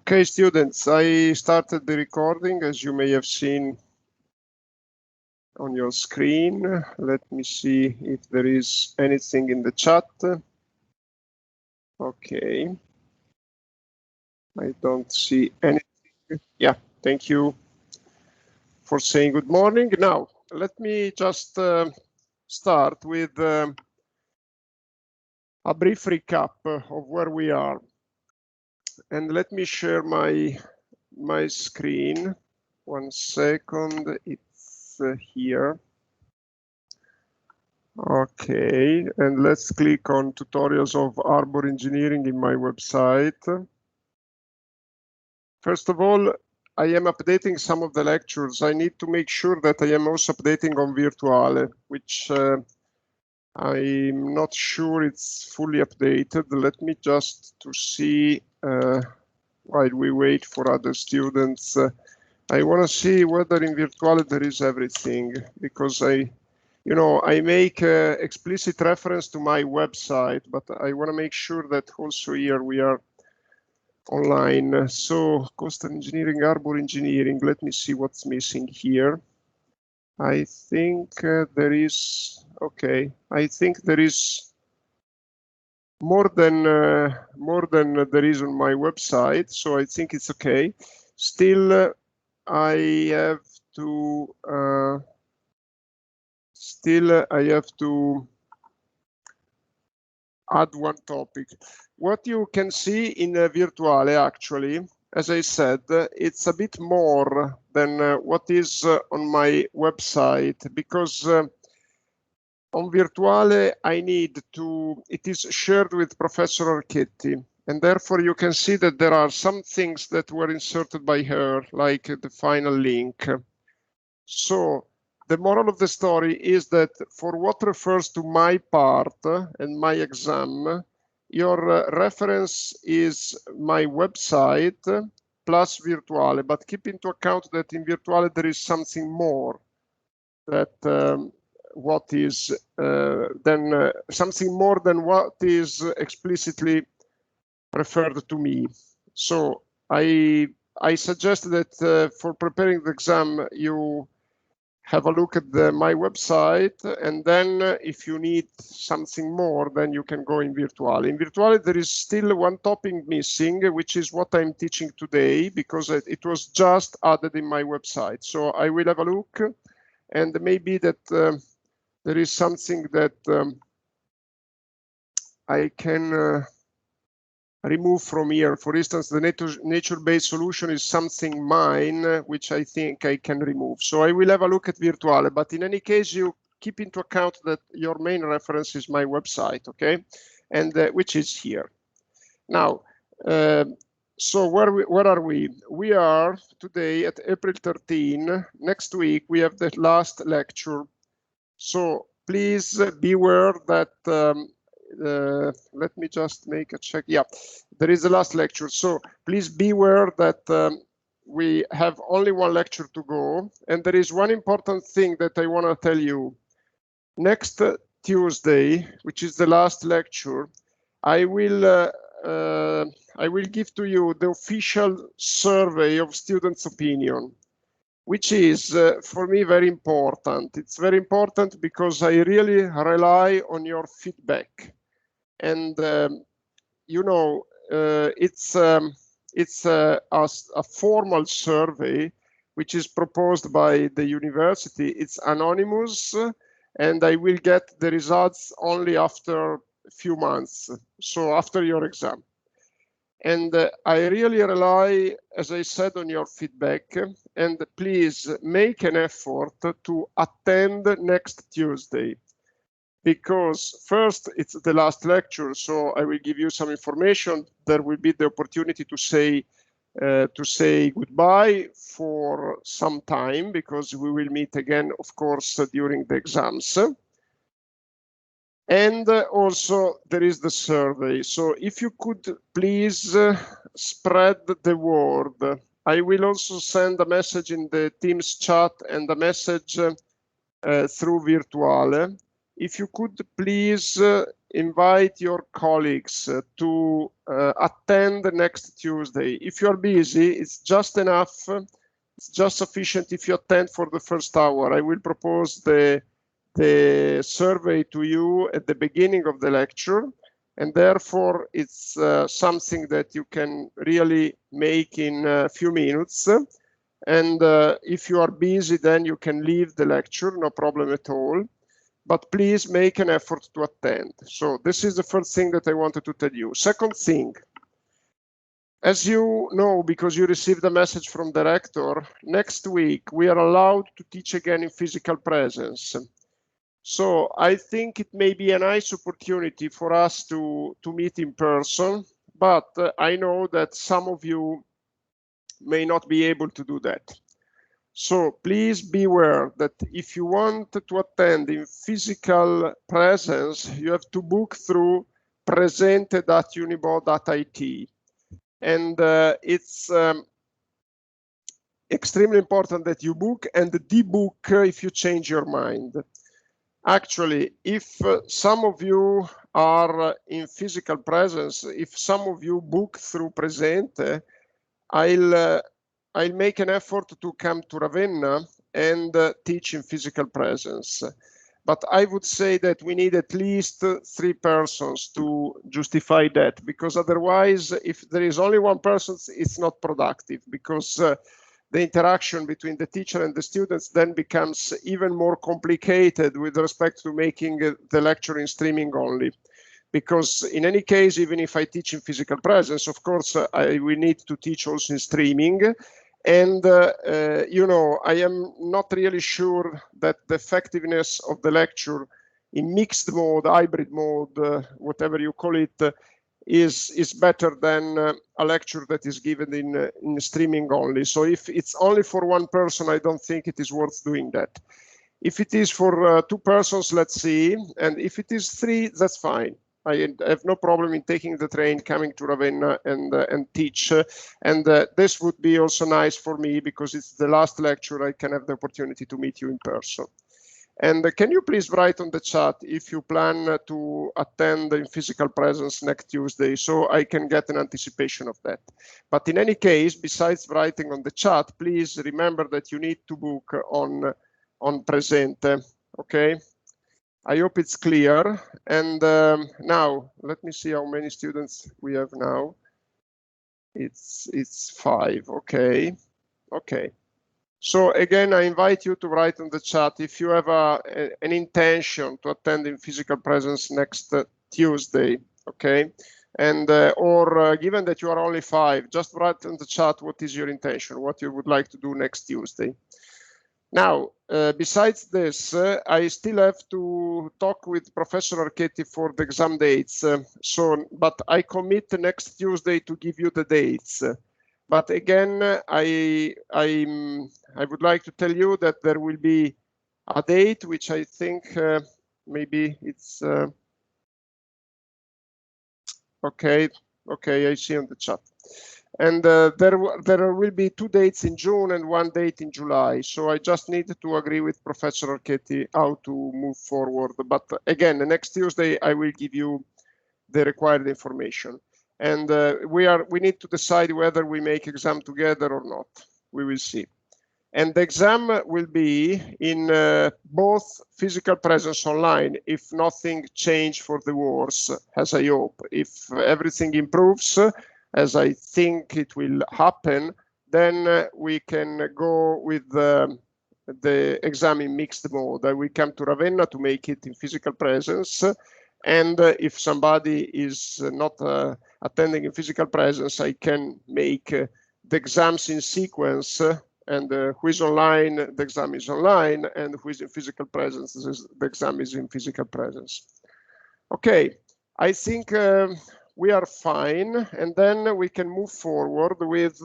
Okay, students, I started the recording, as you may have seen on your screen. Let me see if there is anything in the chat. Okay. I don't see anything. Yeah, thank you for saying good morning. Now, let me just start with a brief recap of where we are. And let me share my screen. 1 second, it's here. Okay, and let's click on tutorials of Harbour Engineering in my website. First of all, I am updating some of the lectures. I need to make sure that I am also updating on Virtuale, which I'm not sure it's fully updated. Let me just to see while we wait for other students. I want to see whether in Virtuale there is everything, because I make explicit reference to my website, but I want to make sure that also here we are online. So coastal engineering, Harbour engineering, let me see what's missing here. I think there is, okay, I think there is more than there is on my website, so I think it's okay. Still, I have to add one topic. What you can see in Virtuale, actually, as I said, it's a bit more than what is on my website, because on Virtuale, it is shared with Professor Archetti, and therefore you can see that there are some things that were inserted by her, like the final link. So the moral of the story is that for what refers to my part and my exam, your reference is my website plus Virtuale, but keep into account that in Virtuale there is something more that something more than what is explicitly referred to me. So I suggest that for preparing the exam, you have a look at my website, and then if you need something more, then you can go in Virtuale. In Virtuale, there is still one topic missing, which is what I'm teaching today, because it was just added in my website. So I will have a look, and maybe that there is something that I can remove from here. For instance, the nature-based solution is something mine, which I think I can remove. So I will have a look at Virtuale, but in any case, you keep into account that your main reference is my website, okay? And which is here. Now, so where are we? We are today at April 13. Next week, we have the last lecture. So please beware that let me just make a check. Yeah, there is the last lecture. So please beware that we have only one lecture to go. And there is one important thing that I want to tell you. Next Tuesday, which is the last lecture, I will give to you the official survey of students' opinion, which is for me very important. It's very important because I really rely on your feedback. And it's a formal survey which is proposed by the university. It's anonymous, and I will get the results only after a few months, so after your exam. And I really rely, as I said, on your feedback, and please make an effort to attend next Tuesday. Because first, it's the last lecture, so I will give you some information. There will be the opportunity to say goodbye for some time, because we will meet again, of course, during the exams. And also there is the survey. So if you could please spread the word. I will also send a message in the Teams chat and a message through Virtuale. If you could please invite your colleagues to attend next Tuesday. If you are busy, it's just enough. It's just sufficient if you attend for the first hour. I will propose the survey to you at the beginning of the lecture, and therefore it's something that you can really make in a few minutes. And if you are busy, then you can leave the lecture, no problem at all. But please make an effort to attend. So this is the first thing that I wanted to tell you. Second thing, as you know, because you received a message from the rector, next week we are allowed to teach again in physical presence. So I think it may be a nice opportunity for us to meet in person, but I know that some of you may not be able to do that. So please be aware that if you want to attend in physical presence, you have to book through presente.unibo.it. And it's extremely important that you book and debook if you change your mind. Actually, if some of you are in physical presence, if some of you book through Presente, I'll make an effort to come to Ravenna and teach in physical presence. But I would say that we need at least 3 persons to justify that, because otherwise, if there is only one person, it's not productive, because the interaction between the teacher and the students then becomes even more complicated with respect to making the lecture in streaming only. Because in any case, even if I teach in physical presence, of course, I will need to teach also in streaming. And, you know, I am not really sure that the effectiveness of the lecture in mixed mode, hybrid mode, whatever you call it, is better than a lecture that is given in streaming only. So if it's only for one person, I don't think it is worth doing that. If it is for 2 persons, let's see. And if it is 3, that's fine. I have no problem in taking the train, coming to Ravenna and teach. And this would be also nice for me because it's the last lecture I can have the opportunity to meet you in person. And can you please write on the chat if you plan to attend in physical presence next Tuesday, so I can get an anticipation of that. But in any case, besides writing on the chat, please remember that you need to book on Presente, okay? I hope it's clear. And now, let me see how many students we have now. It's 5, okay. Okay. So again, I invite you to write on the chat if you have an intention to attend in physical presence next Tuesday, okay? And or given that you are only 5, just write on the chat what is your intention, what you would like to do next Tuesday. Now, besides this, I still have to talk with Professor Archetti for the exam dates. But I commit next Tuesday to give you the dates. But again, I would like to tell you that there will be a date which I think maybe it's okay. Okay, I see on the chat. And there will be 2 dates in June and 1 date in July. So I just need to agree with Professor Archetti how to move forward. But again, next Tuesday I will give you the required information. And we need to decide whether we make exam together or not. We will see. And the exam will be in both physical presence online, if nothing changed for the worse, as I hope. If everything improves, as I think it will happen, then we can go with the exam in mixed mode. I will come to Ravenna to make it in physical presence. And if somebody is not attending in physical presence, I can make the exams in sequence, and who is online, the exam is online, and who is in physical presence, the exam is in physical presence. Okay, I think we are fine, and then we can move forward with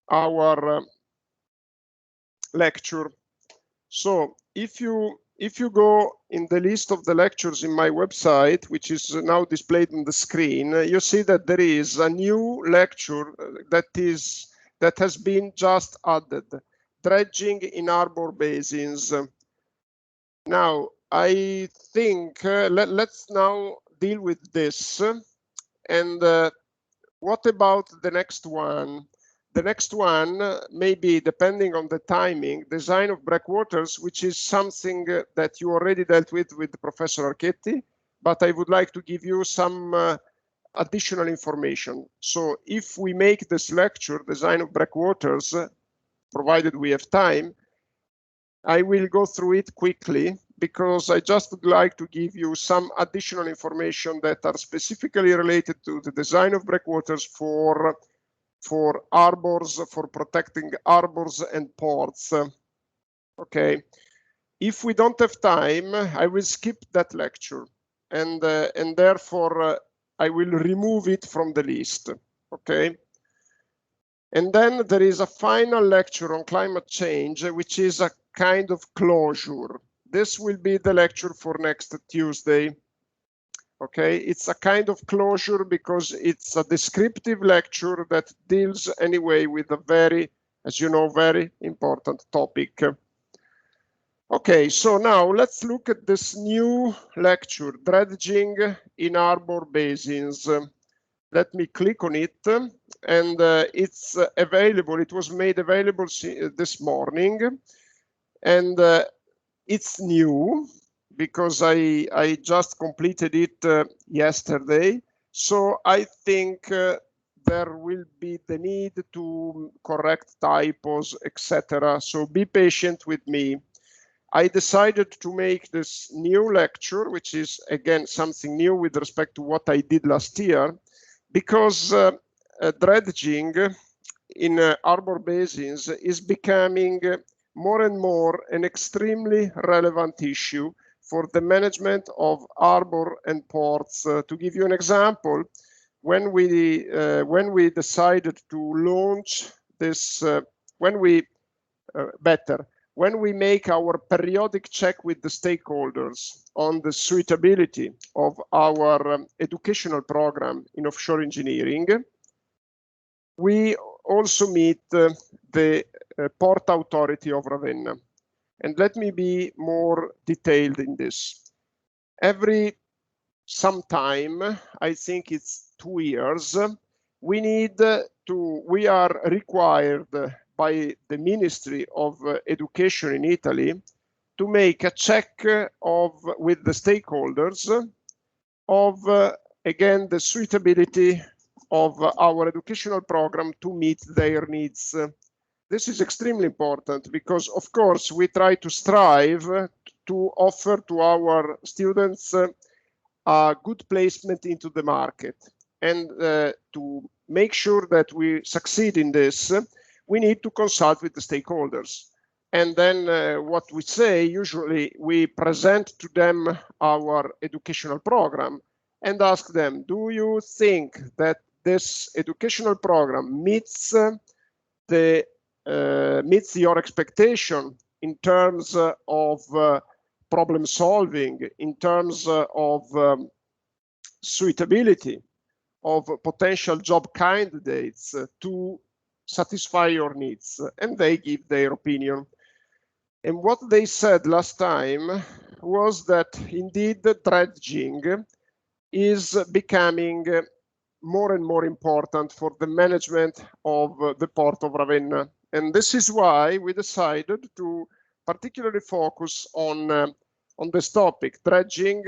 our lecture. So if you go in the list of the lectures in my website, which is now displayed on the screen, you see that there is a new lecture that has been just added: dredging in Harbour basins. Now, I think let's now deal with this. And what about the next one? The next one may be, depending on the timing, design of breakwaters, which is something that you already dealt with Professor Archetti, but I would like to give you some additional information. So if we make this lecture, design of breakwaters, provided we have time, I will go through it quickly because I just would like to give you some additional information that are specifically related to the design of breakwaters for harbors, for protecting harbors and ports. Okay. If we don't have time, I will skip that lecture, and therefore I will remove it from the list. Okay. And then there is a final lecture on climate change, which is a kind of closure. This will be the lecture for next Tuesday. Okay, it's a kind of closure because it's a descriptive lecture that deals anyway with a very, as you know, very important topic. Okay, so now let's look at this new lecture, Dredging in Harbor Basins. Let me click on it, and it's available. It was made available this morning, and it's new because I just completed it yesterday. So I think there will be the need to correct typos, etc. So be patient with me. I decided to make this new lecture, which is again something new with respect to what I did last year, because dredging in harbor basins is becoming more and more an extremely relevant issue for the management of harbor and ports. To give you an example, when we decided to launch this, when we make our periodic check with the stakeholders on the suitability of our educational program in offshore engineering, we also meet the Port Authority of Ravenna. And let me be more detailed in this. Every sometime, I think it's 2 years, we are required by the Ministry of Education in Italy to make a check with the stakeholders of, again, the suitability of our educational program to meet their needs. This is extremely important because, of course, we try to strive to offer to our students a good placement into the market. And to make sure that we succeed in this, we need to consult with the stakeholders. And then what we say, usually we present to them our educational program and ask them, do you think that this educational program meets your expectation in terms of problem solving, in terms of suitability of potential job candidates to satisfy your needs? And they give their opinion. And what they said last time was that indeed the dredging is becoming more and more important for the management of the Port of Ravenna. And this is why we decided to particularly focus on this topic, dredging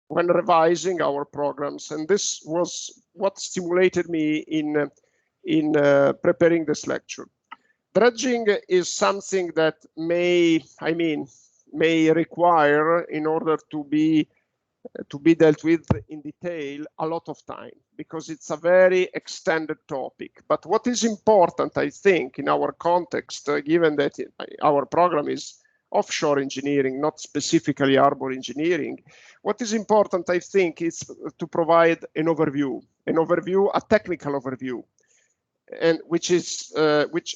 when revising our programs. And this was what stimulated me in preparing this lecture. Dredging is something that may require, in order to be dealt with in detail, a lot of time, because it's a very extended topic. But what is important, I think, in our context, given that our program is offshore engineering, not specifically harbor engineering, what is important, I think, is to provide an overview, a technical overview, and which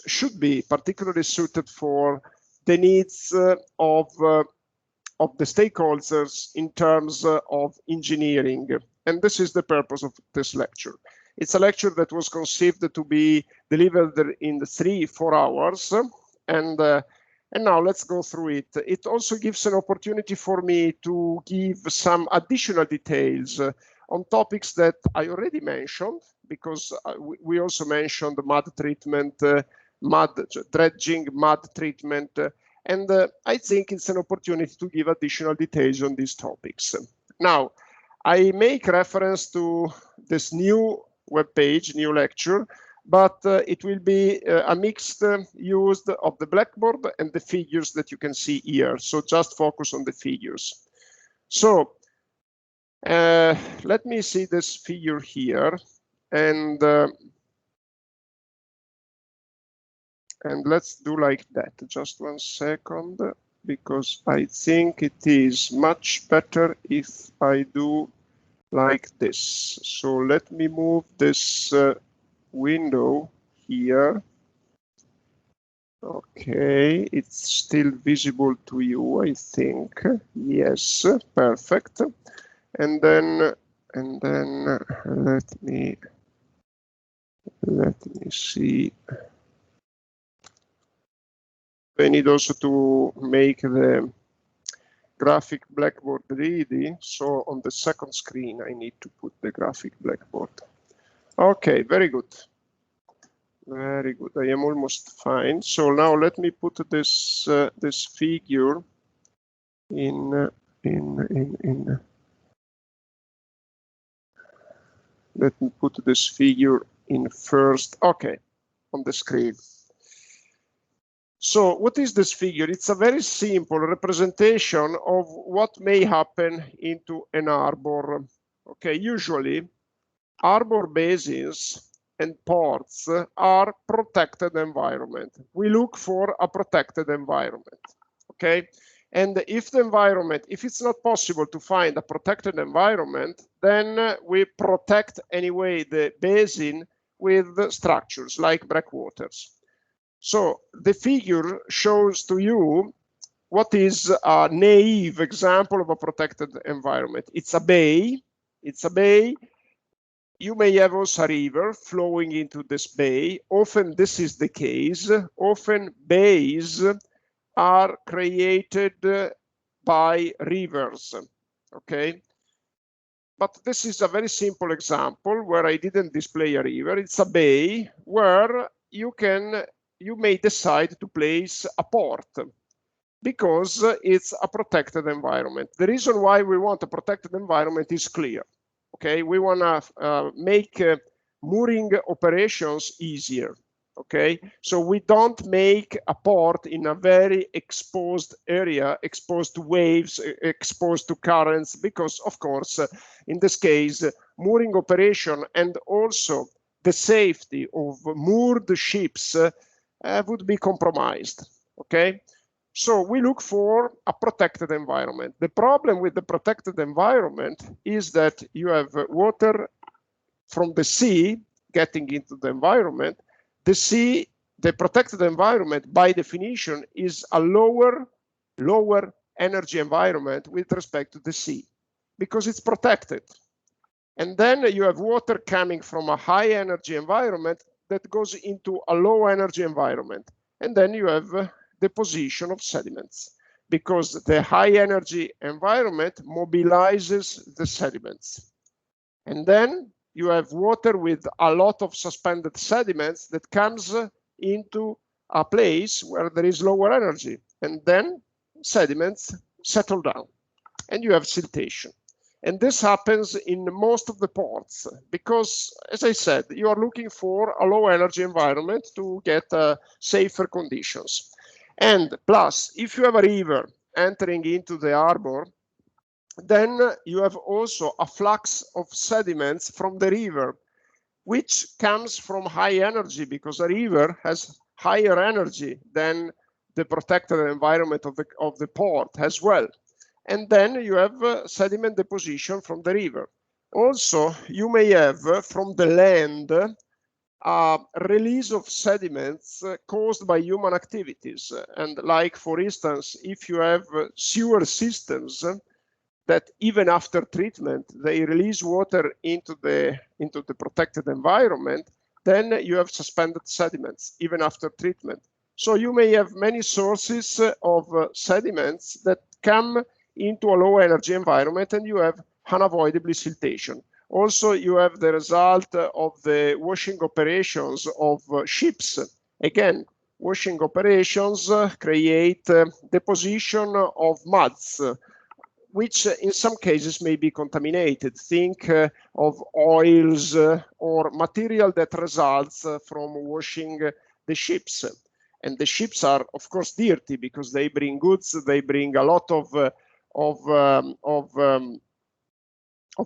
should be particularly suited for the needs of the stakeholders in terms of engineering. And this is the purpose of this lecture. It's a lecture that was conceived to be delivered in 3-4 hours. And And now let's go through it. It also gives an opportunity for me to give some additional details on topics that I already mentioned, because we also mentioned mud treatment, dredging, mud treatment, and I think it's an opportunity to give additional details on these topics. Now, I make reference to this new web page, new lecture, but it will be a mixed use of the Blackboard and the figures that you can see here. So just focus on the figures. So let me see this figure here, and let's do like that. Just 1 second, because I think it is much better if I do like this. So let me move this window here. Okay, it's still visible to you, I think. Yes, perfect. And then let me see. I need also to make the graphic blackboard ready. So on the second screen, I need to put the graphic blackboard. Okay, very good. Very good. I am almost fine. So now let me put this this figure in. Let me put this figure in first. Okay, on the screen. So what is this figure? It's a very simple representation of what may happen into an harbor. Okay, usually harbor basins and ports are protected environment. We look for a protected environment, okay? And if the environment, if it's not possible to find a protected environment, then we protect anyway the basin with structures like breakwaters. So the figure shows to you what is a naive example of a protected environment. It's a bay. It's a bay. You may have also a river flowing into this bay. Often this is the case. Often bays are created by rivers, okay? But this is a very simple example where I didn't display a river. It's a bay where you may decide to place a port because it's a protected environment. The reason why we want a protected environment is clear. Okay, we want to make mooring operations easier. Okay, so we don't make a port in a very exposed area, exposed to waves, exposed to currents, because of course, in this case, mooring operation and also the safety of moored ships would be compromised. Okay, so we look for a protected environment. The problem with the protected environment is that you have water from the sea getting into the environment. The sea, the protected environment, by definition, is a lower energy environment with respect to the sea because it's protected. And then you have water coming from a high energy environment that goes into a low energy environment. And then you have deposition of sediments because the high energy environment mobilizes the sediments. And then you have water with a lot of suspended sediments that comes into a place where there is lower energy, and then sediments settle down and you have siltation. And this happens in most of the ports because, as I said, you are looking for a low energy environment to get safer conditions. And plus, if you have a river entering into the harbor, then you have also a flux of sediments from the river, which comes from high energy because a river has higher energy than the protected environment of the port as well. And then you have sediment deposition from the river. Also, you may have from the land release of sediments caused by human activities. And like, for instance, if you have sewer systems that even after treatment, they release water into the protected environment, then you have suspended sediments even after treatment. So you may have many sources of sediments that come into a low energy environment, and you have unavoidably siltation. Also, you have the result of the washing operations of ships. Again, washing operations create deposition of muds, which in some cases may be contaminated. Think of oils or material that results from washing the ships. And the ships are, of course, dirty because they bring goods, they bring a lot of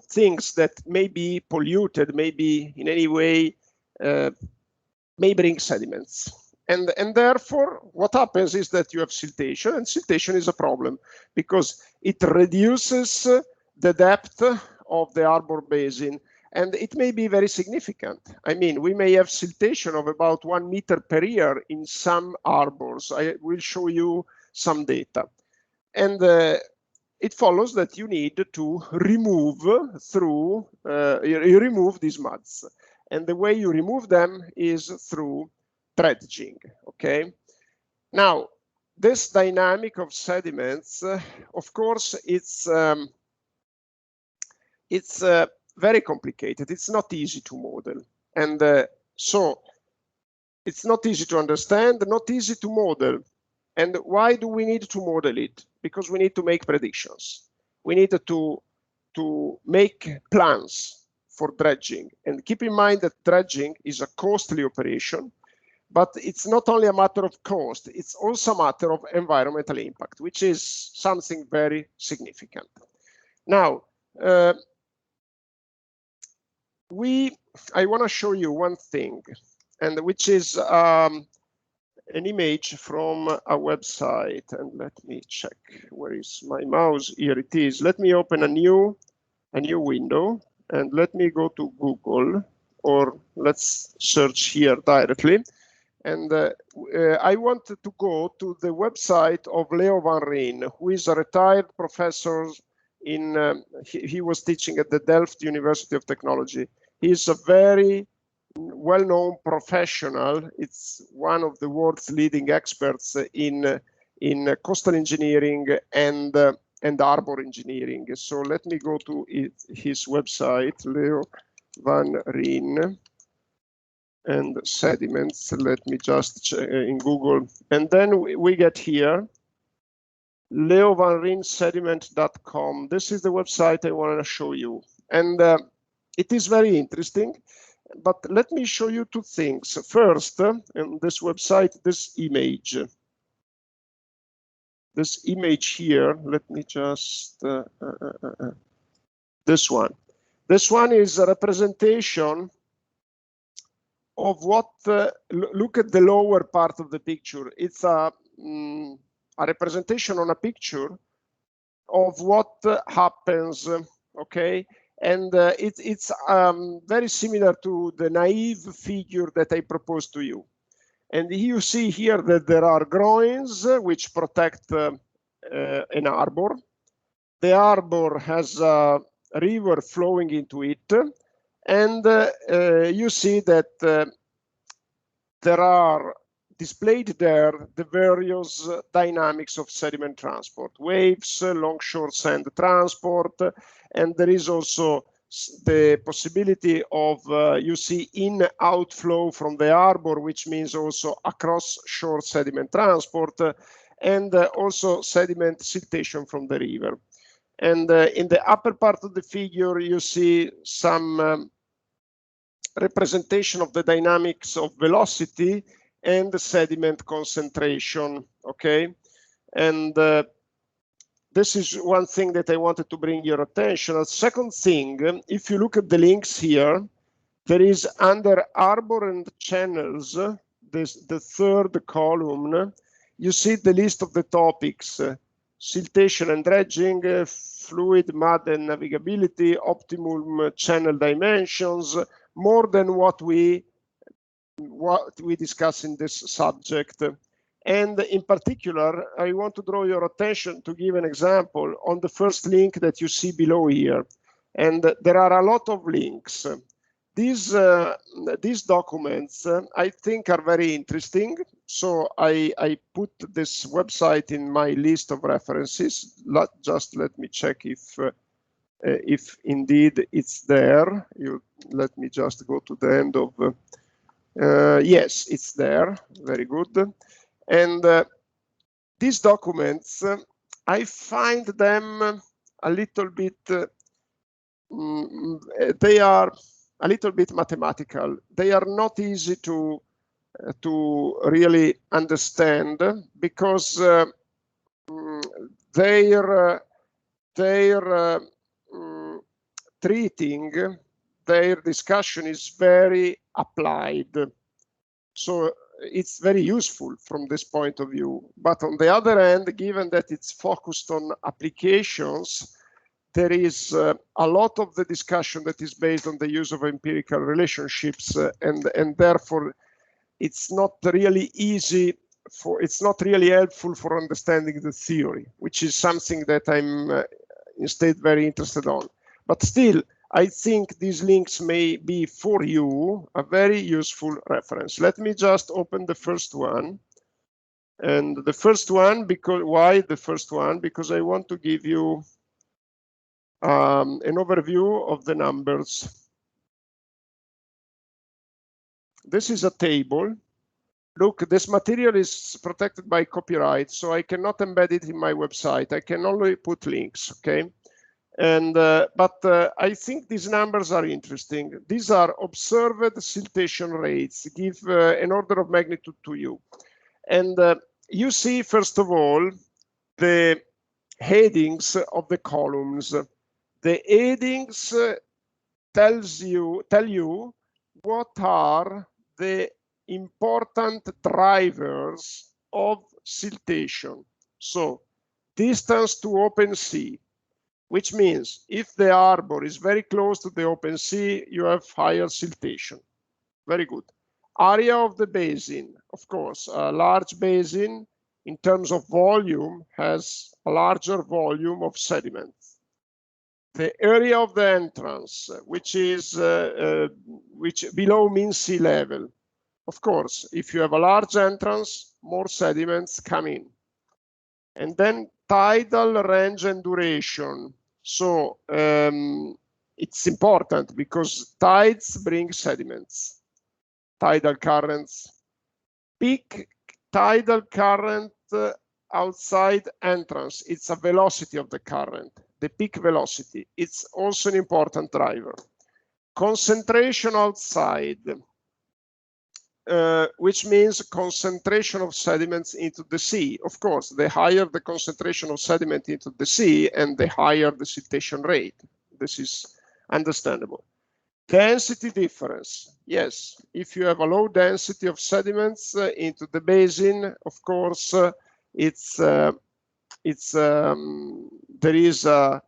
things that may be polluted, may be in any way, may bring sediments. And therefore, what happens is that you have siltation, and siltation is a problem because it reduces the depth of the Harbour basin, and it may be very significant. I mean, we may have siltation of about 1 meter per year in some harbors. I will show you some data. And it follows that you need to remove these muds. And the way you remove them is through dredging, okay? Now, this dynamic of sediments, of course, it's very complicated. It's not easy to model. And so it's not easy to understand, not easy to model. And why do we need to model it? Because we need to make predictions. We need to make plans for dredging. And keep in mind that dredging is a costly operation, but it's not only a matter of cost, it's also a matter of environmental impact, which is something very significant. Now, I want to show you one thing, and which is an image from a website. And let me check, where is my mouse? Here it is. Let me open a new window, and let me go to Google, or let's search here directly. And I wanted to go to the website of Leo van Rijn, who is a retired professor in, he was teaching at the Delft University of Technology. He is a very well-known professional. It's one of the world's leading experts in coastal engineering and harbor engineering. So let me go to his website, Leo van Rijn. And sediments, let me just check in Google. And then we get here, leovanrijnsediment.com. This is the website I want to show you. And it is very interesting, but let me show you two things. First, in this website, this image here, let me just, this one. This one is a representation of what, look at the lower part of the picture. It's a representation on a picture of what happens, okay? And it's very similar to the naive figure that I proposed to you. And you see here that there are groins which protect an harbor. The harbor has a river flowing into it. And you see that there are displayed there the various dynamics of sediment transport, waves, longshore sand transport, and there is also the possibility of, you see, in-outflow from the harbor, which means also across shore sediment transport, and also sediment siltation from the river. And in the upper part of the figure, you see some representation of the dynamics of velocity and the sediment concentration, okay? And this is one thing that I wanted to bring your attention. A second thing, if you look at the links here, there is under harbor and channels, the third column, you see the list of the topics, siltation and dredging, fluid, mud and navigability, optimum channel dimensions, more than what we discuss in this subject. And in particular, I want to draw your attention to give an example on the first link that you see below here. And there are a lot of links. These documents, I think, are very interesting. So I put this website in my list of references. Just let me check if indeed it's there. Let me just go to the end of. Yes, it's there. Very good. And these documents, I find them a little bit. They are a little bit mathematical. They are not easy to really understand because their treating, their discussion is very applied. So it's very useful from this point of view. But on the other hand, given that it's focused on applications, there is a lot of the discussion that is based on the use of empirical relationships, and therefore it's not really easy it's not really helpful for understanding the theory, which is something that I'm instead very interested on. But still, I think these links may be for you a very useful reference. Let me just open the first one. And the first one, why the first one? Because I want to give you an overview of the numbers. This is a table. Look, this material is protected by copyright, so I cannot embed it in my website. I can only put links, okay? And but I think these numbers are interesting. These are observed siltation rates. Give an order of magnitude to you. And you see, first of all, the headings of the columns. The headings tell you what are the important drivers of siltation. So distance to open sea, which means if the harbor is very close to the open sea, you have higher siltation. Very good. Area of the basin, of course, a large basin in terms of volume has a larger volume of sediments. The area of the entrance, which is below mean sea level. Of course, if you have a large entrance, more sediments come in. And then tidal range and duration. So it's important because tides bring sediments, tidal currents. Peak tidal current outside entrance, it's a velocity of the current, the peak velocity. It's also an important driver. Concentration outside, which means concentration of sediments into the sea. Of course, the higher the concentration of sediment into the sea, and the higher the siltation rate. This is understandable. Density difference. Yes, if you have a low density of sediments into the basin, of course, there is a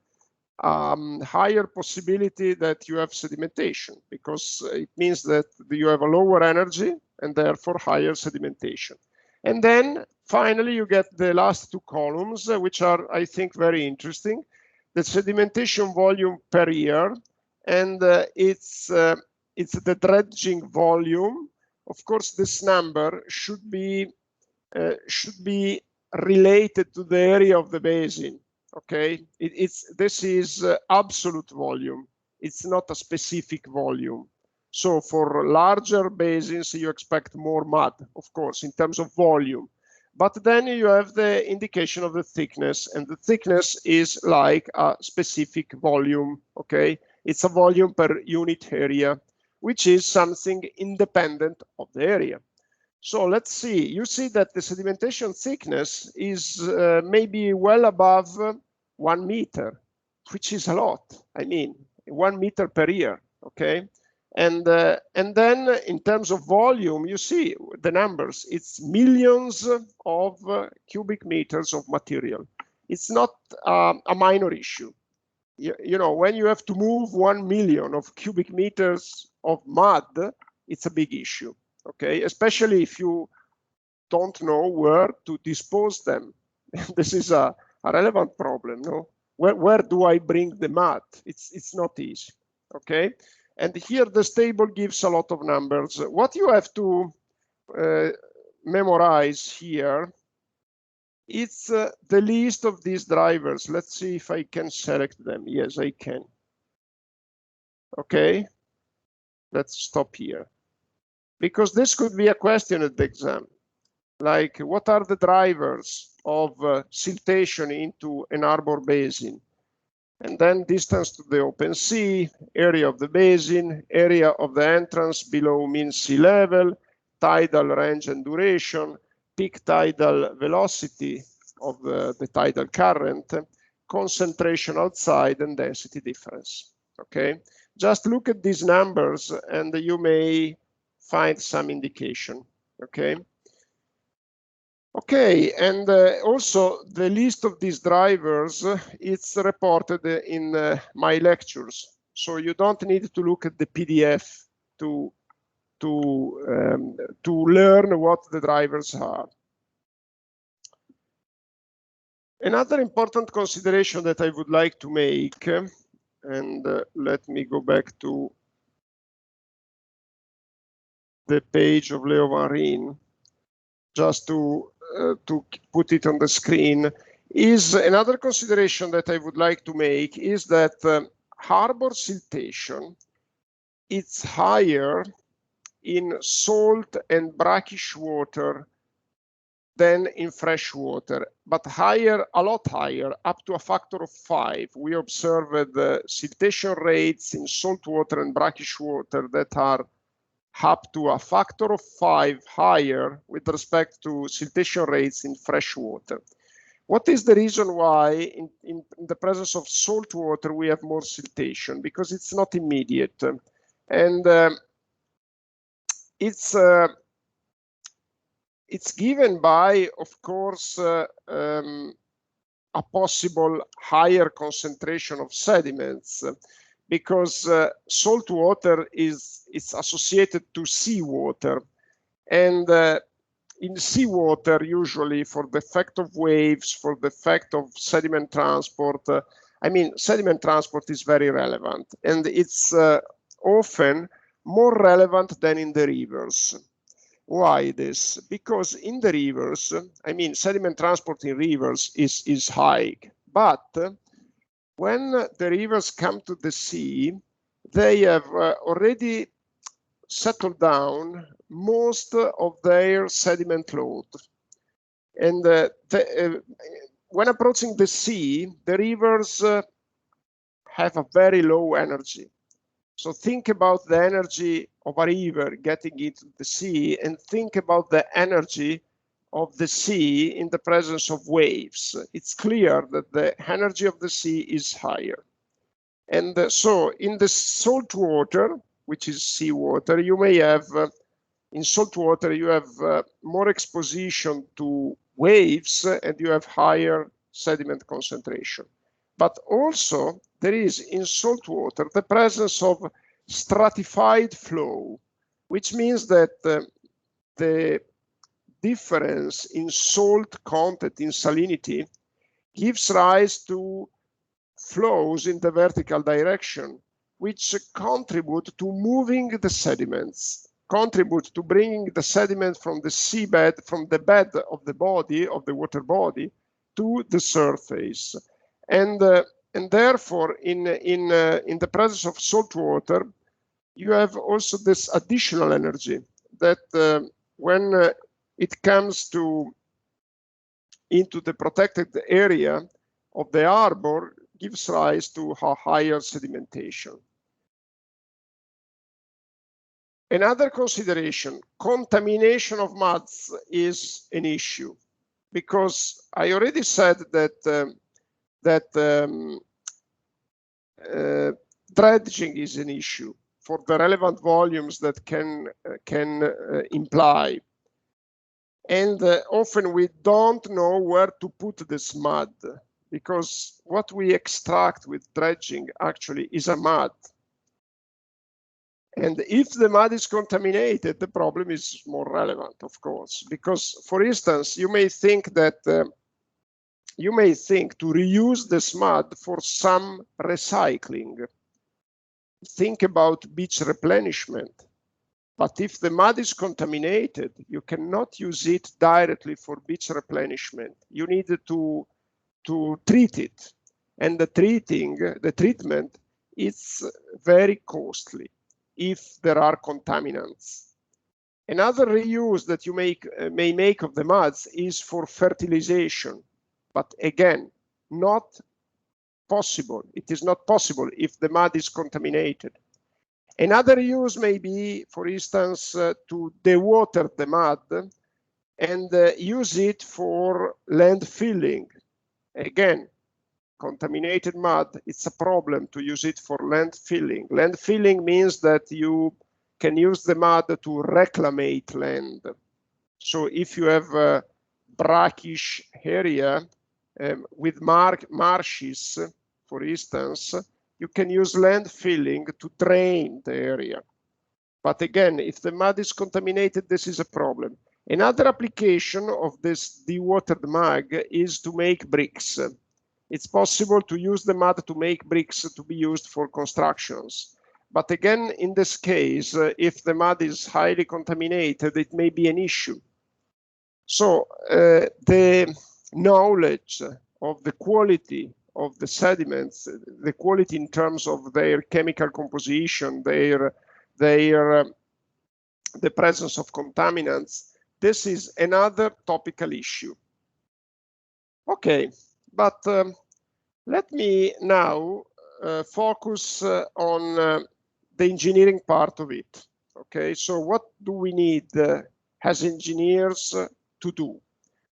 higher possibility that you have sedimentation, because it means that you have a lower energy and therefore higher sedimentation. And then finally, you get the last two columns, which are, I think, very interesting. The sedimentation volume per year, and it's the dredging volume. Of course, this number should be related to the area of the basin. Okay, this is absolute volume. It's not a specific volume. So for larger basins, you expect more mud, of course, in terms of volume. But then you have the indication of the thickness, and the thickness is like a specific volume. Okay, it's a volume per unit area, which is something independent of the area. So let's see. You see that the sedimentation thickness is maybe well above 1 meter, which is a lot. I mean, 1 meter per year. Okay, and then in terms of volume, you see the numbers. It's millions of cubic meters of material. It's not a minor issue. You know, when you have to move 1 million of cubic meters of mud, it's a big issue. Okay, especially if you don't know where to dispose them. This is a relevant problem, no? Where do I bring the mud? It's not easy. Okay, and here this table gives a lot of numbers. What you have to memorize here, it's the list of these drivers. Let's see if I can select them. Yes, I can. Okay, let's stop here. Because this could be a question at the exam. Like, what are the drivers of siltation into an harbor basin? And then distance to the open sea, area of the basin, area of the entrance below mean sea level, tidal range and duration, peak tidal velocity of the tidal current, concentration outside, and density difference. Okay, just look at these numbers and you may find some indication. Okay. Okay, and also the list of these drivers, it's reported in my lectures. So you don't need to look at the PDF to learn what the drivers are. Another important consideration that I would like to make, and let me go back to the page of Leo Van Rijn, just to put it on the screen, is another consideration that I would like to make is that harbor siltation, it's higher in salt and brackish water than in fresh water, but higher, a lot higher, up to a factor of 5. We observed the siltation rates in salt water and brackish water that are up to a factor of 5 higher with respect to siltation rates in fresh water. What is the reason why in the presence of salt water we have more siltation? Because it's not immediate. And it's given by, of course, a possible higher concentration of sediments, because salt water is associated to seawater, and in seawater usually for the effect of waves, for the effect of sediment transport, I mean sediment transport is very relevant, and it's often more relevant than in the rivers. Why this? Because in the rivers, I mean sediment transport in rivers is high, but when the rivers come to the sea, they have already settled down most of their sediment load. And when approaching the sea, the rivers have a very low energy. So think about the energy of a river getting into the sea, and think about the energy of the sea in the presence of waves. It's clear that the energy of the sea is higher. And so in the salt water, which is seawater, you may have, in salt water, you have more exposition to waves and you have higher sediment concentration. But also there is in salt water the presence of stratified flow, which means that the difference in salt content, in salinity, gives rise to flows in the vertical direction, which contribute to moving the sediments, contribute to bringing the sediment from the seabed, from the bed of the body, of the water body, to the surface. And therefore, in the presence of salt water, you have also this additional energy that when it comes into the protected area of the harbor, gives rise to a higher sedimentation. Another consideration, contamination of muds is an issue, because I already said that dredging is an issue for the relevant volumes that can imply. And often we don't know where to put this mud, because what we extract with dredging actually is a mud. And if the mud is contaminated, the problem is more relevant, of course, because, for instance, you may think that to reuse this mud for some recycling. Think about beach replenishment. But if the mud is contaminated, you cannot use it directly for beach replenishment. You need to treat it. And the treatment is very costly if there are contaminants. Another reuse that you may make of the muds is for fertilization, but again, not possible. It is not possible if the mud is contaminated. Another use may be, for instance, to dewater the mud and use it for land filling. Again, contaminated mud, it's a problem to use it for land filling. Land filling means that you can use the mud to reclimate land. So if you have a brackish area with marshes, for instance, you can use land filling to drain the area. But again, if the mud is contaminated, this is a problem. Another application of this dewatered mud is to make bricks. It's possible to use the mud to make bricks to be used for constructions. But again, in this case, if the mud is highly contaminated, it may be an issue. So the knowledge of the quality of the sediments, the quality in terms of their chemical composition, the presence of contaminants, this is another topical issue. Okay, but let me now focus on the engineering part of it. Okay, so what do we need as engineers to do?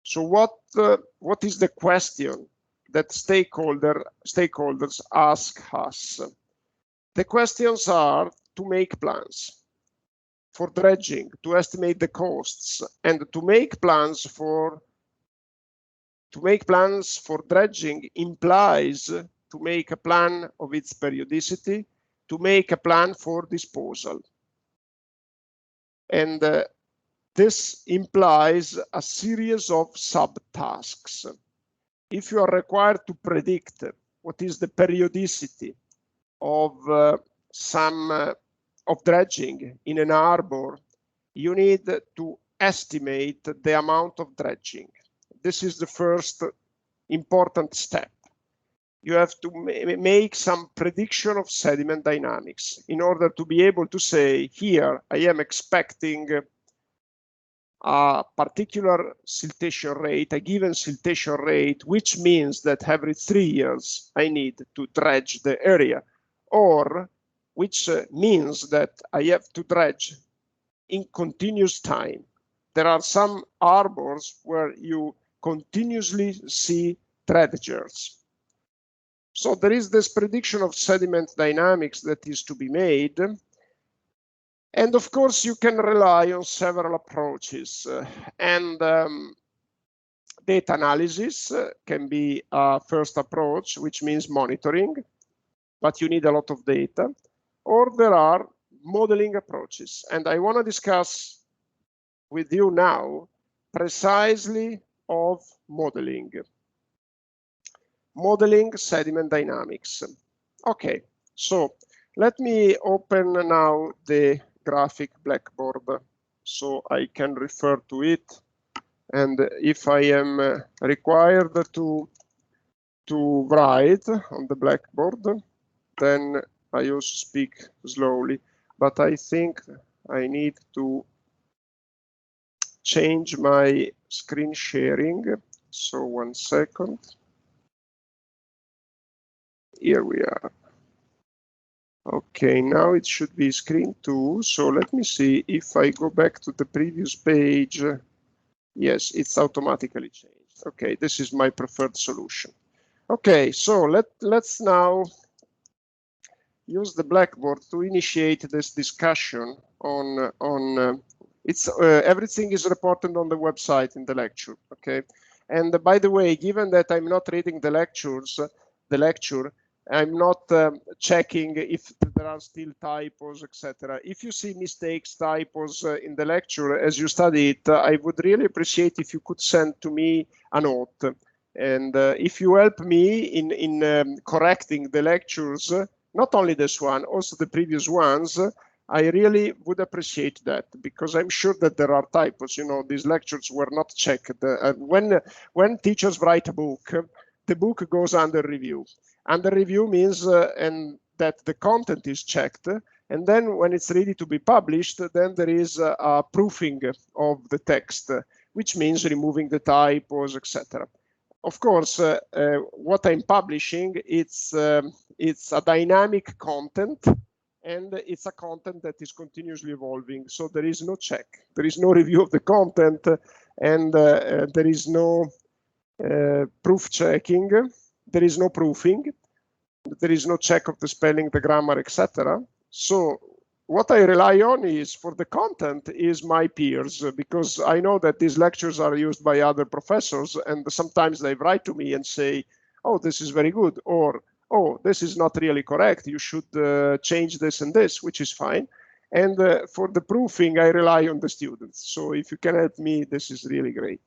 So what is the question that stakeholders ask us? The questions are to make plans for dredging, to estimate the costs, and to make plans for dredging implies to make a plan of its periodicity, to make a plan for disposal. And this implies a series of subtasks. If you are required to predict what is the periodicity of of dredging in an harbor, you need to estimate the amount of dredging. This is the first important step. You have to make some prediction of sediment dynamics in order to be able to say, here I am expecting a particular siltation rate, a given siltation rate, which means that every 3 years I need to dredge the area, or which means that I have to dredge in continuous time. There are some harbors where you continuously see dredgers. So there is this prediction of sediment dynamics that is to be made. And of course, you can rely on several approaches. Data analysis can be a first approach, which means monitoring, but you need a lot of data. Or there are modeling approaches. And I want to discuss with you now precisely of modeling. Modeling sediment dynamics. Okay, so let me open now the graphic blackboard so I can refer to it. And if I am required to write on the blackboard, then I also speak slowly. But I think I need to change my screen sharing. So 1 second. Here we are. Okay, now it should be screen 2. So let me see if I go back to the previous page. Yes, it's automatically changed. Okay, this is my preferred solution. Okay, so let's now use the Blackboard to initiate this discussion on everything is reported on the website in the lecture. Okay, and by the way, given that I'm not reading the lecture, I'm not checking if there are still typos, etc. If you see mistakes, typos in the lecture as you study it, I would really appreciate if you could send to me a note. And if you help me in correcting the lectures, not only this one, also the previous ones, I really would appreciate that, because I'm sure that there are typos. You know, these lectures were not checked. When teachers write a book, the book goes under review. Under review means and that the content is checked, and then when it's ready to be published, then there is a proofing of the text, which means removing the typos, etc. Of course, what I'm publishing, it's a dynamic content, and it's a content that is continuously evolving. So there is no check, there is no review of the content, and there is no proof checking, there is no proofing, there is no check of the spelling, the grammar, etc. So what I rely on is, for the content, is my peers, because I know that these lectures are used by other professors, and sometimes they write to me and say, oh, this is very good, or oh, this is not really correct, you should change this and this, which is fine. And for the proofing, I rely on the students. So if you can help me, this is really great.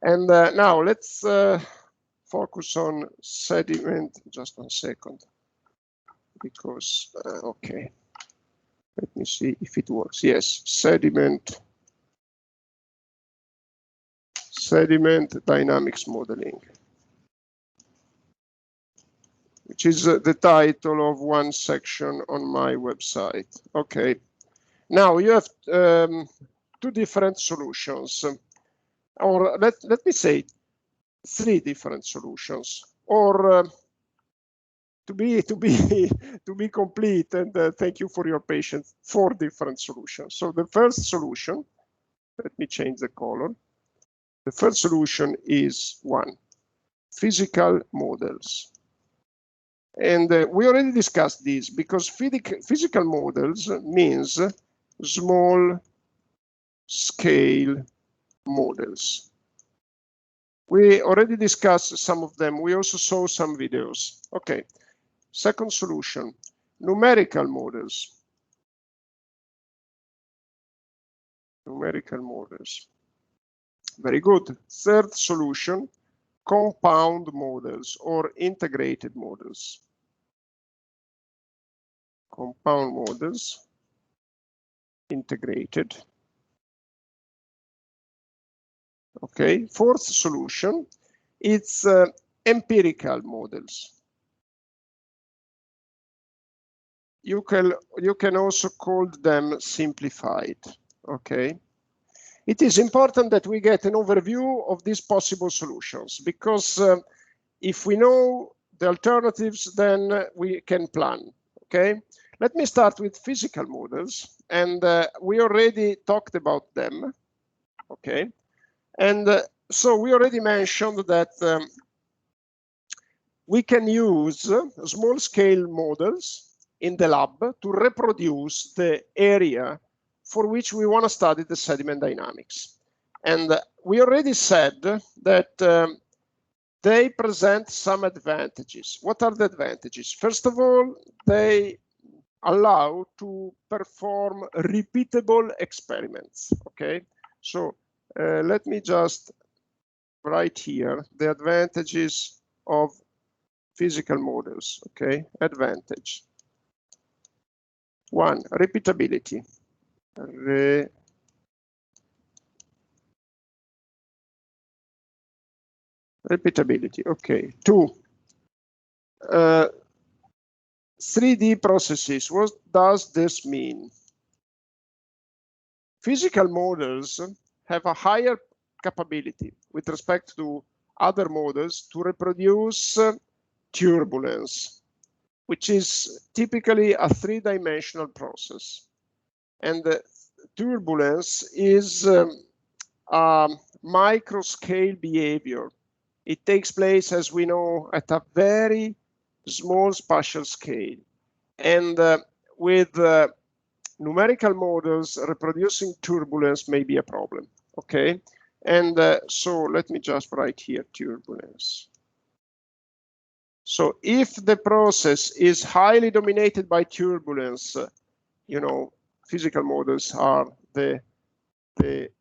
And now let's focus on sediment. Just 1 second, because, okay. Let me see if it works. Yes, sediment dynamics modeling, which is the title of one section on my website. Okay. Now you have two different solutions, or let me say 3 different solutions, or to be complete, and thank you for your patience, 4 different solutions. So the first solution, let me change the color. The first solution is 1, physical models. And we already discussed this, because physical models means small scale models. We already discussed some of them. We also saw some videos. Okay. Second solution, numerical models. Numerical models. Very good. Third solution, compound models or integrated models. Compound models, integrated. Okay. Fourth solution, it's empirical models. You can also call them simplified. Okay. It is important that we get an overview of these possible solutions, because if we know the alternatives, then we can plan. Okay. Let me start with physical models, and we already talked about them. Okay. And so we already mentioned that we can use small scale models in the lab to reproduce the area for which we want to study the sediment dynamics. And we already said that they present some advantages. What are the advantages? First of all, they allow to perform repeatable experiments. Okay, so let me just write here the advantages of physical models. Okay, advantage. 1, repeatability. Repeatability. Okay. 2, 3D processes. What does this mean? Physical models have a higher capability with respect to other models to reproduce turbulence, which is typically a 3-dimensional process. And turbulence is a micro-scale behavior. It takes place, as we know, at a very small spatial scale. And with numerical models, reproducing turbulence may be a problem. Okay, and so let me just write here turbulence. So if the process is highly dominated by turbulence, you know, physical models are the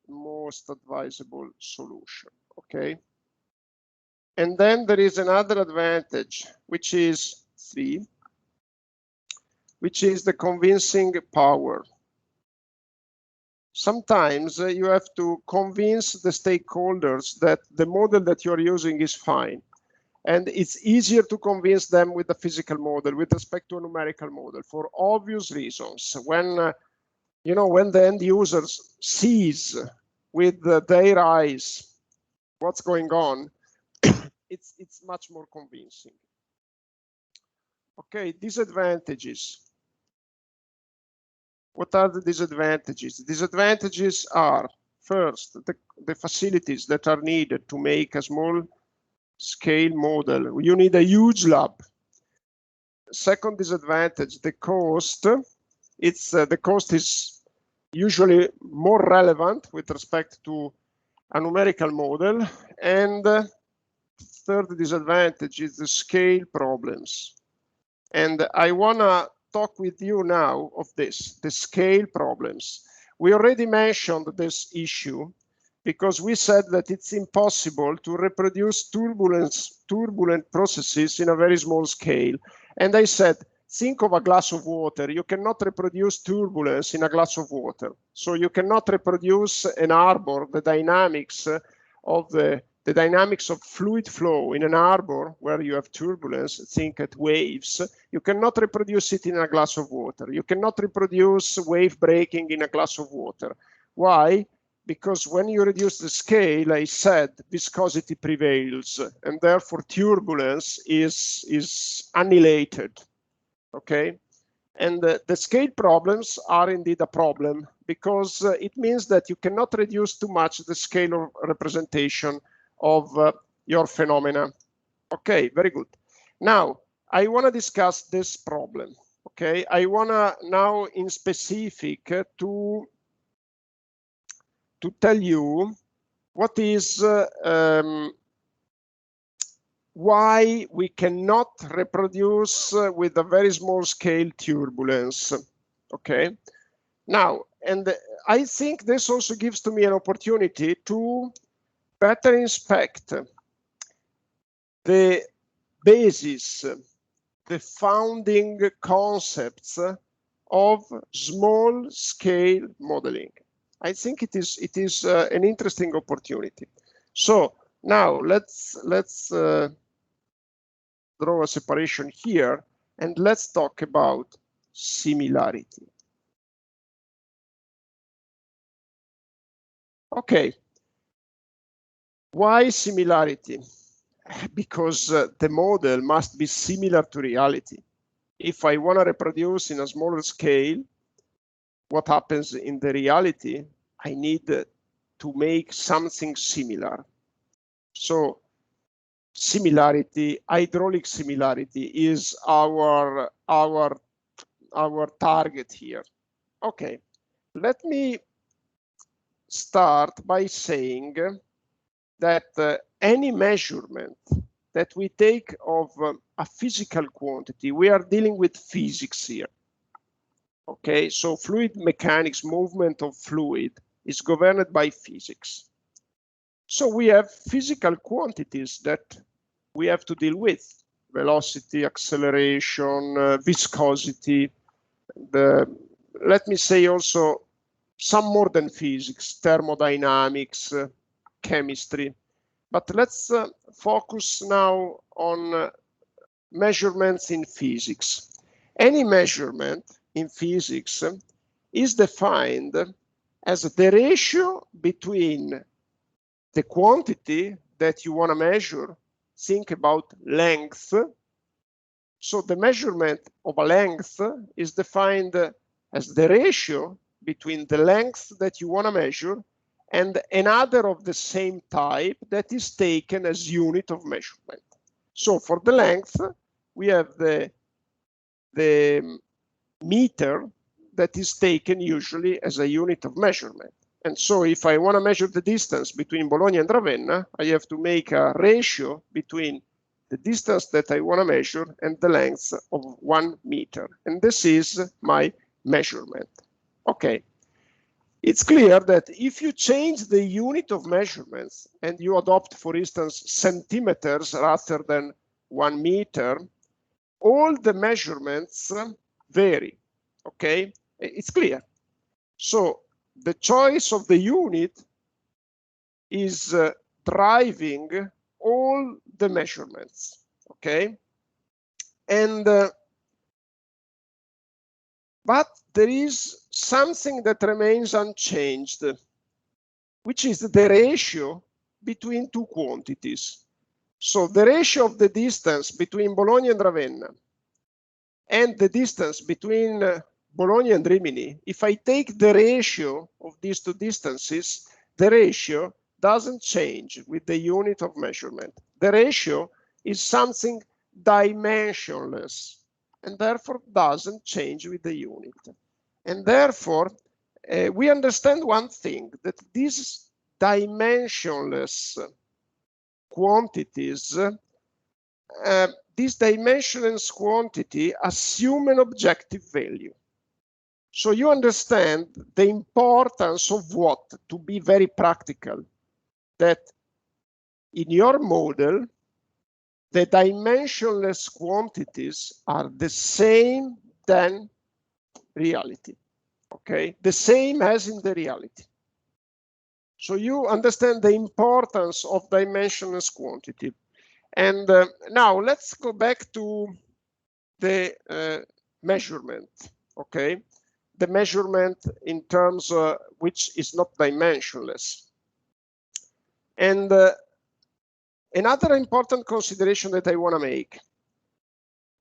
most advisable solution. Okay. And then there is another advantage, which is 3. which is the convincing power. Sometimes you have to convince the stakeholders that the model that you're using is fine. And it's easier to convince them with the physical model with respect to a numerical model for obvious reasons. When when the end users sees with their eyes what's going on, it's much more convincing. Okay, disadvantages. What are the disadvantages? Disadvantages are, first, the facilities that are needed to make a small scale model. You need a huge lab. Second disadvantage, the cost. The cost is usually more relevant with respect to a numerical model. And third disadvantage is the scale problems. And I wanna talk with you now of this, the scale problems. We already mentioned this issue because we said that it's impossible to reproduce turbulent processes in a very small scale. And I said, think of a glass of water. You cannot reproduce turbulence in a glass of water. So you cannot reproduce an harbor, the dynamics of fluid flow in an harbor where you have turbulence, think at waves. You cannot reproduce it in a glass of water. You cannot reproduce wave breaking in a glass of water. Why? Because when you reduce the scale, I said viscosity prevails, and therefore turbulence is annihilated. Okay, and the scale problems are indeed a problem because it means that you cannot reduce too much the scale of representation of your phenomena. Okay, very good. Now, I want to discuss this problem. Okay, I want to now in specific to tell you what is why we cannot reproduce with a very small scale turbulence. Okay, now, and I think this also gives to me an opportunity to better inspect the basis, the founding concepts of small scale modeling. I think it is an interesting opportunity. So now let's draw a separation here and let's talk about similarity. Okay. Why similarity? Because the model must be similar to reality. If I want to reproduce in a smaller scale what happens in the reality, I need to make something similar. So similarity, hydraulic similarity is our target here. Okay, let me start by saying that any measurement that we take of a physical quantity, we are dealing with physics here. Okay, so fluid mechanics, movement of fluid is governed by physics. So we have physical quantities that we have to deal with: velocity, acceleration, viscosity, let me say also some more than physics, thermodynamics, chemistry. But let's focus now on measurements in physics. Any measurement in physics is defined as the ratio between the quantity that you want to measure. Think about length. So the measurement of a length is defined as the ratio between the length that you want to measure and another of the same type that is taken as unit of measurement. So for the length, we have the meter that is taken usually as a unit of measurement. And so if I want to measure the distance between Bologna and Ravenna, I have to make a ratio between the distance that I want to measure and the length of 1 meter. And this is my measurement. Okay. It's clear that if you change the unit of measurements and you adopt, for instance, centimeters rather than 1 meter, all the measurements vary. Okay, it's clear. So the choice of the unit is driving all the measurements. Okay, and but there is something that remains unchanged, which is the ratio between two quantities. So the ratio of the distance between Bologna and Ravenna and the distance between Bologna and Rimini, if I take the ratio of these two distances, the ratio doesn't change with the unit of measurement. The ratio is something dimensionless and therefore doesn't change with the unit. And therefore, we understand one thing, that these dimensionless quantities, this dimensionless quantity assume an objective value. So you understand the importance of what, to be very practical, that in your model, the dimensionless quantities are the same than reality, okay? The same as in the reality. So you understand the importance of dimensionless quantity. And now let's go back to the measurement, okay? The measurement in terms which is not dimensionless. And another important consideration that I want to make,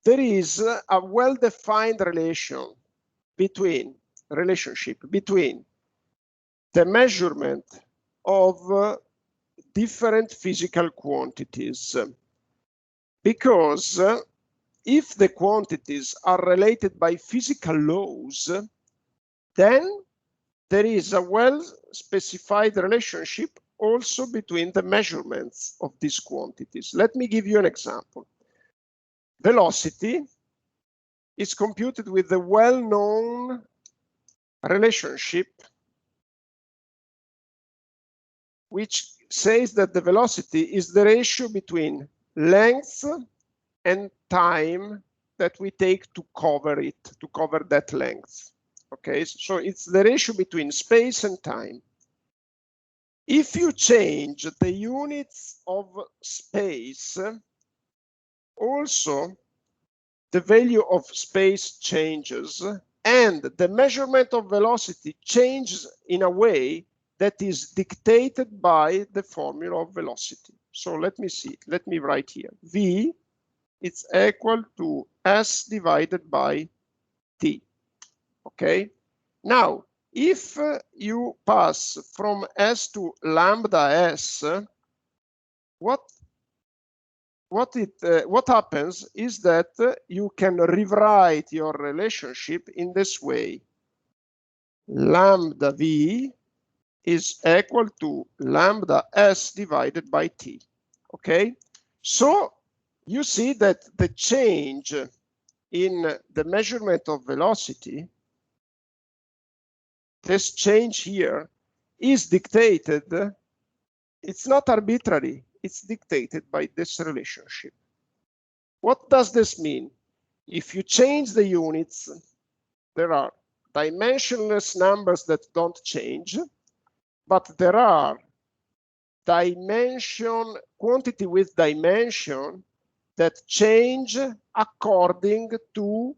there is a well-defined relationship between the measurement of different physical quantities. Because if the quantities are related by physical laws, then there is a well-specified relationship also between the measurements of these quantities. Let me give you an example. Velocity is computed with the well-known relationship which says that the velocity is the ratio between length and time that we take to cover it, to cover that length. Okay, so it's the ratio between space and time. If you change the units of space, also the value of space changes and the measurement of velocity changes in a way that is dictated by the formula of velocity. So let me see, let me write here. V is equal to S divided by T, okay? Now, if you pass from S to lambda S, what happens is that you can rewrite your relationship in this way. Lambda V is equal to lambda S divided by T, okay? So you see that the change in the measurement of velocity, this change here is dictated, it's not arbitrary, it's dictated by this relationship. What does this mean? If you change the units, there are dimensionless numbers that don't change, but there are quantity with dimension that change according to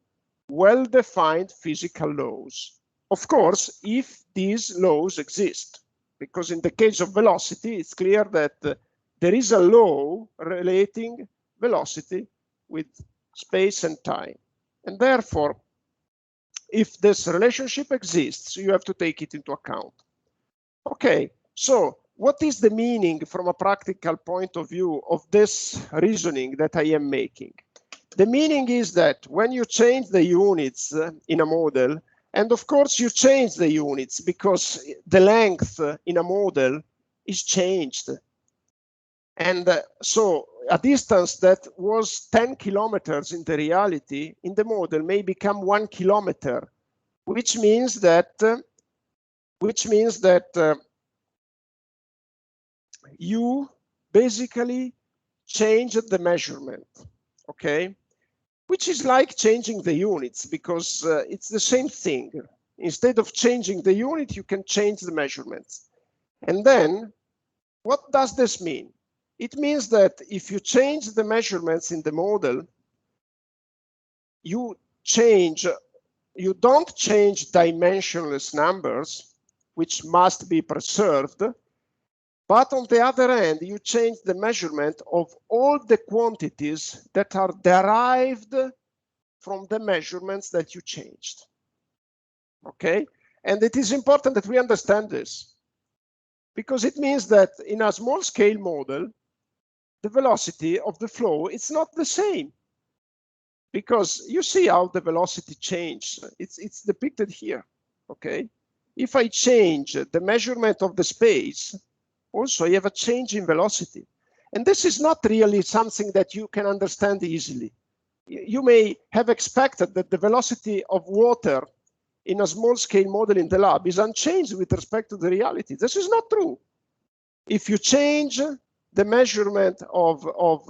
well-defined physical laws. Of course, if these laws exist, because in the case of velocity, it's clear that there is a law relating velocity with space and time. And therefore, if this relationship exists, you have to take it into account. Okay, so what is the meaning from a practical point of view of this reasoning that I am making? The meaning is that when you change the units in a model, and of course you change the units because the length in a model is changed. And so a distance that was 10 kilometers in the reality, in the model may become 1 kilometer, which means that you basically changed the measurement, okay? which is like changing the units, because it's the same thing. Instead of changing the unit, you can change the measurements. And then, what does this mean? It means that if you change the measurements in the model, you don't change dimensionless numbers, which must be preserved. But on the other hand, you change the measurement of all the quantities that are derived from the measurements that you changed. Okay? And it is important that we understand this, because it means that in a small scale model, the velocity of the flow is not the same. Because you see how the velocity changes. It's depicted here. Okay? If I change the measurement of the space, also you have a change in velocity. And this is not really something that you can understand easily. You may have expected that the velocity of water in a small scale model in the lab is unchanged with respect to the reality. This is not true. If you change the measurement of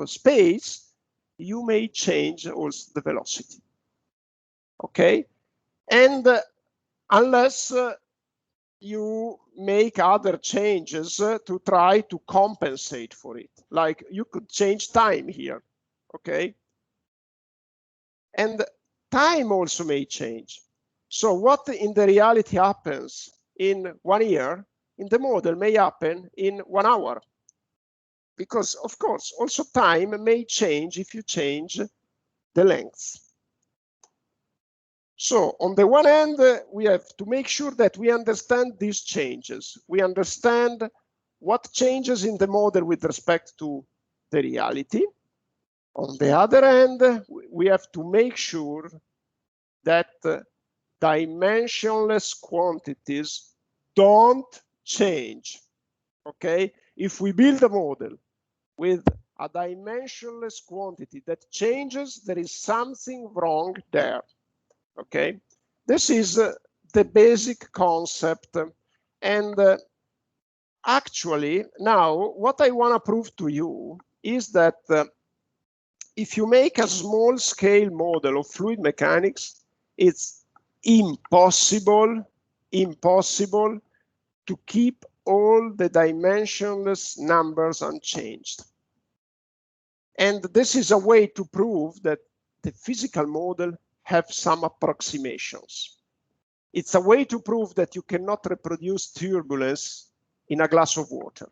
space, you may change also the velocity. Okay? And unless you make other changes to try to compensate for it. Like you could change time here, okay? And time also may change. So what in the reality happens in 1 year, in the model may happen in 1 hour. Because of course, also time may change if you change the length. So on the one hand, we have to make sure that we understand these changes. We understand what changes in the model with respect to the reality. On the other hand, we have to make sure that dimensionless quantities don't change. Okay? If we build a model with a dimensionless quantity that changes, there is something wrong there. Okay, this is the basic concept. And actually, now what I want to prove to you is that if you make a small scale model of fluid mechanics, it's impossible to keep all the dimensionless numbers unchanged. And this is a way to prove that the physical model have some approximations. It's a way to prove that you cannot reproduce turbulence in a glass of water.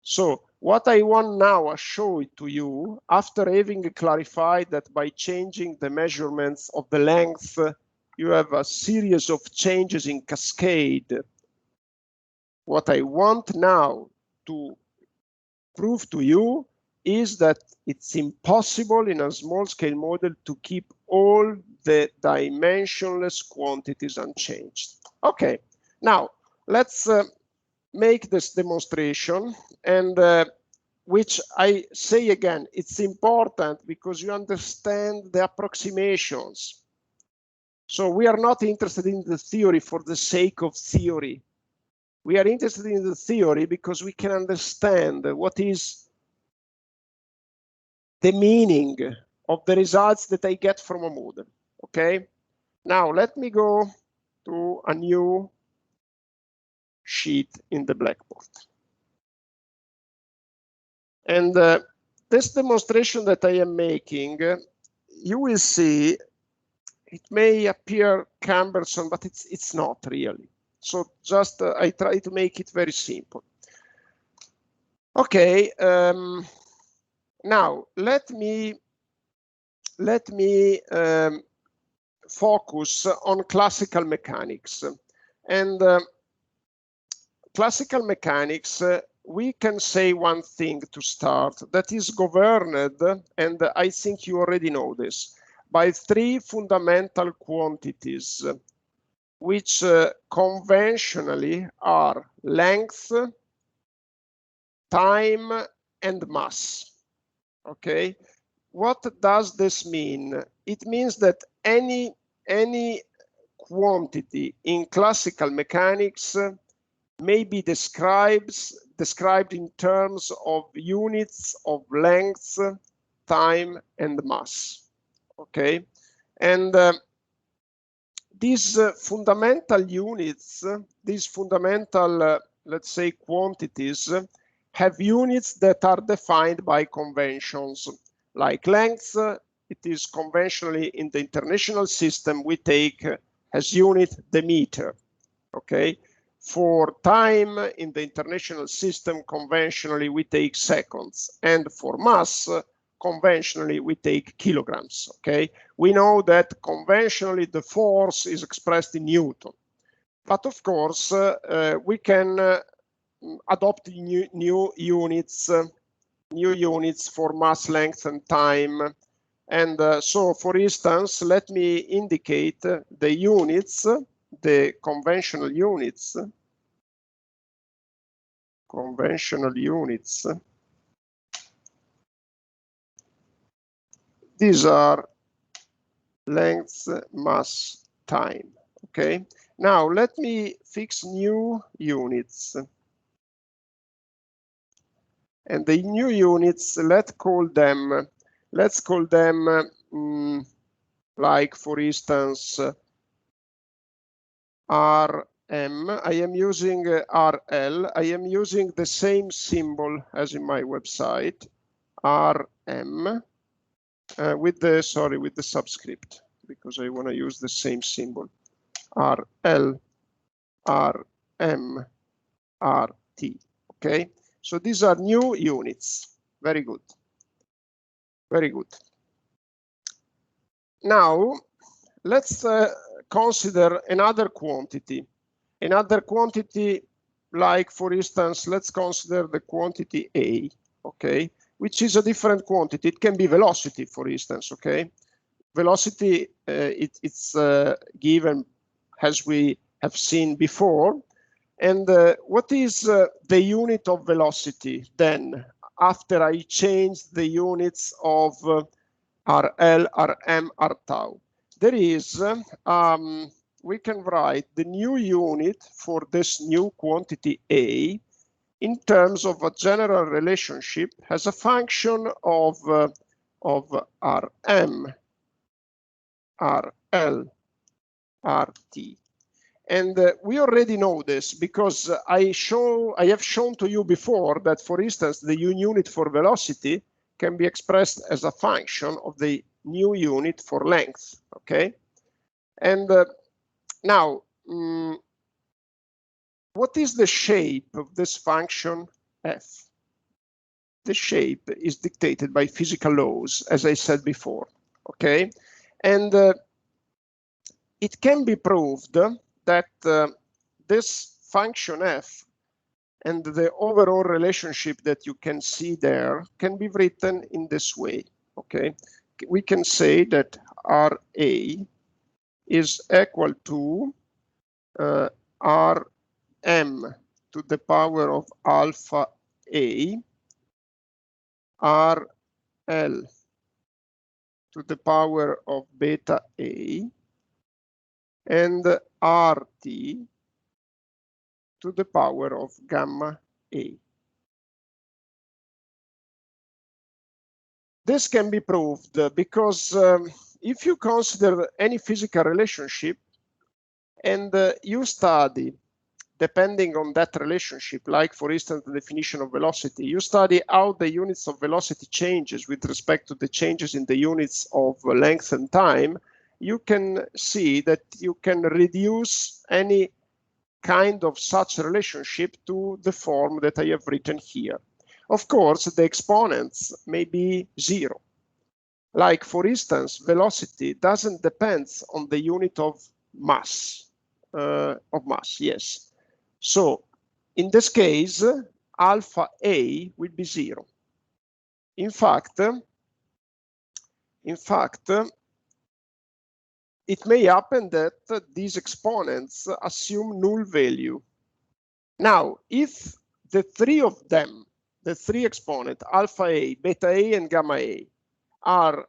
So what I want now to show it to you, after having clarified that by changing the measurements of the length, you have a series of changes in cascade. What I want now to prove to you is that it's impossible in a small scale model to keep all the dimensionless quantities unchanged. Okay, now let's make this demonstration, and which I say again, it's important because you understand the approximations. So we are not interested in the theory for the sake of theory. We are interested in the theory because we can understand what is the meaning of the results that I get from a model. Okay, now let me go to a new sheet in the Blackboard. And this demonstration that I am making, you will see it may appear cumbersome, but it's not really. So just I try to make it very simple. Okay, now let me focus on classical mechanics. And classical mechanics, we can say one thing to start, that is governed, and I think you already know this, by 3 fundamental quantities, which conventionally are length, time, and mass. Okay, what does this mean? It means that any quantity in classical mechanics may be described in terms of units of length, time, and mass. Okay, and these fundamental units, these fundamental, let's say, quantities, have units that are defined by conventions. Like length, it is conventionally in the international system, we take as unit the meter. Okay, for time in the international system, conventionally we take seconds, and for mass, conventionally we take kilograms. Okay, we know that conventionally the force is expressed in Newton, but of course we can adopt new units for mass, length, and time. And so, for instance, let me indicate the units, the conventional units. These are length, mass, time. Okay. Now let me fix new units. And the new units, let's call them like, for instance, RM. I am using RL. I am using the same symbol as in my website, RM, with the subscript, because I want to use the same symbol, RL, RM, RT. Okay, so these are new units. Very good. Very good. Now, let's consider another quantity. Another quantity, like, for instance, let's consider the quantity A, okay, which is a different quantity. It can be velocity, for instance, okay? Velocity, it's given as we have seen before. And what is the unit of velocity then, after I change the units of RL, RM, R tau? There is, we can write the new unit for this new quantity A in terms of a general relationship as a function of RM, RL, RT. And we already know this because I have shown to you before that, for instance, the unit for velocity can be expressed as a function of the new unit for length. Okay, and now what is the shape of this function f? The shape is dictated by physical laws, as I said before. Okay, and it can be proved that this function f and the overall relationship that you can see there can be written in this way. Okay, we can say that RA is equal to Rm to the power of alpha A, RL to the power of beta A, and RT to the power of gamma A. This can be proved because if you consider any physical relationship and you study, depending on that relationship, like, for instance, the definition of velocity, you study how the units of velocity changes with respect to the changes in the units of length and time, you can see that you can reduce any kind of such relationship to the form that I have written here. Of course, the exponents may be zero. Like, for instance, velocity doesn't depend on the unit of mass, yes. So in this case, alpha A will be zero. In fact, it may happen that these exponents assume null value. Now, if the three of them, the three exponents, alpha A, beta A, and gamma A, are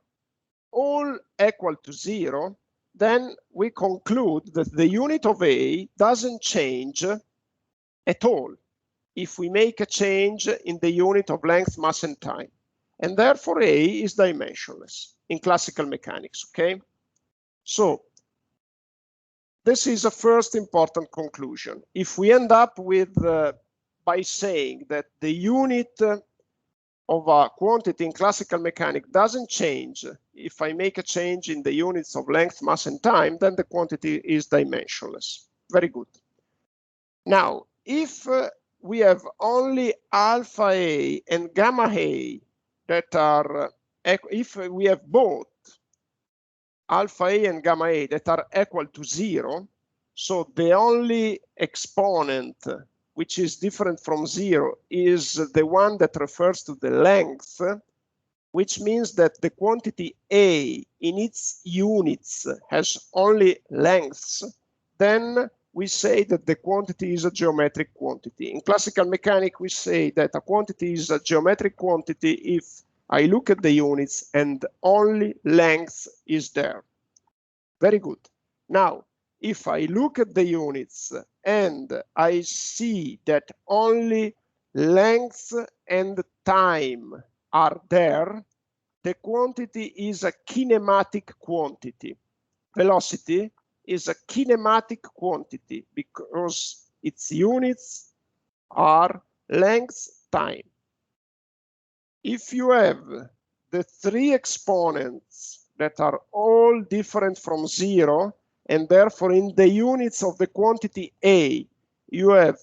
all equal to zero, then we conclude that the unit of A doesn't change at all if we make a change in the unit of length, mass, and time. and therefore A is dimensionless in classical mechanics, okay? So this is a first important conclusion. If we end up with, by saying that the unit of a quantity in classical mechanics doesn't change, if I make a change in the units of length, mass, and time, then the quantity is dimensionless. Very good. Now, if we have only alpha A and gamma A that are, if we have both alpha A and gamma A that are equal to 0, so the only exponent which is different from 0 is the one that refers to the length, which means that the quantity A in its units has only lengths, then we say that the quantity is a geometric quantity. In classical mechanics, we say that a quantity is a geometric quantity if I look at the units and only length is there. Very good. Now, if I look at the units and I see that only length and time are there, the quantity is a kinematic quantity. Velocity is a kinematic quantity because its units are length, time. If you have the three exponents that are all different from 0, and therefore in the units of the quantity A, you have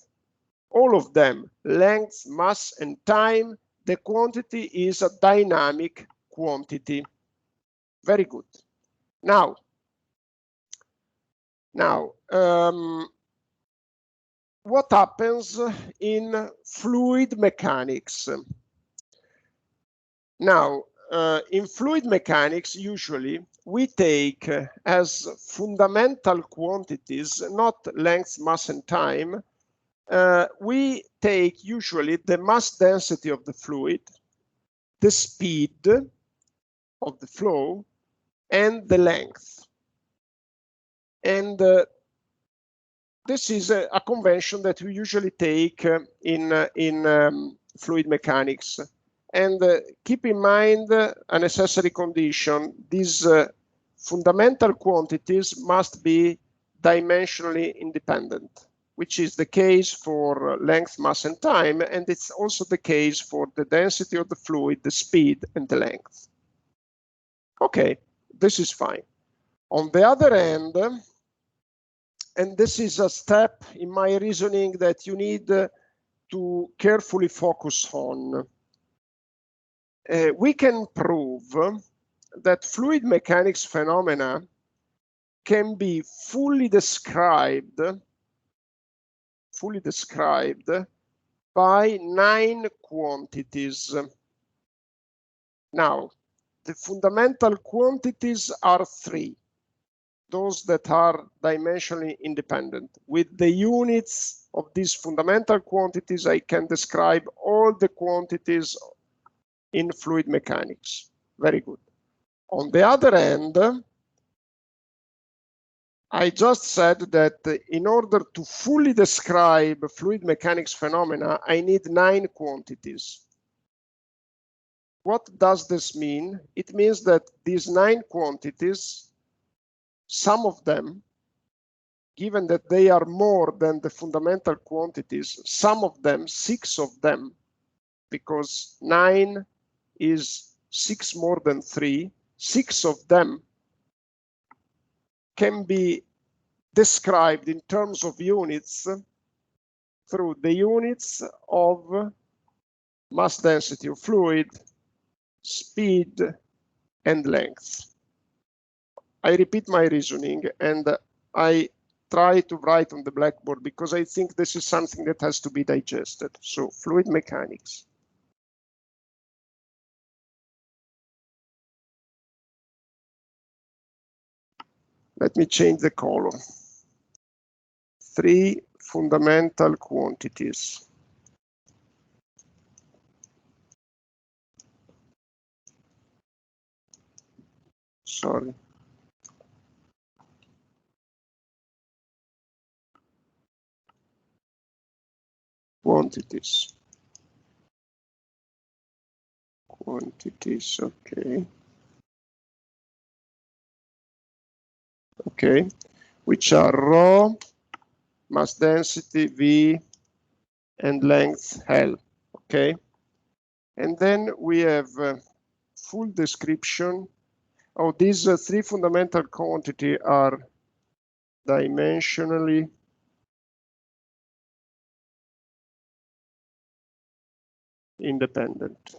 all of them, length, mass, and time, the quantity is a dynamic quantity. Very good. Now, what happens in fluid mechanics? Now, in fluid mechanics, usually we take as fundamental quantities, not length, mass, and time. We take usually the mass density of the fluid, the speed of the flow, and the length. And this is a convention that we usually take in fluid mechanics. And keep in mind a necessary condition. These fundamental quantities must be dimensionally independent, which is the case for length, mass, and time. And it's also the case for the density of the fluid, the speed, and the length. Okay, this is fine. On the other hand, and this is a step in my reasoning that you need to carefully focus on. We can prove that fluid mechanics phenomena can be fully described by 9 quantities. Now, the fundamental quantities are 3, those that are dimensionally independent. With the units of these fundamental quantities, I can describe all the quantities in fluid mechanics. Very good. On the other hand, I just said that in order to fully describe fluid mechanics phenomena, I need 9 quantities. What does this mean? It means that these 9 quantities, some of them, given that they are more than the fundamental quantities, some of them, 6 of them, because 9 is 6 more than 3, 6 of them can be described in terms of units through the units of mass density of fluid, speed, and length. I repeat my reasoning and I try to write on the blackboard because I think this is something that has to be digested. So, fluid mechanics. Let me change the color. 3 fundamental quantities. Sorry. Quantities. quantities, okay. Okay, which are rho, mass density V, and length L, okay? And then we have full description. Oh, these three fundamental quantities are dimensionally independent.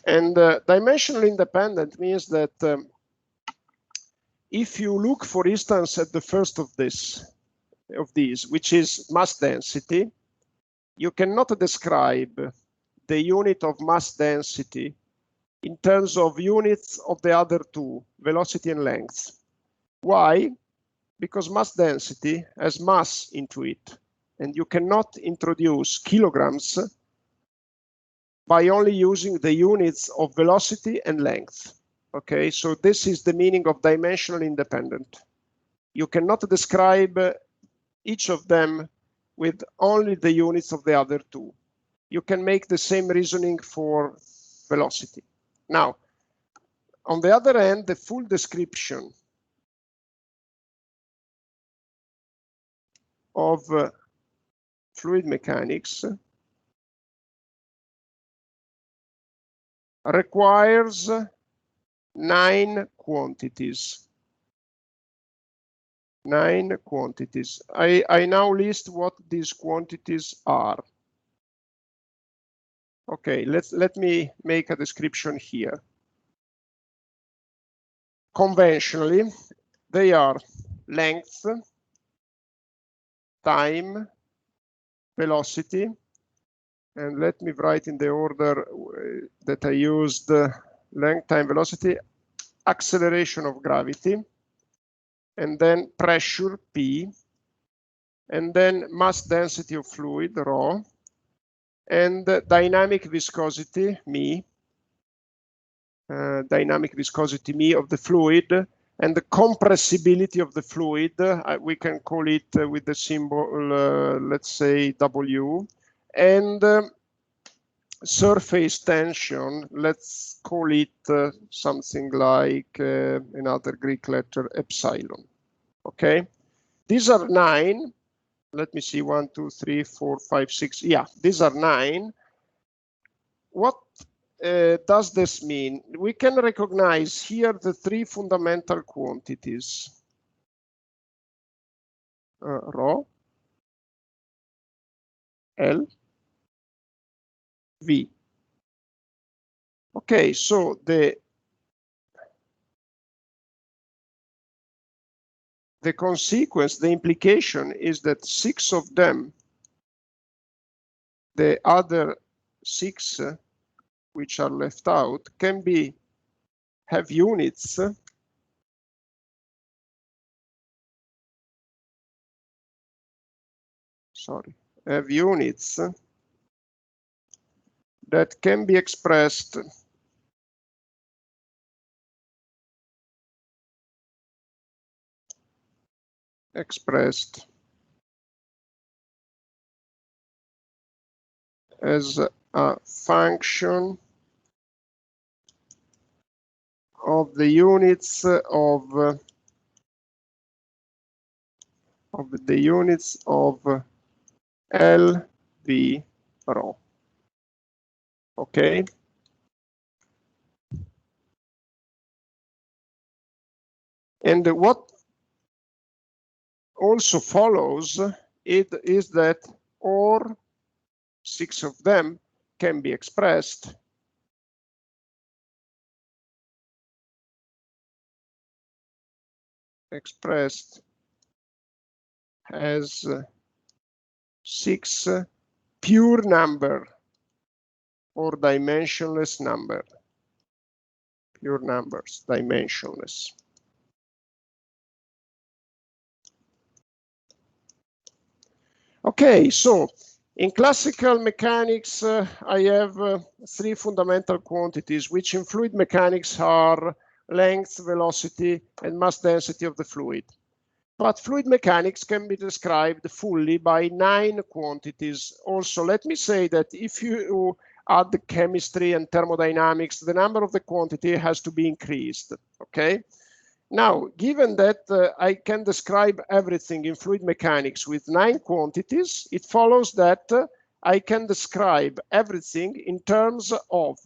And dimensionally independent means that if you look, for instance, at the first of these, which is mass density, you cannot describe the unit of mass density in terms of units of the other two, velocity and length. Why? Because mass density has mass into it, and you cannot introduce kilograms by only using the units of velocity and length. Okay, so this is the meaning of dimensional independent. You cannot describe each of them with only the units of the other two. You can make the same reasoning for velocity. Now, on the other hand, the full description of fluid mechanics requires 9 quantities. 9 quantities. I now list what these quantities are. Okay, let me make a description here. Conventionally, they are length, time, velocity, and let me write in the order that I used: length, time, velocity, acceleration of gravity, and then pressure, P, and then mass density of fluid, rho, and dynamic viscosity, m, dynamic viscosity, m, of the fluid, and the compressibility of the fluid. We can call it with the symbol, let's say W, and surface tension, let's call it something like another Greek letter, epsilon. Okay, these are 9. Let me see, 1, 2, 3, 4, 5, 6. Yeah, these are 9. What does this mean? We can recognize here the 3 fundamental quantities: rho, L, V. Okay, so the consequence, the implication is that 6 of them, the other 6 which are left out, can have units have units that can be expressed as a function of the units of L, V, rho. Okay. And what also follows it is that all 6 of them can be expressed as 6 pure number or dimensionless number. Pure numbers, dimensionless. Okay, so in classical mechanics, I have 3 fundamental quantities, which in fluid mechanics are length, velocity, and mass density of the fluid. But fluid mechanics can be described fully by 9 quantities. Also, let me say that if you add the chemistry and thermodynamics, the number of the quantity has to be increased, okay? Now, given that I can describe everything in fluid mechanics with 9 quantities, it follows that I can describe everything in terms of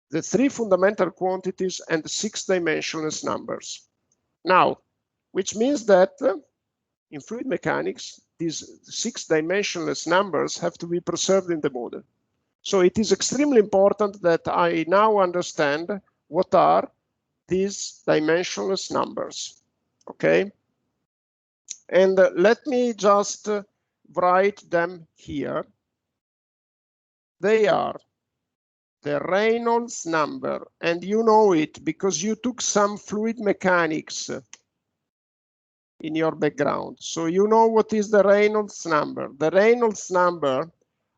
the 3 fundamental quantities and the 6 dimensionless numbers. Now, which means that in fluid mechanics, these 6 dimensionless numbers have to be preserved in the model. So it is extremely important that I now understand what are these dimensionless numbers, okay? And let me just write them here. They are the Reynolds number, and you know it because you took some fluid mechanics in your background. So you know what is the Reynolds number. The Reynolds number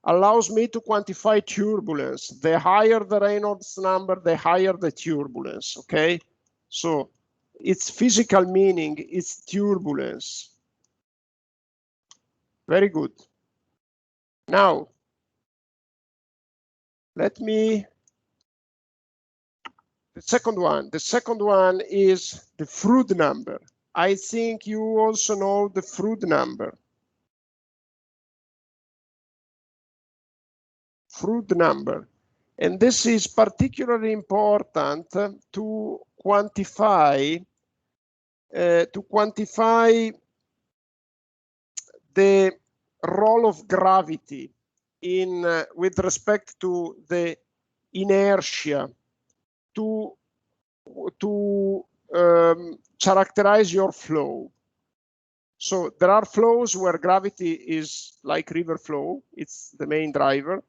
allows me to quantify turbulence. The higher the Reynolds number, the higher the turbulence, okay? So its physical meaning is turbulence. Very good. Now, let me, the second one is the Froude number. I think you also know the Froude number. Froude number. And this is particularly important to quantify the role of gravity in with respect to the inertia to characterize your flow. So there are flows where gravity is like river flow, it's the main driver.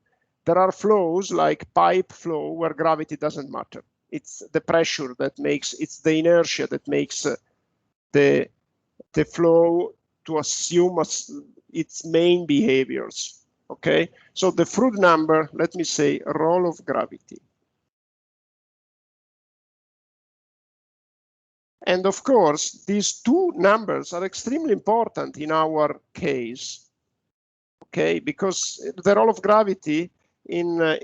There are flows like pipe flow where gravity doesn't matter. It's the pressure that makes, it's the inertia that makes the flow to assume its main behaviors, okay? So the Froude number, let me say, role of gravity. And of course, these two numbers are extremely important in our case, okay? Because the role of gravity in the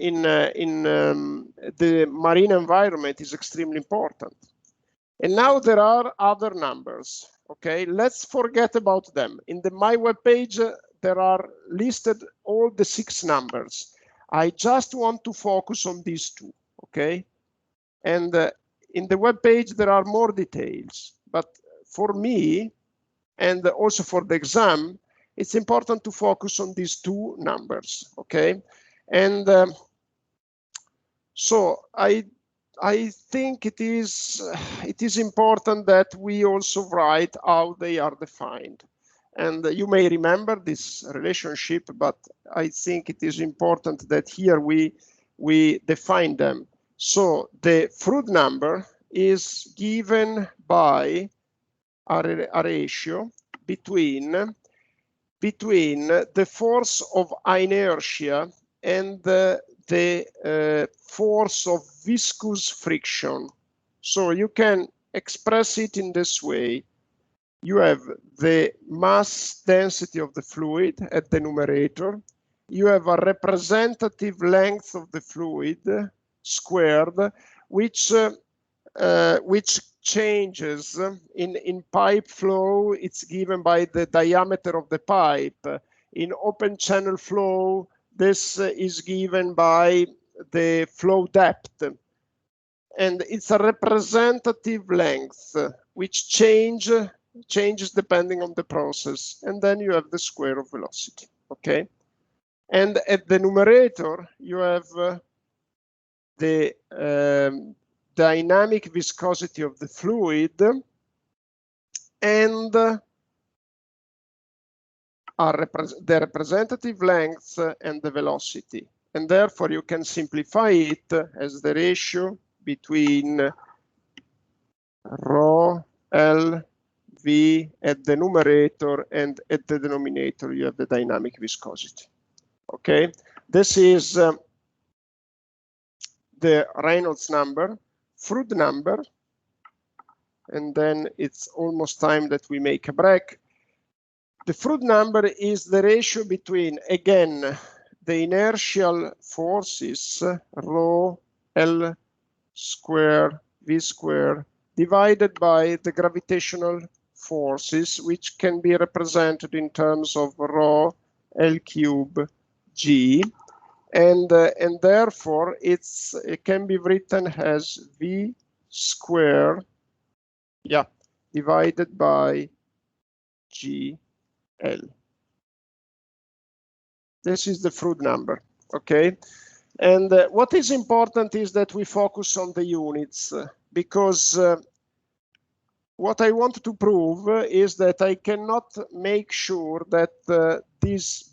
marine environment is extremely important. And now there are other numbers, okay? Let's forget about them. In my web page, there are listed all the 6 numbers. I just want to focus on these 2, okay? And in the web page, there are more details. But for me, and also for the exam, it's important to focus on these 2 numbers, okay? And so I think it is important that we also write how they are defined. And you may remember this relationship, but I think it is important that here we define them. So the Froude number is given by a ratio between the force of inertia and the force of viscous friction. So you can express it in this way. You have the mass density of the fluid at the numerator. You have a representative length of the fluid squared, which changes in pipe flow. It's given by the diameter of the pipe. In open channel flow, this is given by the flow depth. And it's a representative length, which changes depending on the process. And then you have the square of velocity, okay? And at the numerator, you have the dynamic viscosity of the fluid and the representative length and the velocity. And therefore, you can simplify it as the ratio between rho L V at the numerator, and at the denominator, you have the dynamic viscosity. Okay, this is the Reynolds number. Froude number and then it's almost time that we make a break. The fruit number is the ratio between, again, the inertial forces, rho L square V square, divided by the gravitational forces, which can be represented in terms of rho L cube G. And therefore, it can be written as V square, yeah, divided by GL. This is the fruit number, okay? And what is important is that we focus on the units, because what I want to prove is that I cannot make sure that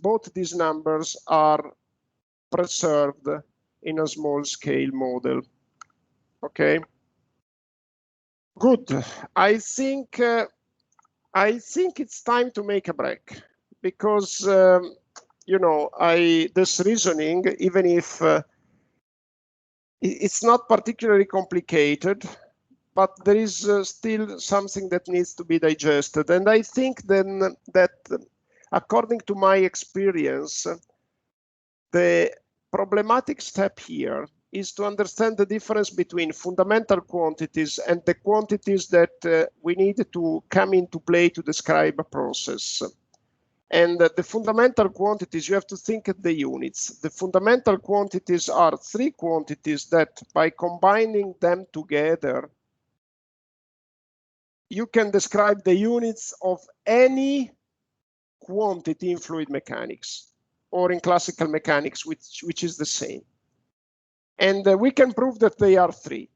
both these numbers are preserved in a small scale model. Okay. Good. I think it's time to make a break, because you know, this reasoning, even if it's not particularly complicated, but there is still something that needs to be digested. And I think then that, according to my experience, the problematic step here is to understand the difference between fundamental quantities and the quantities that we need to come into play to describe a process. And the fundamental quantities, you have to think of the units. The fundamental quantities are three quantities that, by combining them together, you can describe the units of any quantity in fluid mechanics or in classical mechanics, which is the same. And we can prove that they are three.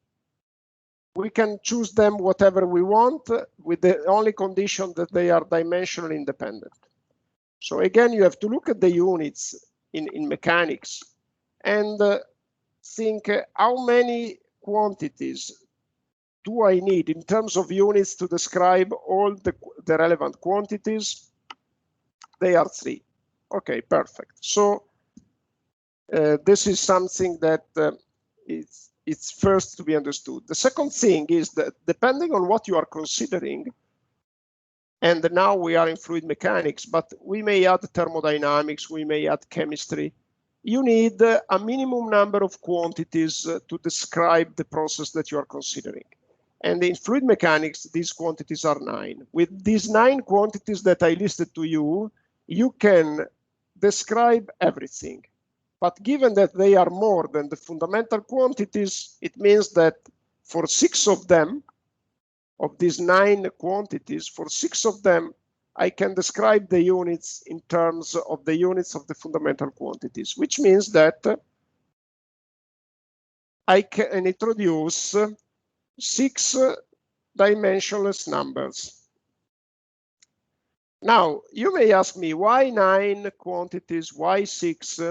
We can choose them whatever we want, with the only condition that they are dimensionally independent. So again, you have to look at the units in mechanics and think how many quantities do I need in terms of units to describe all the relevant quantities? They are three. Okay, perfect. So this is something that it's first to be understood. The second thing is that depending on what you are considering, and now we are in fluid mechanics, but we may add thermodynamics, we may add chemistry. You need a minimum number of quantities to describe the process that you are considering. And in fluid mechanics, these quantities are 9. With these 9 quantities that I listed to you, you can describe everything. But given that they are more than the fundamental quantities, it means that for 6 of them, of these 9 quantities, for 6 of them, I can describe the units in terms of the units of the fundamental quantities, which means that I can introduce 6 dimensionless numbers. Now, you may ask me, why 9 quantities, why 6?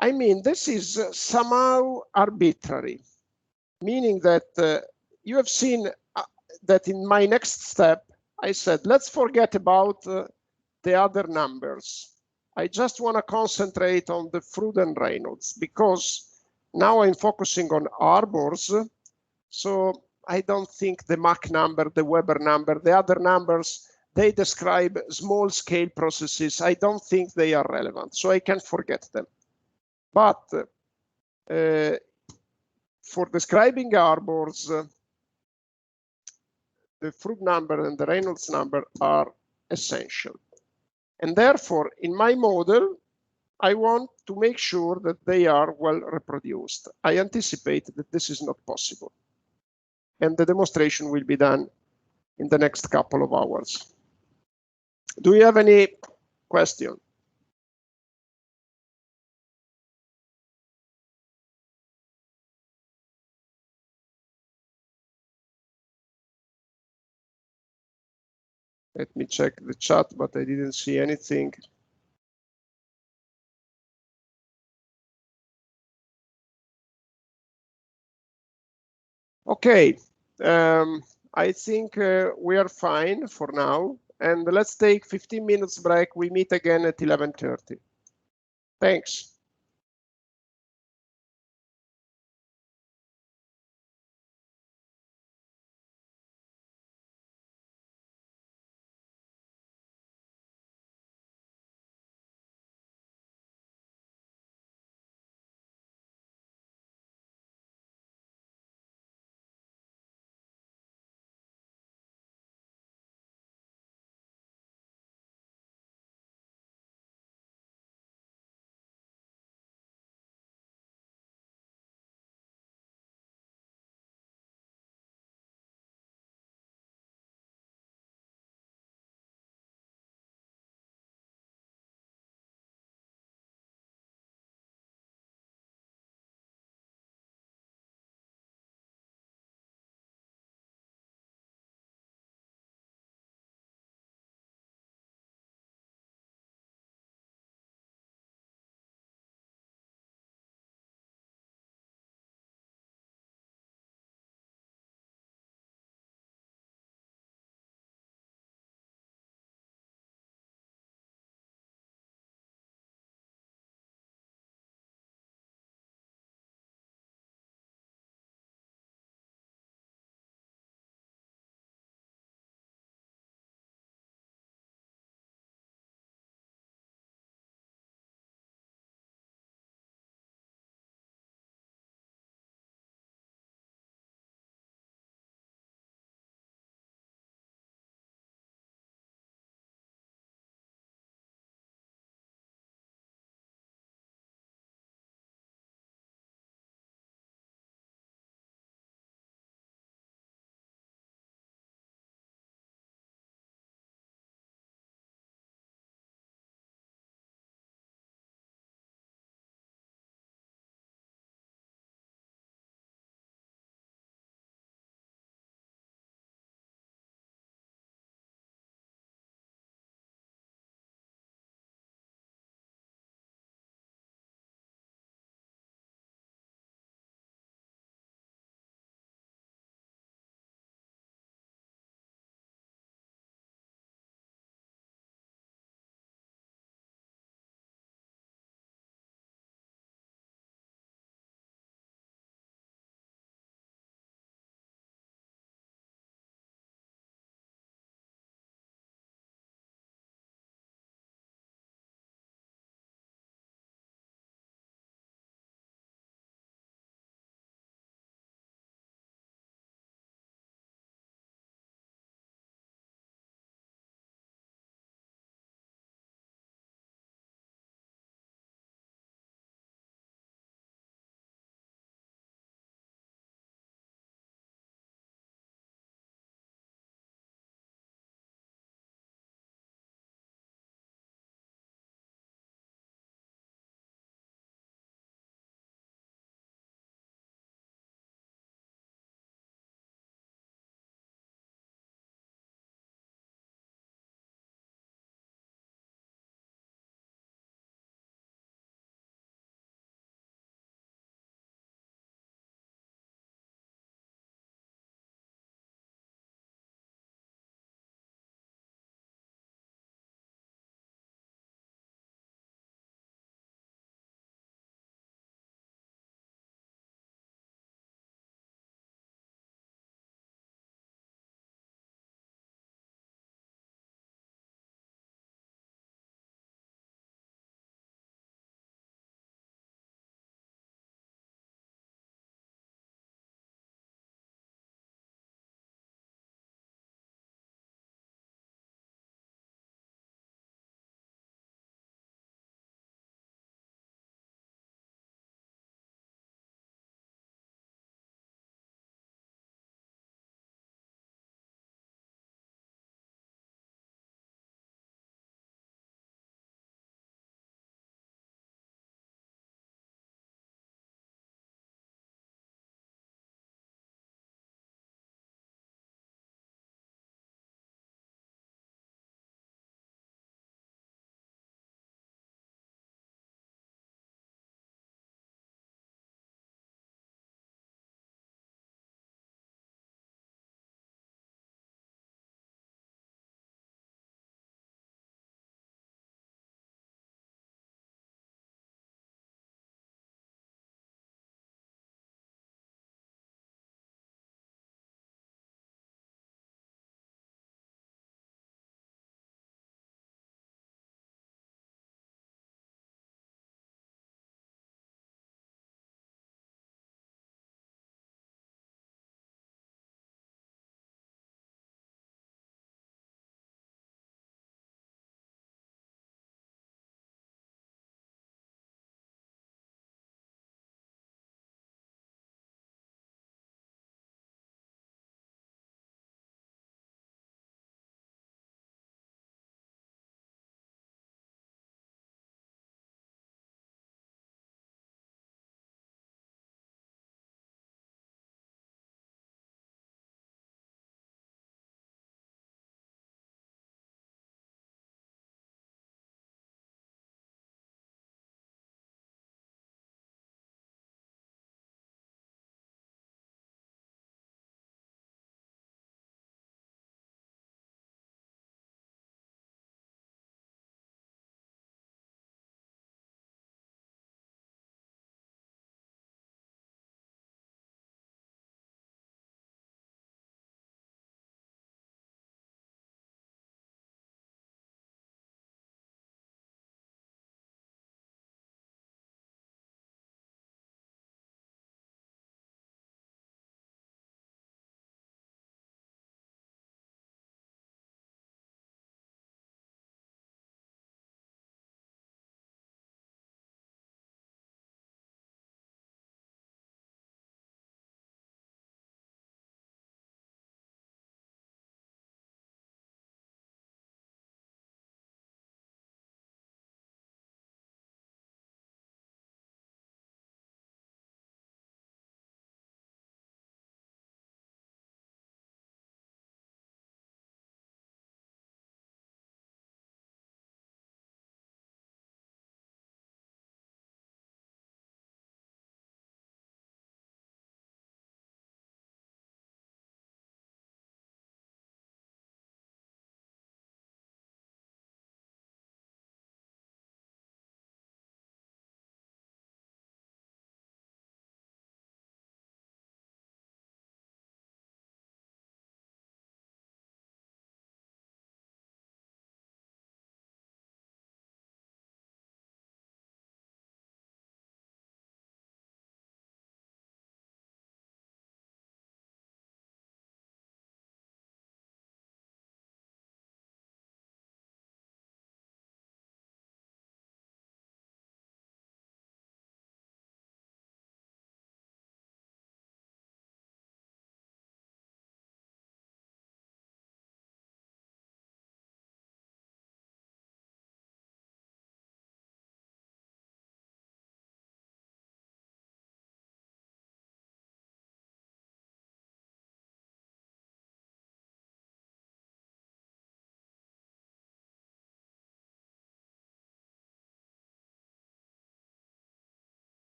I mean, this is somehow arbitrary, meaning that you have seen that in my next step, I said, let's forget about the other numbers. I just want to concentrate on the Fruit and Reynolds, because now I'm focusing on Harbours. So I don't think the Mach number, the Weber number, the other numbers, they describe small scale processes. I don't think they are relevant, so I can forget them. But for describing Harbours, the Fruit number and the Reynolds number are essential. And therefore, in my model, I want to make sure that they are well reproduced. I anticipate that this is not possible. And the demonstration will be done in the next couple of hours. Do you have any question? Let me check the chat, but I didn't see anything. Okay, I think we are fine for now. And let's take 15 minutes break. We meet again at 11:30. Thanks.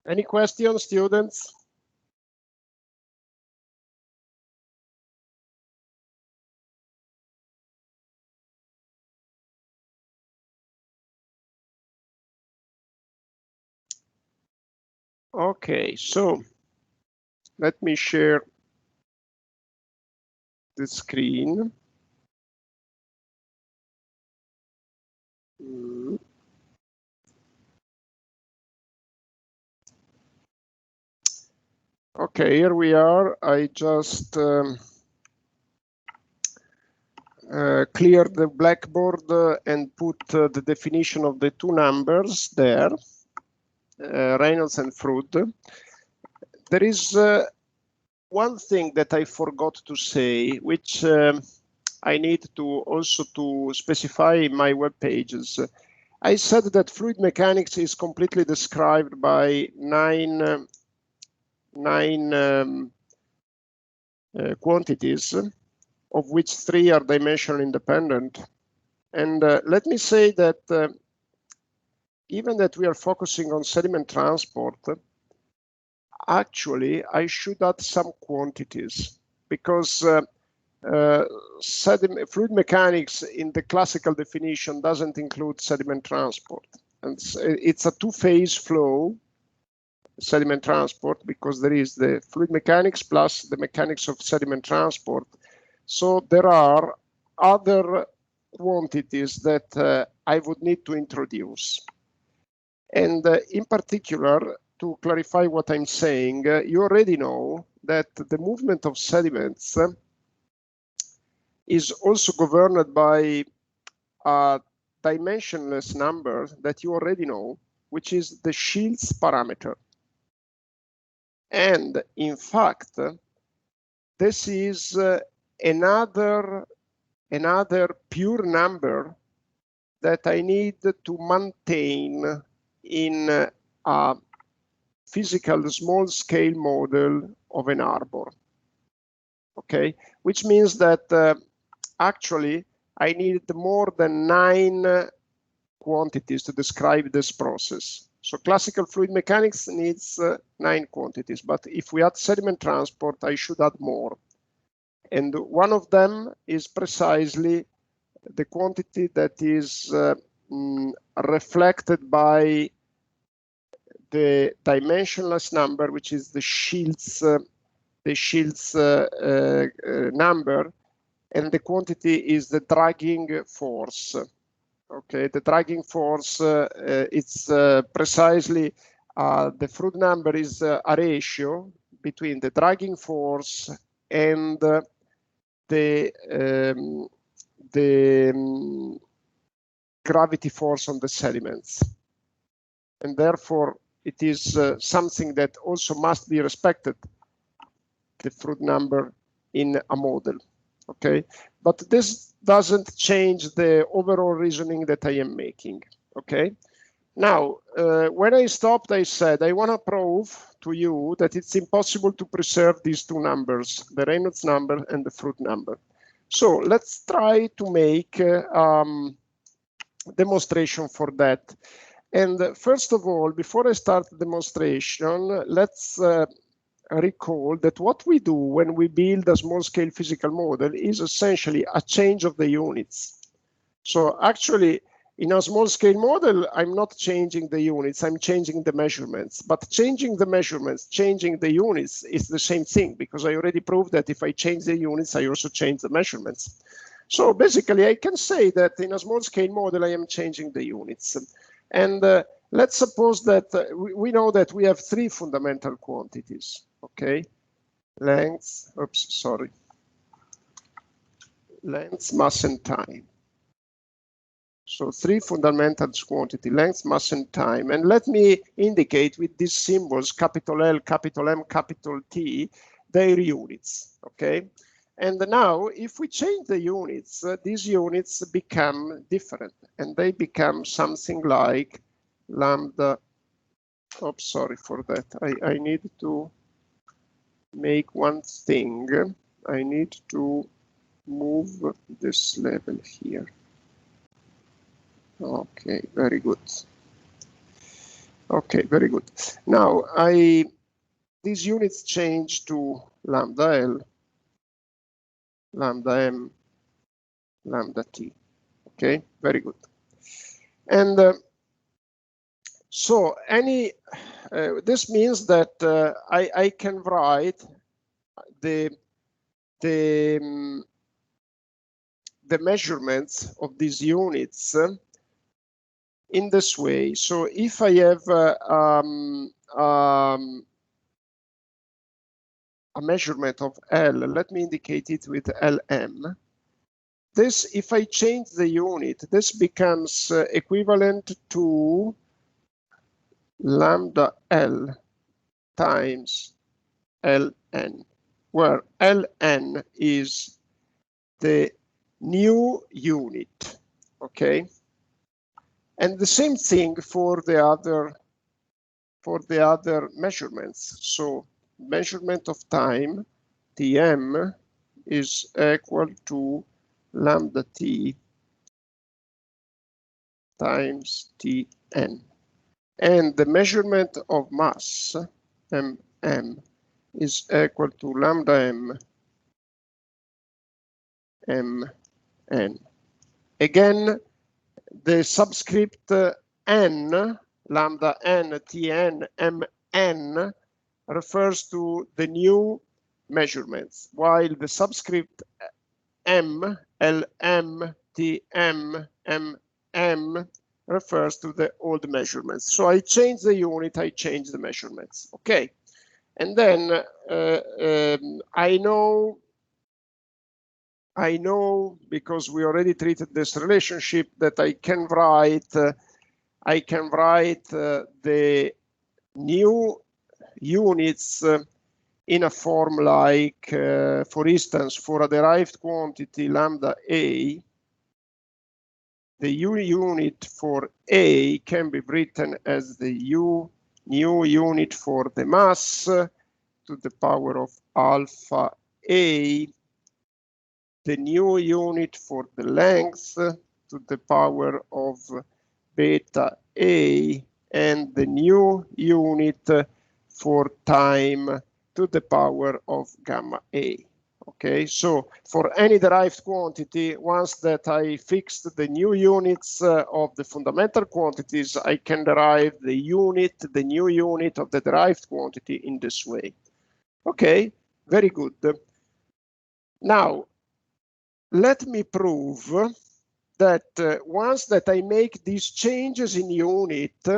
Any questions, students? Okay, so let me share the screen. Okay, here we are. I just cleared the blackboard and put the definition of the two numbers there, Reynolds and Fruit. There is one thing that I forgot to say, which I need to also to specify in my web pages. I said that fluid mechanics is completely described by nine quantities, of which 3 are dimension independent. And let me say that even that we are focusing on sediment transport, actually I should add some quantities, because fluid mechanics in the classical definition doesn't include sediment transport. And it's a two-phase flow, sediment transport, because there is the fluid mechanics plus the mechanics of sediment transport. So there are other quantities that I would need to introduce. And in particular, to clarify what I'm saying, you already know that the movement of sediments is also governed by a dimensionless number that you already know, which is the Shields parameter. And in fact, this is another pure number that I need to maintain in a physical small-scale model of an harbor. Okay, which means that actually I need more than 9 quantities to describe this process. So classical fluid mechanics needs 9 quantities, but if we add sediment transport, I should add more. And one of them is precisely the quantity that is reflected by the dimensionless number, which is the Shields number, and the quantity is the dragging force. Okay, the dragging force, it's precisely the Fruit number is a ratio between the dragging force and the gravity force on the sediments. And therefore, it is something that also must be respected, the Fruit number in a model. Okay, but this doesn't change the overall reasoning that I am making. Okay, now when I stopped, I said I want to prove to you that it's impossible to preserve these two numbers, the Reynolds number and the Fruit number. So let's try to make demonstration for that. And first of all, before I start the demonstration, let's recall that what we do when we build a small-scale physical model is essentially a change of the units. So actually, in a small-scale model, I'm not changing the units, I'm changing the measurements. But changing the measurements, changing the units is the same thing, because I already proved that if I change the units, I also change the measurements. So basically, I can say that in a small-scale model, I am changing the units. And let's suppose that we know that we have 3 fundamental quantities. Okay, length, length, mass, and time. So 3 fundamental quantity, length, mass, and time. And let me indicate with these symbols, capital L, capital M, capital T, their units. Okay, and now if we change the units, these units become different, and they become something like lambda. Oops, sorry for that. I need to make one thing. I need to move this level here. Okay, very good. Okay, very good. Now these units change to lambda L, lambda M, lambda T. Okay, very good. And so this means that I can write the measurements of these units in this way. So if I have a measurement of L, let me indicate it with LM. This, if I change the unit, this becomes equivalent to lambda L times Ln, where Ln is the new unit, okay? And the same thing for the other measurements. So measurement of time, Tm, is equal to lambda T times Tn. And the measurement of mass, mm, is equal to lambda M, Mn. Again, the subscript n, lambda n, Tn, Mn, refers to the new measurements, while the subscript M, Lm, Tm, mm refers to the old measurements. So I change the unit, I change the measurements. Okay, and then I know because we already treated this relationship that I can write the new units in a form like, for instance, for a derived quantity lambda A, the U unit for A can be written as the new unit for the mass to the power of alpha A, the new unit for the length to the power of beta A, and the new unit for time to the power of gamma A. Okay, so for any derived quantity, once that I fixed the new units of the fundamental quantities, I can derive the new unit of the derived quantity in this way. Okay, very good. Now, let me prove that once that I make these changes in unit,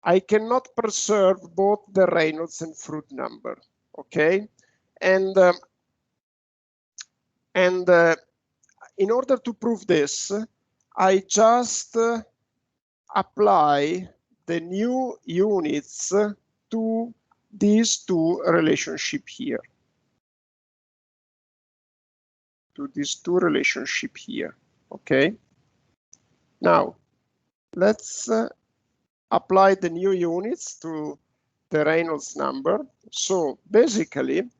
I cannot preserve both the Reynolds and Fruit number. Okay, and in order to prove this, I just apply the new units to these two relationships here. To these two relationships here. Okay. Now, let's apply the new units to the Reynolds number. So basically,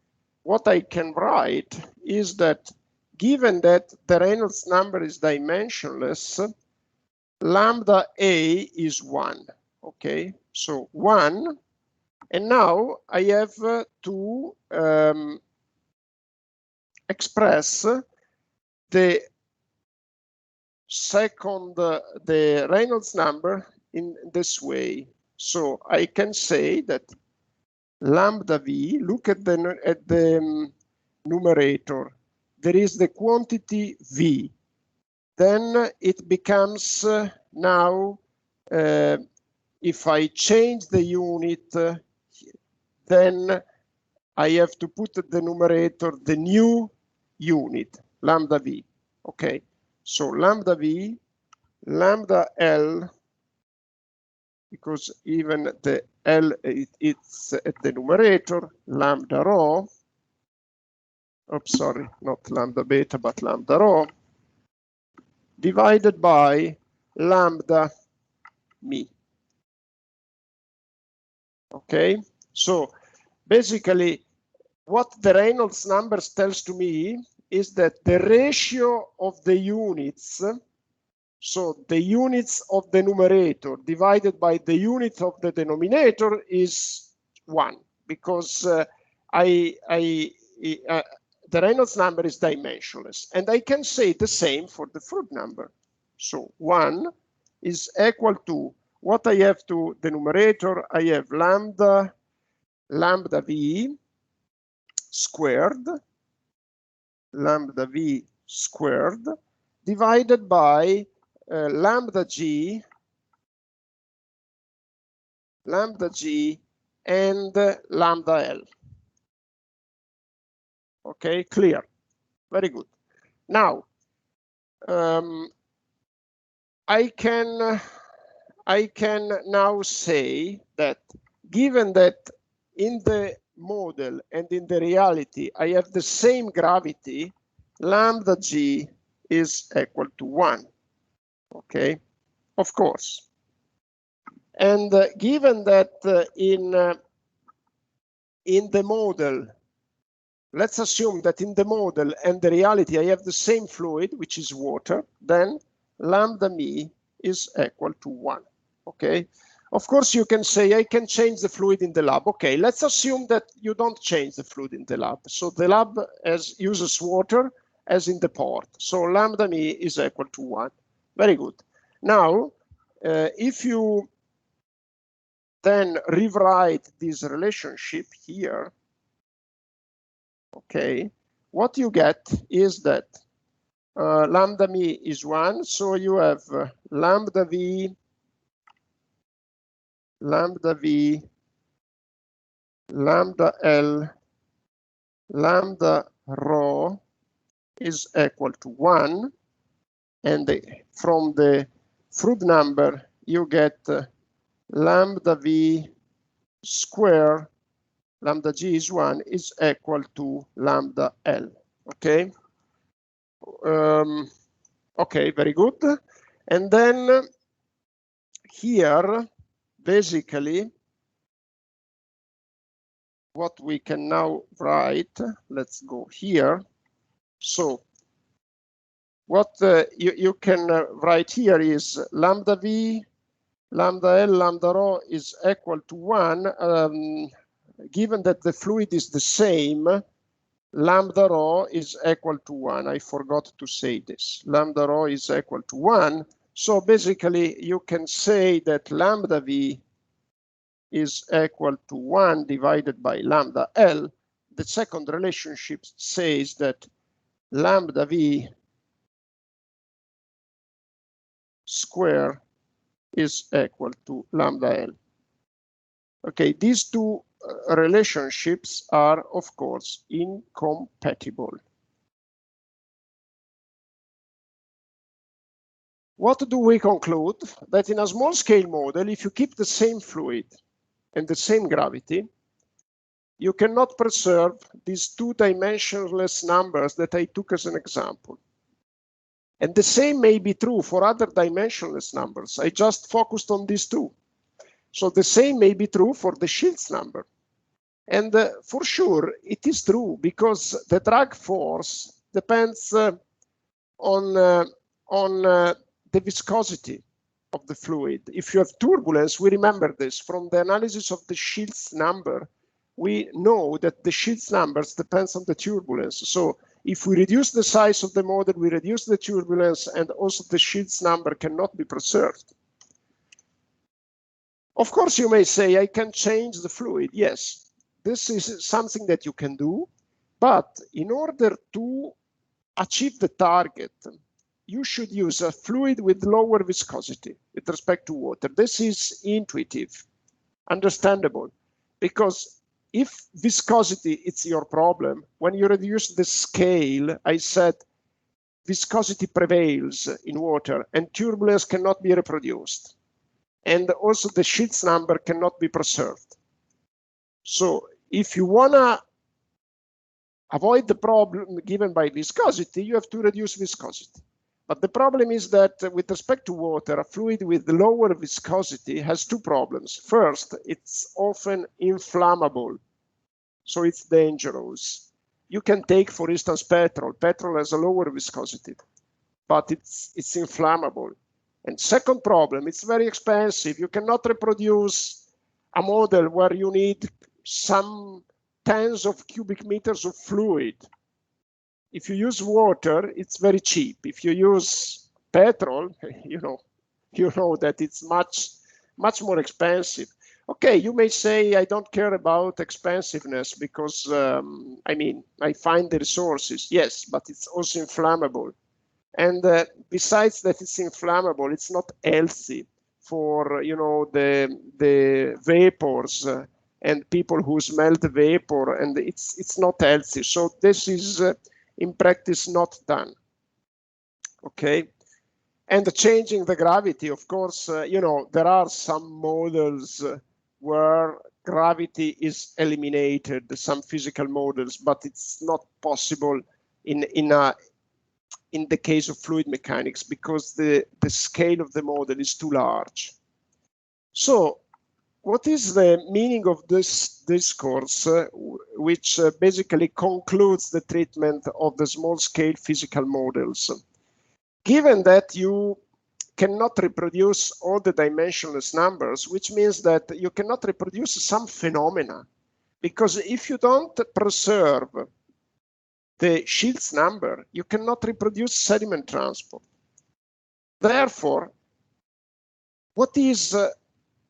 what I can write is that given that the Reynolds number is dimensionless, lambda A is 1. Okay, so 1. And now I have to express the the Reynolds number in this way. So I can say that lambda V, look at the numerator. There is the quantity V. Then it becomes now, if I change the unit, then I have to put at the numerator the new unit, lambda V. Okay, so lambda V, lambda L, because even the L, it's at the numerator, lambda rho, oops, sorry, not lambda beta, but lambda rho, divided by lambda mi. Okay, so basically what the Reynolds numbers tells to me is that the ratio of the units, So the units of the numerator divided by the unit of the denominator is 1, because the Reynolds number is dimensionless. And I can say the same for the fruit number. So 1 is equal to, what I have to the numerator, I have lambda v squared, divided by lambda g and lambda L. Okay, clear. Very good. Now, I can now say that given that in the model and in the reality I have the same gravity, lambda g is equal to 1. Okay, of course. And given that in the model, let's assume that in the model and the reality I have the same fluid, which is water, then lambda mi is equal to 1. Okay. Of course, you can say I can change the fluid in the lab. Okay, let's assume that you don't change the fluid in the lab. So the lab uses water as in the port. So lambda mi is equal to 1. Very good. Now, if you then rewrite this relationship here, okay, what you get is that lambda mi is 1, so you have lambda v, lambda L, lambda rho is equal to 1, and from the fruit number you get lambda v square, lambda g is 1, is equal to lambda L. Okay. Okay, very good. And then here, basically, what we can now write, let's go here. So what you can write here is lambda v, lambda L, lambda rho is equal to 1. Given that the fluid is the same, lambda rho is equal to 1. I forgot to say this. Lambda rho is equal to 1. So basically, you can say that lambda v is equal to 1 divided by lambda L. The second relationship says that lambda v square is equal to lambda L. Okay, these two relationships are, of course, incompatible. What do we conclude? That in a small scale model, if you keep the same fluid and the same gravity, you cannot preserve these two dimensionless numbers that I took as an example. And the same may be true for other dimensionless numbers. I just focused on these two. So the same may be true for the Schiltz number. And for sure, it is true because the drag force depends on the viscosity of the fluid. If you have turbulence, we remember this from the analysis of the Schiltz number. We know that the Schiltz numbers depends on the turbulence. So if we reduce the size of the model, we reduce the turbulence, and also the Schiltz number cannot be preserved. Of course, you may say, I can change the fluid. Yes, this is something that you can do. But in order to achieve the target, you should use a fluid with lower viscosity with respect to water. This is intuitive, understandable, because if viscosity is your problem, when you reduce the scale, I said viscosity prevails in water and turbulence cannot be reproduced. And also the Schiltz number cannot be preserved. So if you wanna avoid the problem given by viscosity, you have to reduce viscosity. But the problem is that with respect to water, a fluid with lower viscosity has two problems. First, it's often inflammable, so it's dangerous. You can take, for instance, petrol. Petrol has a lower viscosity, but it's inflammable. And second problem, it's very expensive. You cannot reproduce a model where you need some tens of cubic meters of fluid. If you use water, it's very cheap. If you use petrol, you know that it's much more expensive. Okay, you may say I don't care about expensiveness because I mean, I find the resources. Yes, but it's also inflammable. And besides that it's inflammable, it's not healthy for, you know, the vapors and people who smell the vapor, and it's not healthy. So this is in practice not done. Okay. And changing the gravity, of course, you know, there are some models where gravity is eliminated, some physical models, but it's not possible in the case of fluid mechanics because the scale of the model is too large. So what is the meaning of this discourse, which basically concludes the treatment of the small-scale physical models? Given that you cannot reproduce all the dimensionless numbers, which means that you cannot reproduce some phenomena, because if you don't preserve the Shields number, you cannot reproduce sediment transport. Therefore, what is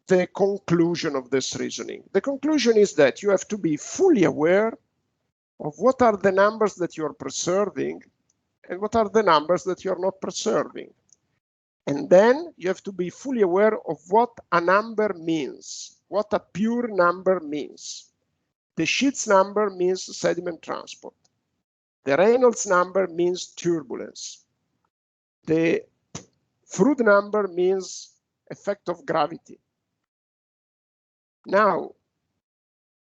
the conclusion of this reasoning? The conclusion is that you have to be fully aware of what are the numbers that you're preserving and what are the numbers that you're not preserving. And then you have to be fully aware of what a number means, what a pure number means. The Shields number means sediment transport. The Reynolds number means turbulence. The Froude number means effect of gravity. Now,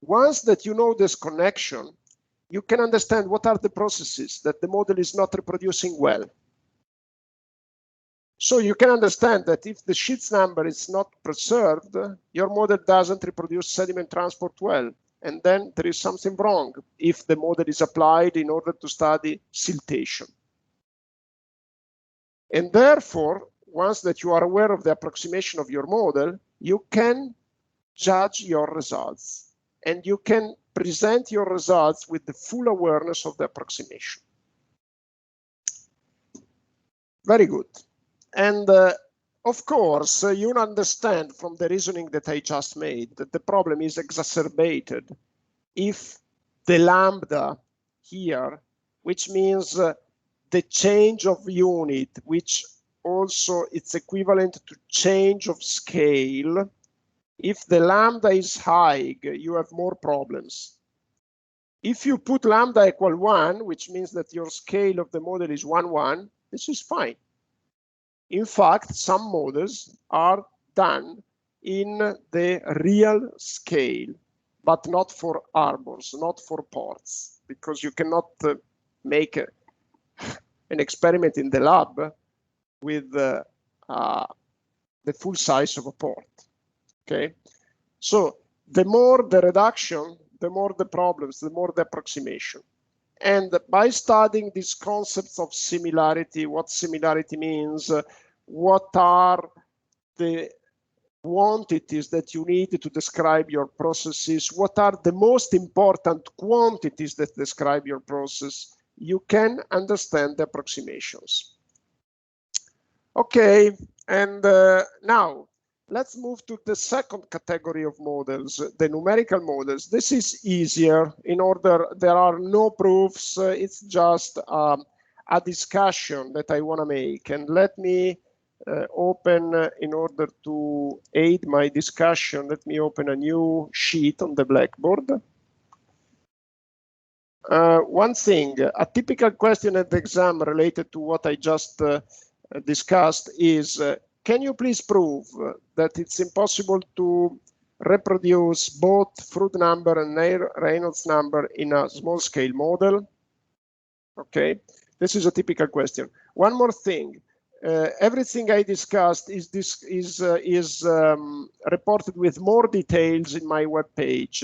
once that you know this connection, you can understand what are the processes that the model is not reproducing well. So you can understand that if the Shields number is not preserved, your model doesn't reproduce sediment transport well. And then there is something wrong if the model is applied in order to study siltation. And therefore, once that you are aware of the approximation of your model, you can judge your results and you can present your results with the full awareness of the approximation. Very good. And of course, you understand from the reasoning that I just made that the problem is exacerbated if the lambda here, which means the change of unit, which also it's equivalent to change of scale. If the lambda is high, you have more problems. If you put lambda equal 1, which means that your scale of the model is 1, 1, this is fine. In fact, some models are done in the real scale, but not for harbors, not for ports, because you cannot make an experiment in the lab with the full size of a port. Okay, so the more the reduction, the more the problems, the more the approximation. And by studying these concepts of similarity, what similarity means, what are the quantities that you need to describe your processes, what are the most important quantities that describe your process, you can understand the approximations. Okay, and now let's move to the second category of models, the numerical models. This is easier in order, there are no proofs, it's just a discussion that I want to make. And let me open, in order to aid my discussion, let me open a new sheet on the blackboard. One thing, a typical question at the exam related to what I just discussed is, can you please prove that it's impossible to reproduce both Froude number and Reynolds number in a small scale model? Okay, this is a typical question. One more thing, everything I discussed is reported with more details in my web page.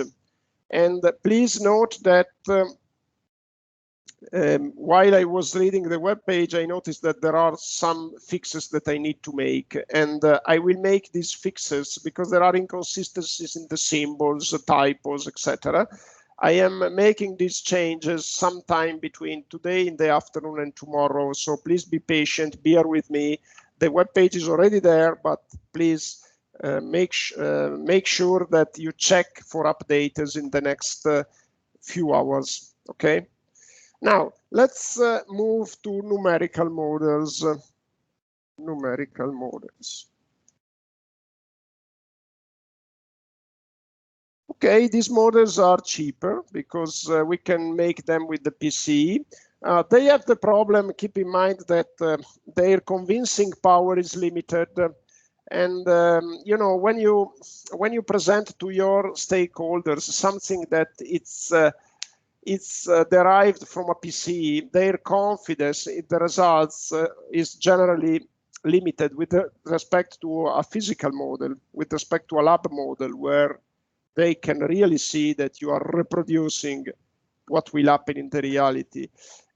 And please note that while I was reading the web page, I noticed that there are some fixes that I need to make, and I will make these fixes because there are inconsistencies in the symbols, typos, etc. I am making these changes sometime between today in the afternoon and tomorrow, so please be patient, bear with me. The web page is already there, but please make sure that you check for updates in the next few hours, okay? Now, let's move to numerical models. Numerical models. Okay, these models are cheaper because we can make them with the PC. They have the problem, keep in mind that their convincing power is limited. And you know, when you present to your stakeholders something that it's derived from a PC, their confidence in the results is generally limited with respect to a physical model, with respect to a lab model, where they can really see that you are reproducing what will happen in the reality.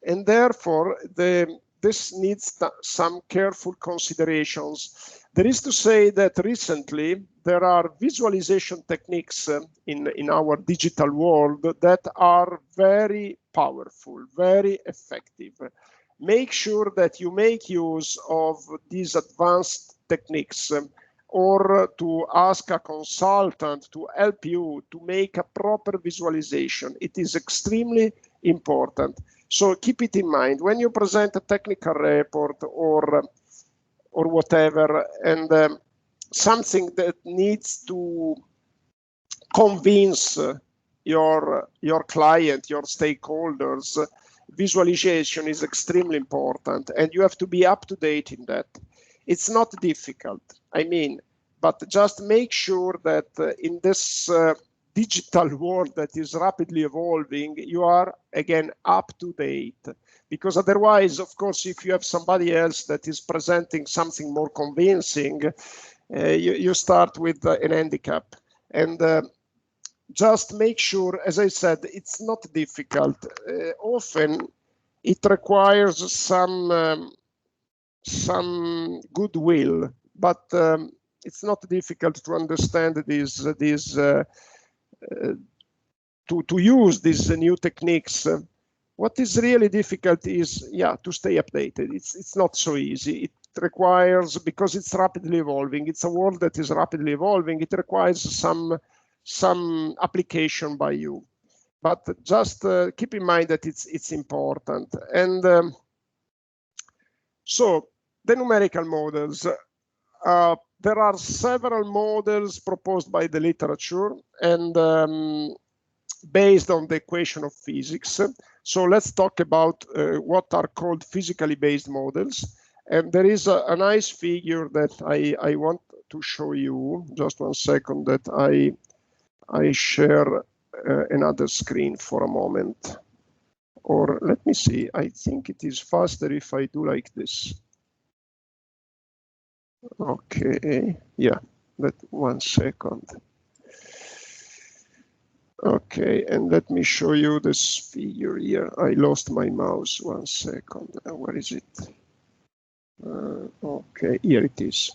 And therefore, this needs some careful considerations. There is to say that recently there are visualization techniques in our digital world that are very powerful, very effective. Make sure that you make use of these advanced techniques, or to ask a consultant to help you to make a proper visualization. It is extremely important. So keep it in mind when you present a technical report or whatever, and something that needs to convince your client, your stakeholders, visualization is extremely important, and you have to be up to date in that. It's not difficult, I mean, but just make sure that in this digital world that is rapidly evolving, you are again up to date. Because otherwise, of course, if you have somebody else that is presenting something more convincing, you start with an handicap. And just make sure, as I said, it's not difficult. Often it requires some goodwill, but it's not difficult to understand to use these new techniques. What is really difficult is, yeah, to stay updated. It's not so easy. It requires, because it's rapidly evolving, it's a world that is rapidly evolving, it requires some application by you. But just keep in mind that it's important. And so the numerical models. There are several models proposed by the literature, and based on the equation of physics. So let's talk about what are called physically based models. And there is a nice figure that I want to show you. Just one second, that I share another screen for a moment. Or let me see, I think it is faster if I do like this. Okay, yeah, that 1 second. Okay, and let me show you this figure here. I lost my mouse, 1 second. Where is it? Okay, here it is.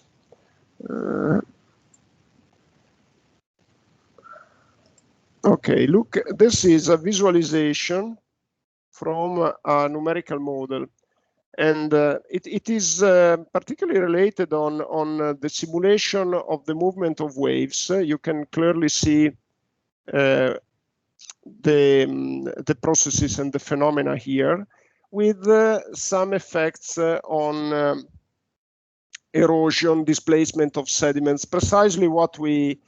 Okay, look, this is a visualization from a numerical model. And it is particularly related on the simulation of the movement of waves. You can clearly see the processes and the phenomena here, with some effects on erosion, displacement of sediments, precisely what we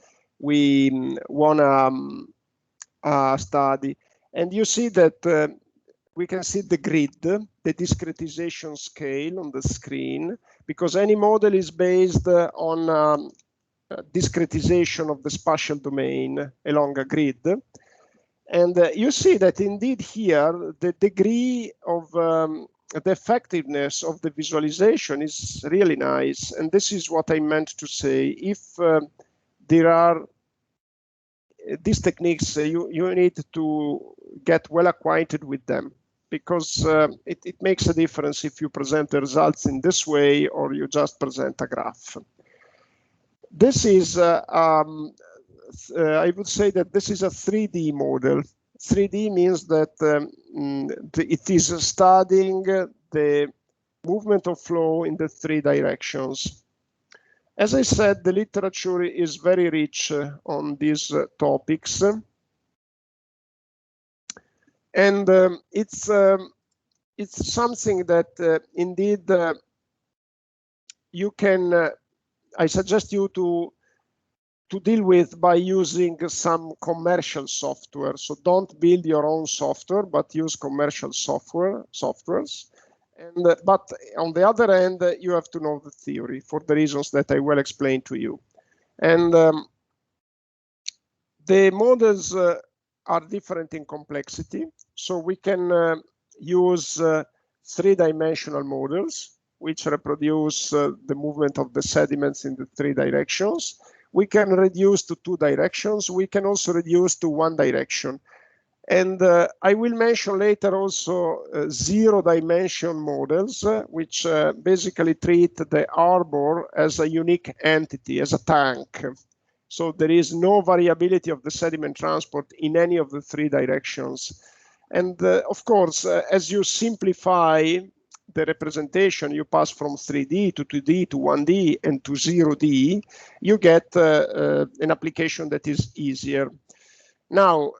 want to study. And you see that we can see the grid, the discretization scale on the screen, because any model is based on discretization of the spatial domain along a grid. And you see that indeed here, the degree of the effectiveness of the visualization is really nice. And this is what I meant to say. If there are these techniques, you need to get well acquainted with them, because it makes a difference if you present the results in this way or you just present a graph. This is, I would say that this is a 3D model. 3D means that it is studying the movement of flow in the 3 directions. As I said, the literature is very rich on these topics. And it's something that indeed you can, I suggest you to deal with by using some commercial software. So don't build your own software, but use commercial softwares. And but on the other hand, you have to know the theory for the reasons that I will explain to you. And the models are different in complexity. So we can use 3-dimensional models, which reproduce the movement of the sediments in the 3 directions. We can reduce to 2 directions. We can also reduce to 1 direction. And I will mention later also 0-dimension models, which basically treat the Harbour as a unique entity, as a tank. So there is no variability of the sediment transport in any of the 3 directions. And of course, as you simplify the representation, you pass from 3D to 2D to 1D and to 0D, you get an application that is easier. Now,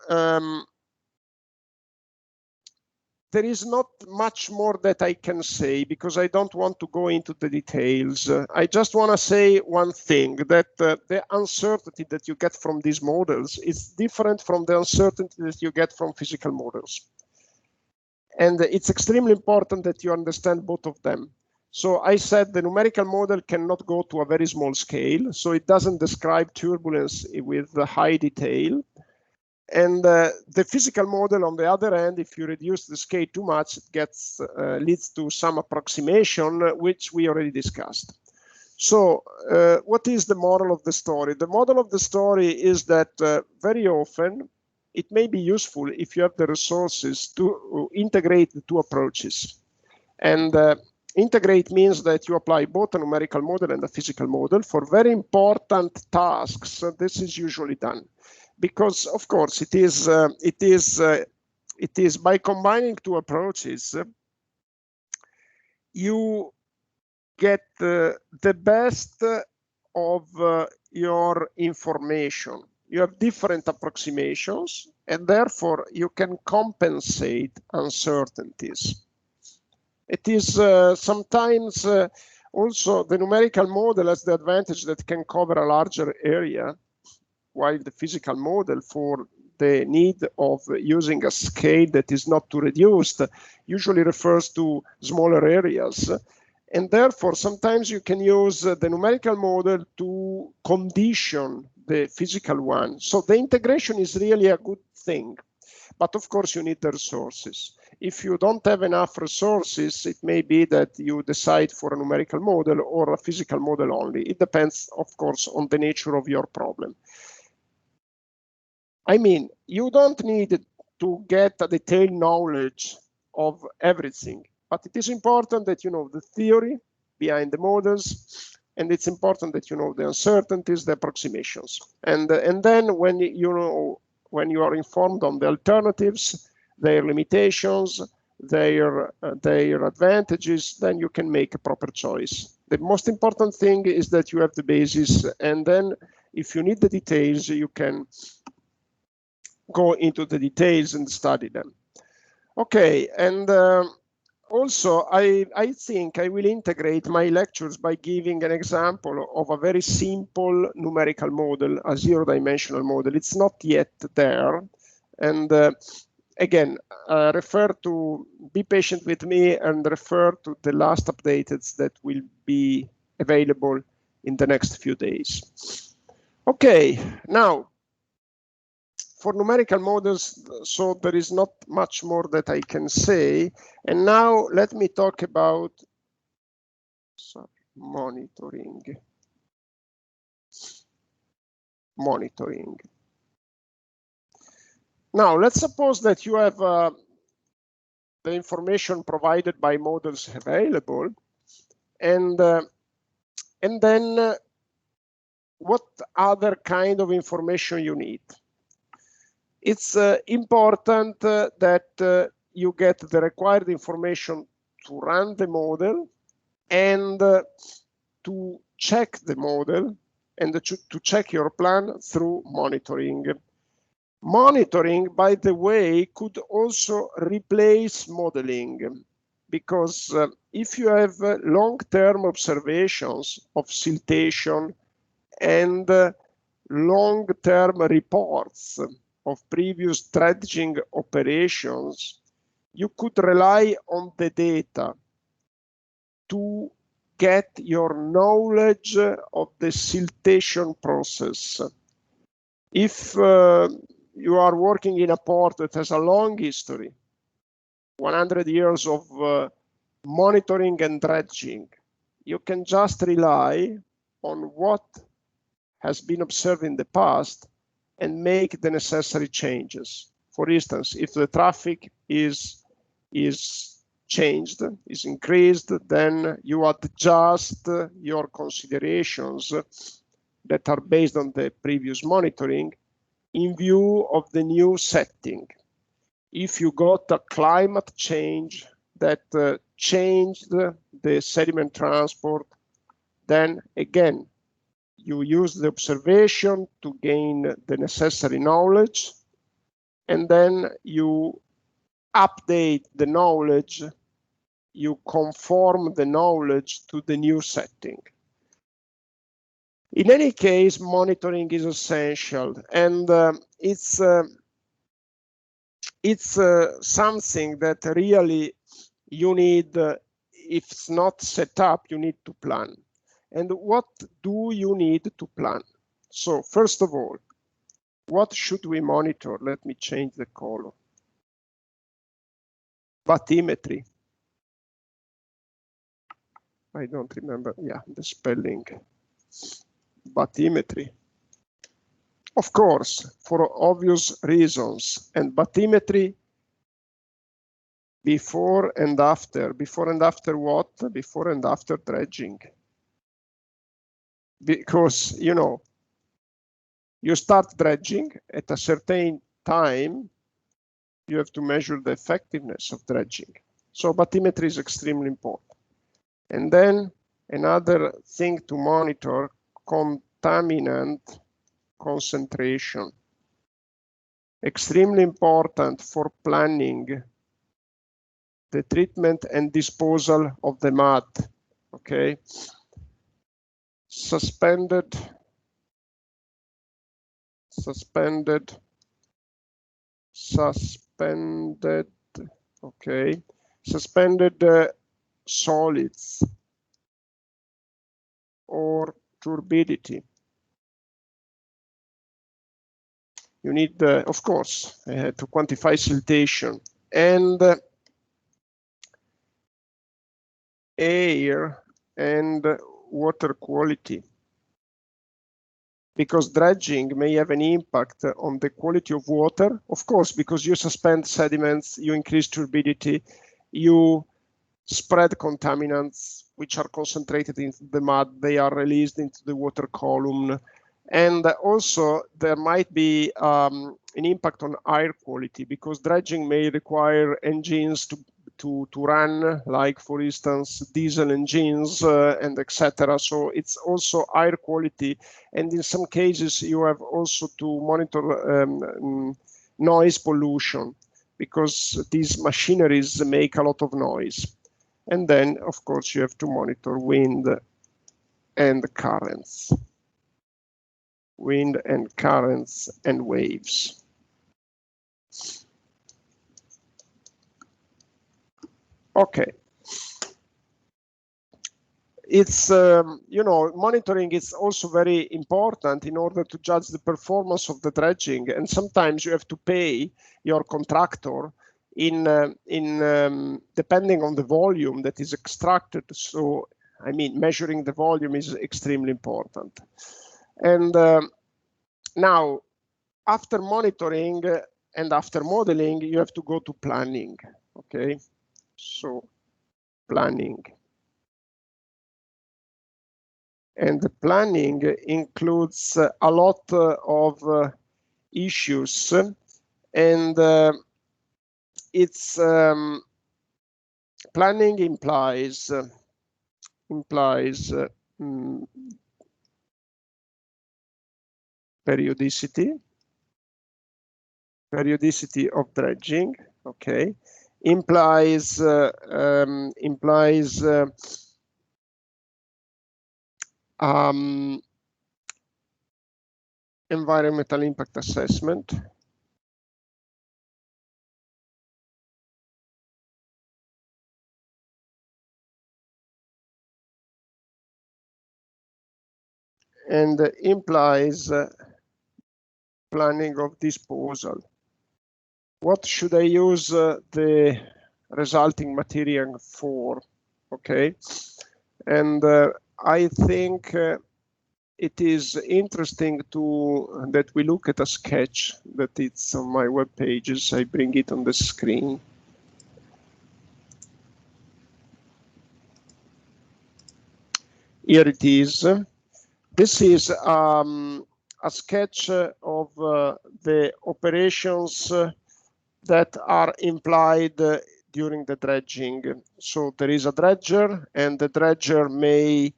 there is not much more that I can say because I don't want to go into the details. I just want to say one thing, that the uncertainty that you get from these models is different from the uncertainty that you get from physical models. And it's extremely important that you understand both of them. So I said the numerical model cannot go to a very small scale, so it doesn't describe turbulence with high detail. And the physical model, on the other hand, if you reduce the scale too much, it leads to some approximation, which we already discussed. So what is the moral of the story? The moral of the story is that very often it may be useful if you have the resources to integrate the 2 approaches. And integrate means that you apply both a numerical model and a physical model. For very important tasks, this is usually done. Because of course it is by combining 2 approaches, you get the best of your information. You have different approximations, and therefore you can compensate uncertainties. It is sometimes also the numerical model has the advantage that it can cover a larger area, while the physical model, for the need of using a scale that is not too reduced, usually refers to smaller areas. And therefore, sometimes you can use the numerical model to condition the physical one. So the integration is really a good thing. But of course, you need the resources. If you don't have enough resources, it may be that you decide for a numerical model or a physical model only. It depends, of course, on the nature of your problem. I mean, you don't need to get a detailed knowledge of everything, but it is important that you know the theory behind the models, and it's important that you know the uncertainties, the approximations. And then when you are informed on the alternatives, their limitations, their advantages, then you can make a proper choice. The most important thing is that you have the basis, and then if you need the details, you can go into the details and study them. Okay, and also I think I will integrate my lectures by giving an example of a very simple numerical model, a 0-dimensional model. It's not yet there. And again, be patient with me and refer to the last updates that will be available in the next few days. Okay, now, for numerical models, so there is not much more that I can say. And now let me talk about monitoring. Now, let's suppose that you have the information provided by models available, and then what other kind of information you need. It's important that you get the required information to run the model and to check the model and to check your plan through monitoring. Monitoring, by the way, could also replace modeling, because if you have long-term observations of siltation and long-term reports of previous dredging operations, you could rely on the data to get your knowledge of the siltation process. If you are working in a port that has a long history, 100 years of monitoring and dredging, you can just rely on what has been observed in the past and make the necessary changes. For instance, if the traffic is changed, is increased, then you adjust your considerations that are based on the previous monitoring in view of the new setting. If you got a climate change that changed the sediment transport, then again, you use the observation to gain the necessary knowledge, and then you update the knowledge, you conform the knowledge to the new setting. In any case, monitoring is essential, and it's something that really you need. If it's not set up, you need to plan. And what do you need to plan? So first of all, what should we monitor? Let me change the color. Bathymetry. I don't remember, yeah, the spelling. Bathymetry. Of course, for obvious reasons. And bathymetry before and after. Before and after what? Before and after dredging. Because, you know, you start dredging at a certain time, you have to measure the effectiveness of dredging. So bathymetry is extremely important. And then another thing to monitor, contaminant concentration. Extremely important for planning the treatment and disposal of the mud, okay? Suspended, okay. Suspended solids or turbidity. You need, of course, to quantify siltation and air and water quality, because dredging may have an impact on the quality of water. Of course, because you suspend sediments, you increase turbidity, you spread contaminants which are concentrated in the mud, they are released into the water column. And also there might be an impact on air quality, because dredging may require engines to run, like for instance diesel engines and etc. So it's also air quality, and in some cases you have also to monitor noise pollution, because these machineries make a lot of noise. And then of course you have to monitor wind and currents. Wind and currents and waves. Okay. It's, you know, monitoring is also very important in order to judge the performance of the dredging. And sometimes you have to pay your contractor in depending on the volume that is extracted. So, I mean, measuring the volume is extremely important. And now, after monitoring and after modeling, you have to go to planning, okay? So planning. And the planning includes a lot of issues, and it's planning implies periodicity of dredging, okay, implies environmental impact assessment, and implies planning of disposal. What should I use the resulting material for? Okay, and I think it is interesting that we look at a sketch that it's on my web pages. I bring it on the screen. Here it is. This is a sketch of the operations that are implied during the dredging. So there is a dredger, and the dredger may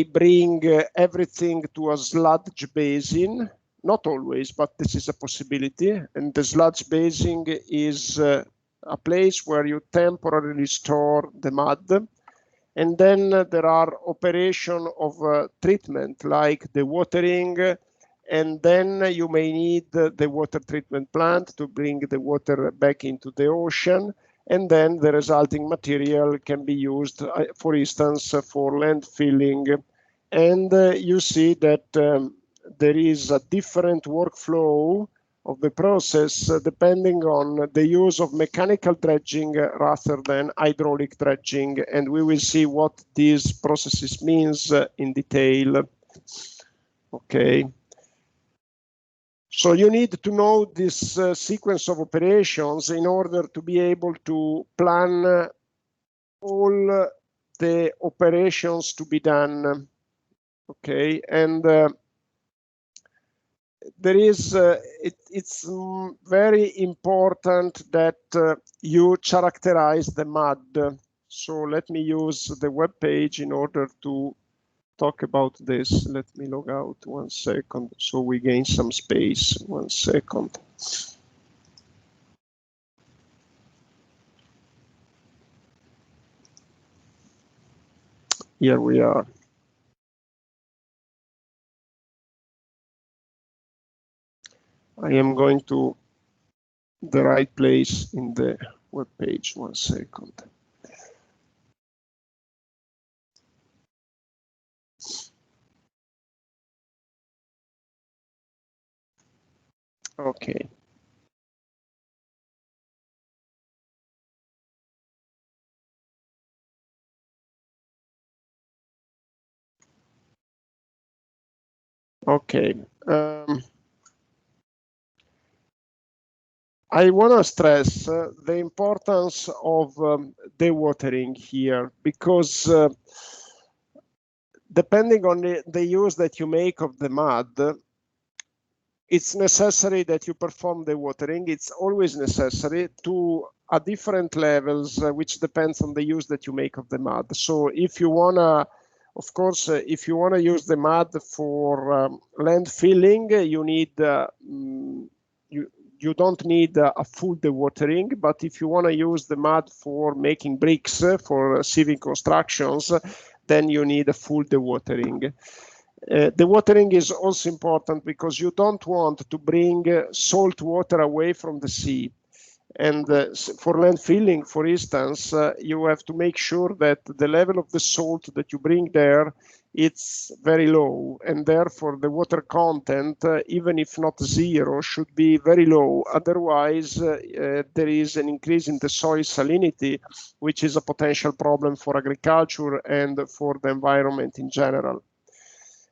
bring everything to a sludge basin. Not always, but this is a possibility. And the sludge basin is a place where you temporarily store the mud. And then there are operations of treatment, like the watering, and then you may need the water treatment plant to bring the water back into the ocean. And then the resulting material can be used, for instance, for landfilling. And you see that there is a different workflow of the process depending on the use of mechanical dredging rather than hydraulic dredging. And we will see what these processes means in detail. Okay. So you need to know this sequence of operations in order to be able to plan all the operations to be done. Okay, and there is it's very important that you characterize the mud. So let me use the web page in order to talk about this. Let me log out 1 second so we gain some space. 1 second. Here we are. I am going to the right place in the web page. 1 second. Okay. Okay. I want to stress the importance of dewatering here, because depending on the use that you make of the mud, it's necessary that you perform dewatering. It's always necessary to different levels, which depends on the use that you make of the mud. So if you want to, of course, if you want to use the mud for landfilling, you need you don't need a full dewatering, but if you want to use the mud for making bricks, for civil constructions, then you need a full dewatering. Dewatering is also important because you don't want to bring salt water away from the sea. And for landfilling, for instance, you have to make sure that the level of the salt that you bring there, it's very low, and therefore the water content, even if not zero, should be very low. Otherwise, there is an increase in the soil salinity, which is a potential problem for agriculture and for the environment in general.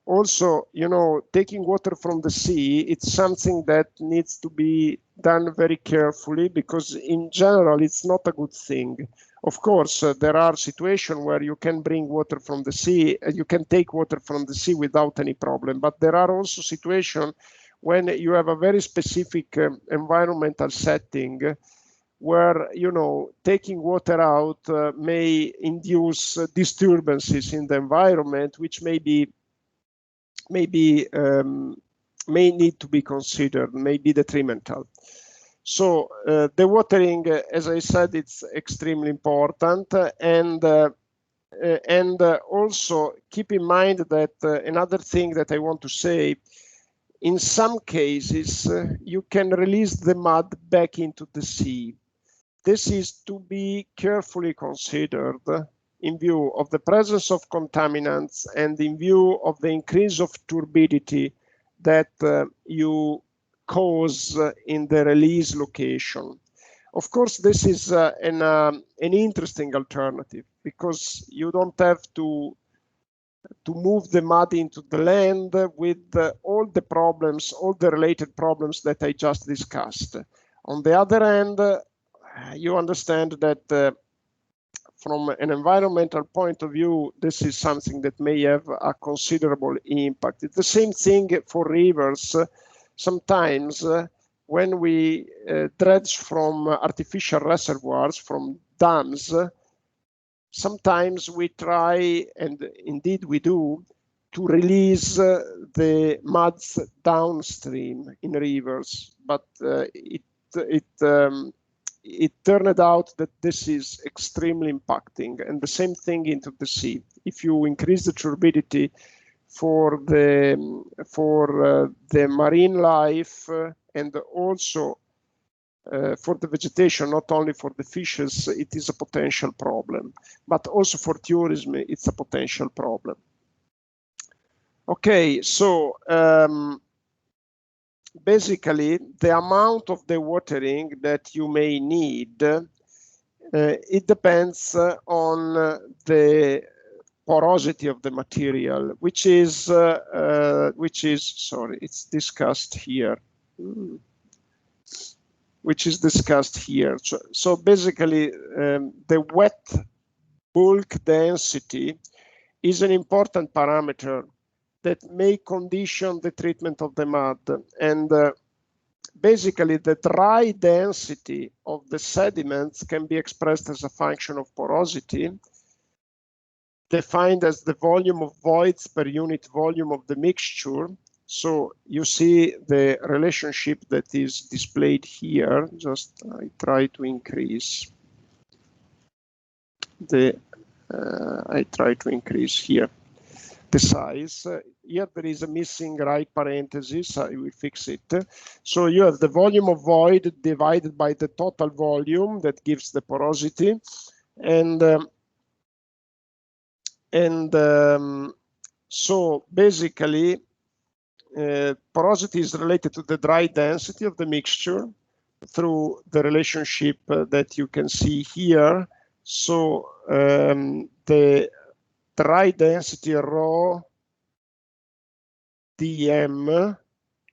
Also, you know, taking water from the sea, it's something that needs to be done very carefully, because in general it's not a good thing. Of course, there are situations where you can bring water from the sea, you can take water from the sea without any problem, but there are also situations when you have a very specific environmental setting where, you know, taking water out may induce disturbances in the environment, which may need to be considered, may be detrimental. So the watering, as I said, it's extremely important, and also keep in mind that another thing that I want to say, in some cases, you can release the mud back into the sea. This is to be carefully considered in view of the presence of contaminants and in view of the increase of turbidity that you cause in the release location. Of course, this is an interesting alternative, because you don't have to move the mud into the land with all the problems, all the related problems that I just discussed. On the other hand, you understand that from an environmental point of view, this is something that may have a considerable impact. It's the same thing for rivers. Sometimes when we dredge from artificial reservoirs, from dams, sometimes we try, and indeed we do, to release the muds downstream in rivers, but it turned out that this is extremely impacting, and the same thing into the sea. If you increase the turbidity for the marine life and also for the vegetation, not only for the fishes, it is a potential problem, but also for tourism, it's a potential problem. Okay, so basically, the amount of the watering that you may need, it depends on the porosity of the material, which is sorry, it's discussed here. Which is discussed here. So basically, the wet bulk density is an important parameter that may condition the treatment of the mud. And basically, the dry density of the sediments can be expressed as a function of porosity, defined as the volume of voids per unit volume of the mixture. So you see the relationship that is displayed here. Just I try to increase the here the size. Here there is a missing right parenthesis. I will fix it. So you have the volume of void divided by the total volume that gives the porosity, and so basically, porosity is related to the dry density of the mixture through the relationship that you can see here. So the dry density rho dm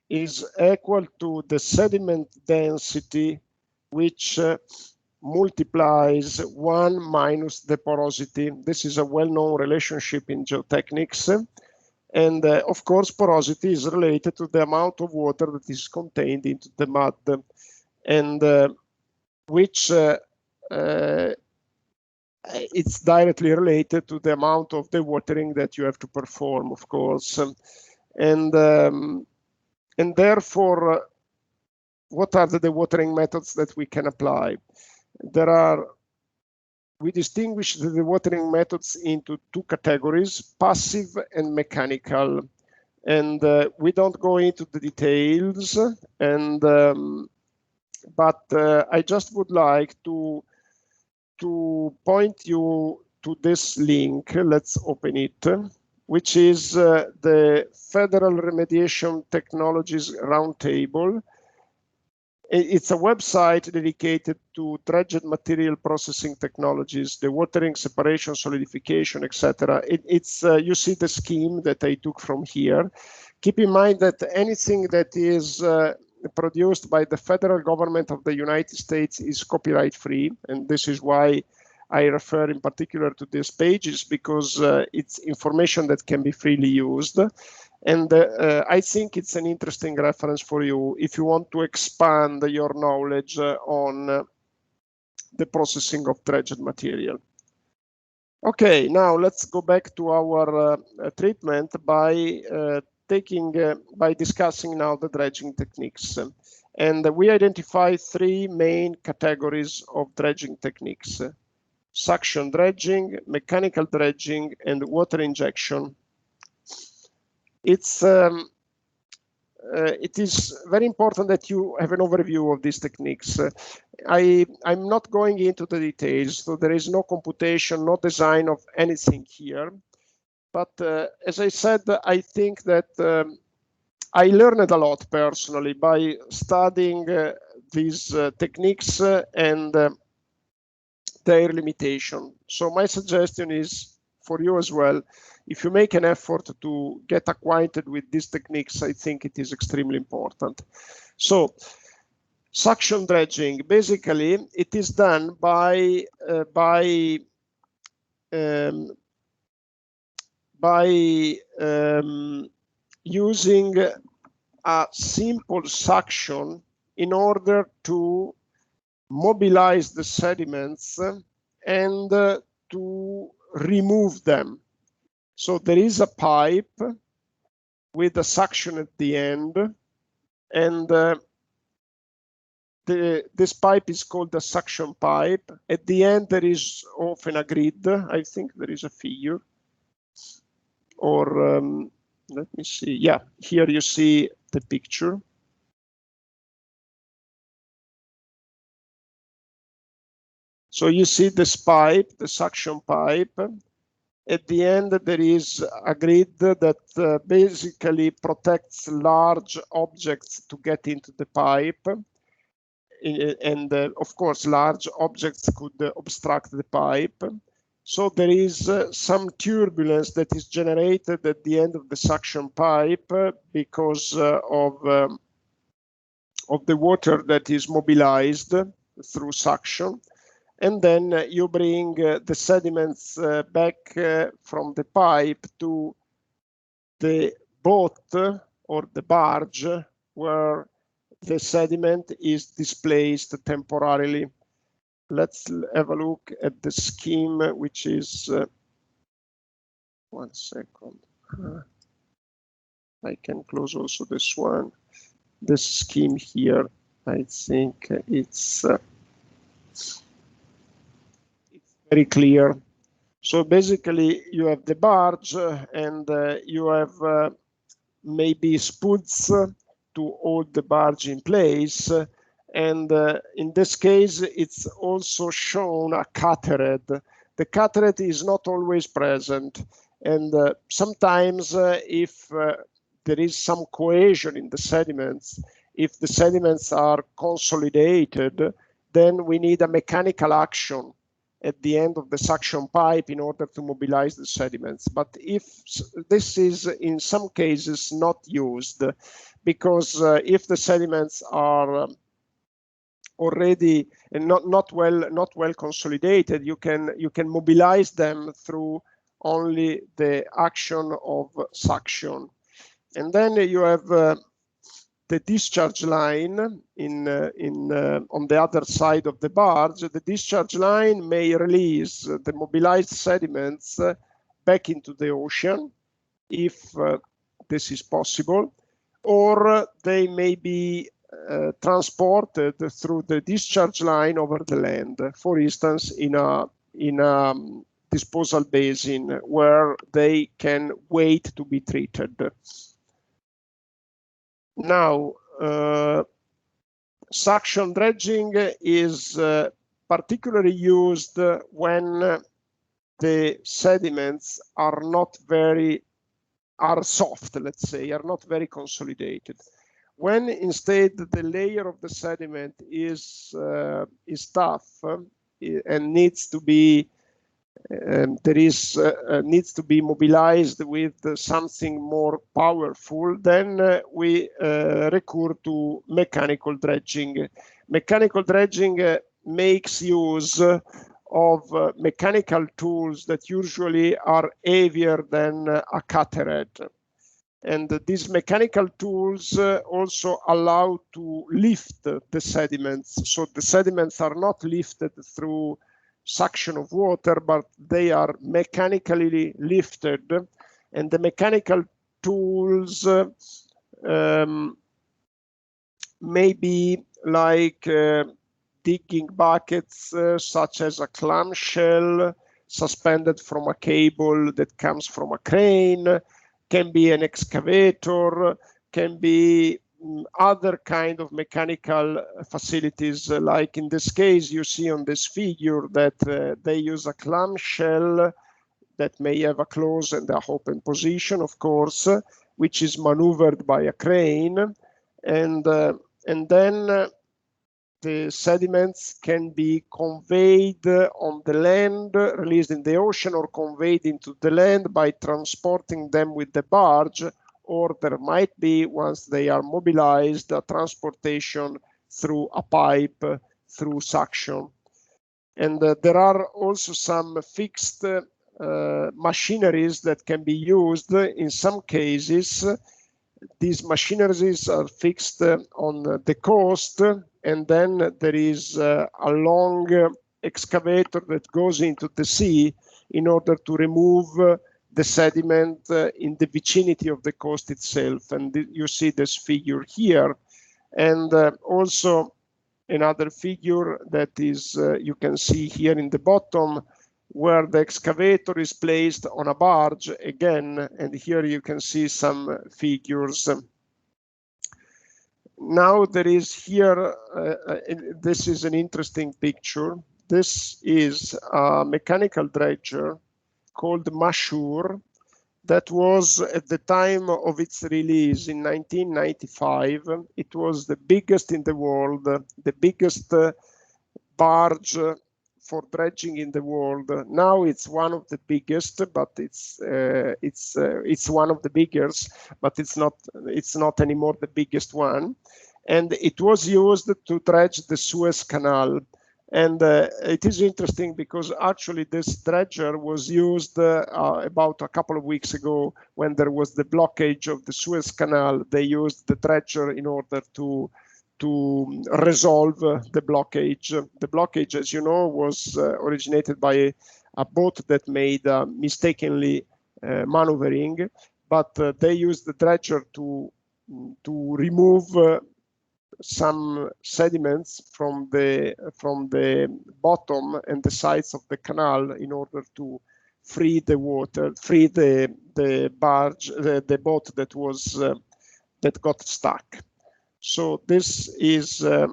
is equal to the sediment density, which multiplies 1 minus the porosity. This is a well-known relationship in geotechnics. And of course, porosity is related to the amount of water that is contained into the mud, and which it's directly related to the amount of the watering that you have to perform, of course. And therefore, what are the watering methods that we can apply? We distinguish the watering methods into two categories, passive and mechanical. And we don't go into the details, and but I just would like to point you to this link. Let's open it, which is the Federal Remediation Technologies Roundtable. It's a website dedicated to dredged material processing technologies, the watering, separation, solidification, etc. It's you see the scheme that I took from here. Keep in mind that anything that is produced by the federal government of the United States is copyright free, and this is why I refer in particular to these pages, because it's information that can be freely used. And I think it's an interesting reference for you if you want to expand your knowledge on the processing of dredged material. Okay, now let's go back to our treatment by discussing now the dredging techniques. And we identify three main categories of dredging techniques: suction dredging, mechanical dredging, and water injection. It is very important that you have an overview of these techniques. I'm not going into the details, so there is no computation, no design of anything here. But as I said, I think that I learned a lot personally by studying these techniques and their limitation. So my suggestion is for you as well, if you make an effort to get acquainted with these techniques, I think it is extremely important. So suction dredging, basically it is done by using a simple suction in order to mobilize the sediments and to remove them. So there is a pipe with a suction at the end, and this pipe is called the suction pipe. At the end, there is often a grid. I think there is a figure. Or let me see. Yeah, here you see the picture. So you see this pipe, the suction pipe. At the end, there is a grid that basically protects large objects to get into the pipe. And of course, large objects could obstruct the pipe. So there is some turbulence that is generated at the end of the suction pipe because of the water that is mobilized through suction. And then you bring the sediments back from the pipe to the boat or the barge where the sediment is displaced temporarily. Let's have a look at the scheme, which is, 1 second. I can close also this one. This scheme here, I think it's very clear. So basically you have the barge and you have maybe spoods to hold the barge in place. And in this case, it's also shown a cataract. The cataract is not always present. And sometimes if there is some cohesion in the sediments, if the sediments are consolidated, then we need a mechanical action at the end of the suction pipe in order to mobilize the sediments. But if this is in some cases not used, because if the sediments are already not well consolidated, you can mobilize them through only the action of suction. And then you have the discharge line on the other side of the barge. The discharge line may release the mobilized sediments back into the ocean, if this is possible, or they may be transported through the discharge line over the land, for instance, in a disposal basin where they can wait to be treated. Now, suction dredging is particularly used when the sediments are soft, let's say, are not very consolidated. When instead the layer of the sediment is tough and needs to be there is needs to be mobilized with something more powerful, then we recur to mechanical dredging. Mechanical dredging makes use of mechanical tools that usually are heavier than a cutter head. And these mechanical tools also allow to lift the sediments. So the sediments are not lifted through suction of water, but they are mechanically lifted. And the mechanical tools may be like digging buckets, such as a clamshell suspended from a cable that comes from a crane, can be an excavator, can be other kind of mechanical facilities. Like in this case, you see on this figure that they use a clamshell that may have a closed and a open position, of course, which is maneuvered by a crane, and then the sediments can be conveyed on the land, released in the ocean, or conveyed into the land by transporting them with the barge, or there might be, once they are mobilized, a transportation through a pipe, through suction. And there are also some fixed machineries that can be used. In some cases, these machineries are fixed on the coast, and then there is a long excavator that goes into the sea in order to remove the sediment in the vicinity of the coast itself. And you see this figure here. And also another figure that is you can see here in the bottom, where the excavator is placed on a barge again, and here you can see some figures. Now there is here, this is an interesting picture. This is a mechanical dredger called Mashur that was, at the time of its release in 1995, it was the biggest in the world, the biggest barge for dredging in the world. Now it's one of the biggest, but it's one of the biggest, but it's not anymore the biggest one. And it was used to dredge the Suez Canal. And it is interesting because actually this dredger was used about a couple of weeks ago when there was the blockage of the Suez Canal. They used the dredger in order to resolve the blockage. The blockage, as you know, was originated by a boat that made mistakenly maneuvering, but they used the dredger to remove some sediments from the bottom and the sides of the canal in order to free the water, free the barge, the boat that was that got stuck. So this is a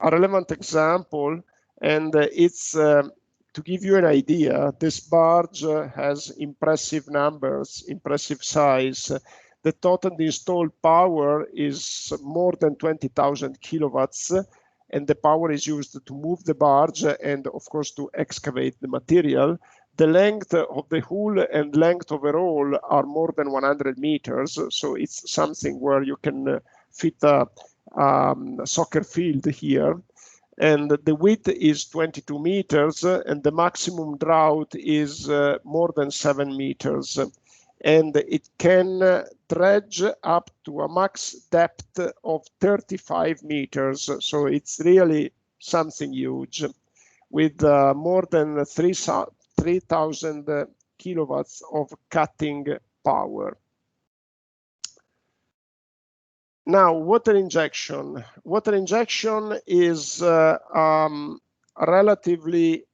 relevant example, and it's to give you an idea. This barge has impressive numbers, impressive size. The total installed power is more than 20,000 kilowatts, and the power is used to move the barge and, of course, to excavate the material. The length of the hull and length overall are more than 100 meters, so it's something where you can fit a soccer field here. And the width is 22 meters, and the maximum draught is more than 7 meters. And it can dredge up to a max depth of 35 meters. So it's really something huge, with more than 3,000 kilowatts of cutting power. Now, water injection. Water injection is a relatively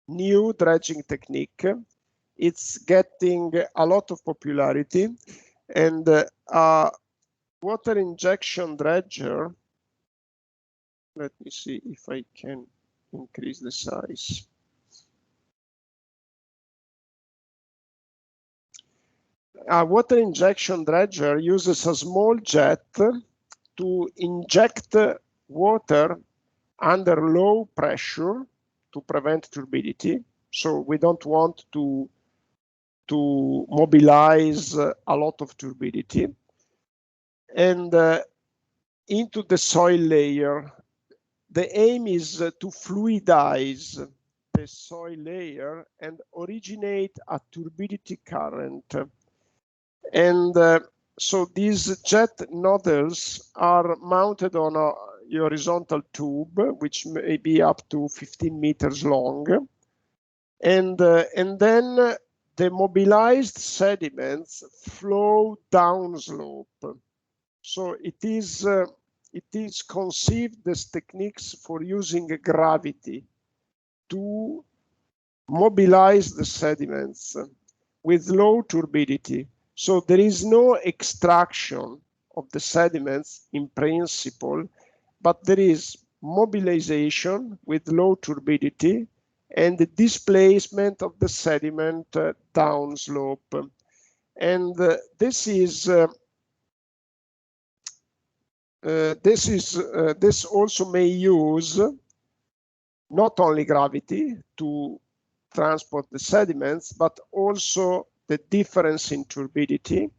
new dredging technique. It's getting a lot of popularity, and water injection dredger, let me see if I can increase the size. A water injection dredger uses a small jet to inject water under low pressure to prevent turbidity. So we don't want to mobilize a lot of turbidity. And into the soil layer, the aim is to fluidize the soil layer and originate a turbidity current. And so these jet nodules are mounted on a horizontal tube, which may be up to 15 meters long. And then the mobilized sediments flow downslope. So it is conceived as techniques for using gravity to mobilize the sediments with low turbidity. So there is no extraction of the sediments in principle, but there is mobilization with low turbidity and the displacement of the sediment downslope. And this also may use not only gravity to transport the sediments, but also the difference in turbidity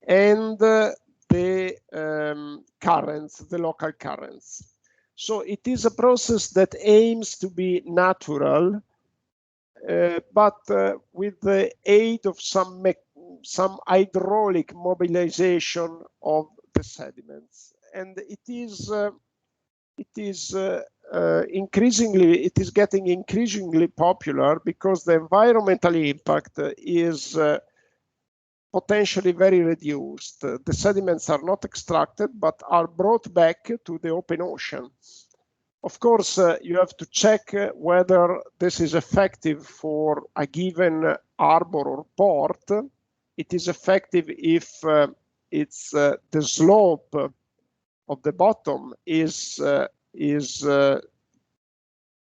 and the currents, the local currents. So it is a process that aims to be natural, but with the aid of some hydraulic mobilization of the sediments. And it is getting increasingly popular because the environmental impact is potentially very reduced. The sediments are not extracted, but are brought back to the open ocean. Of course, you have to check whether this is effective for a given harbor or port. It is effective if it's the slope of the bottom is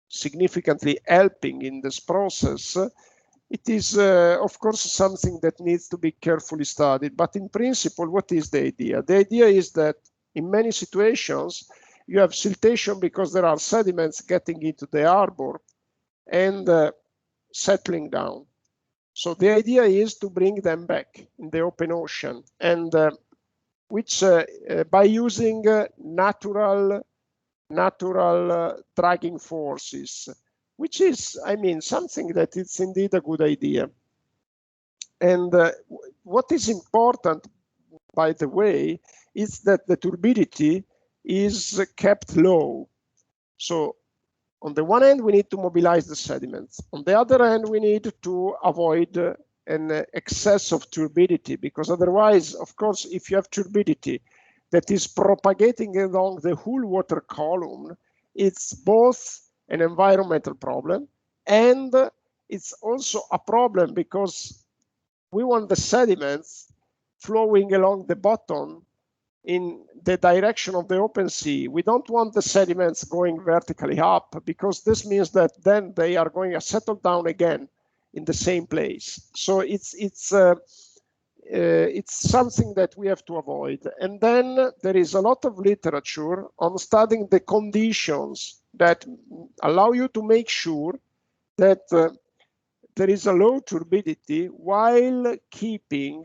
significantly helping in this process. It is, of course, something that needs to be carefully studied. But in principle, what is the idea? The idea is that in many situations, you have siltation because there are sediments getting into the harbor and settling down. So the idea is to bring them back in the open ocean, and which by using natural dragging forces, which is, I mean, something that is indeed a good idea. And what is important, by the way, is that the turbidity is kept low. So on the one hand, we need to mobilize the sediments. On the other hand, we need to avoid an excess of turbidity, because otherwise, of course, if you have turbidity that is propagating along the whole water column, it's both an environmental problem and it's also a problem because we want the sediments flowing along the bottom in the direction of the open sea. We don't want the sediments going vertically up, because this means that then they are going to settle down again in the same place. So it's something that we have to avoid. And then there is a lot of literature on studying the conditions that allow you to make sure that there is a low turbidity while keeping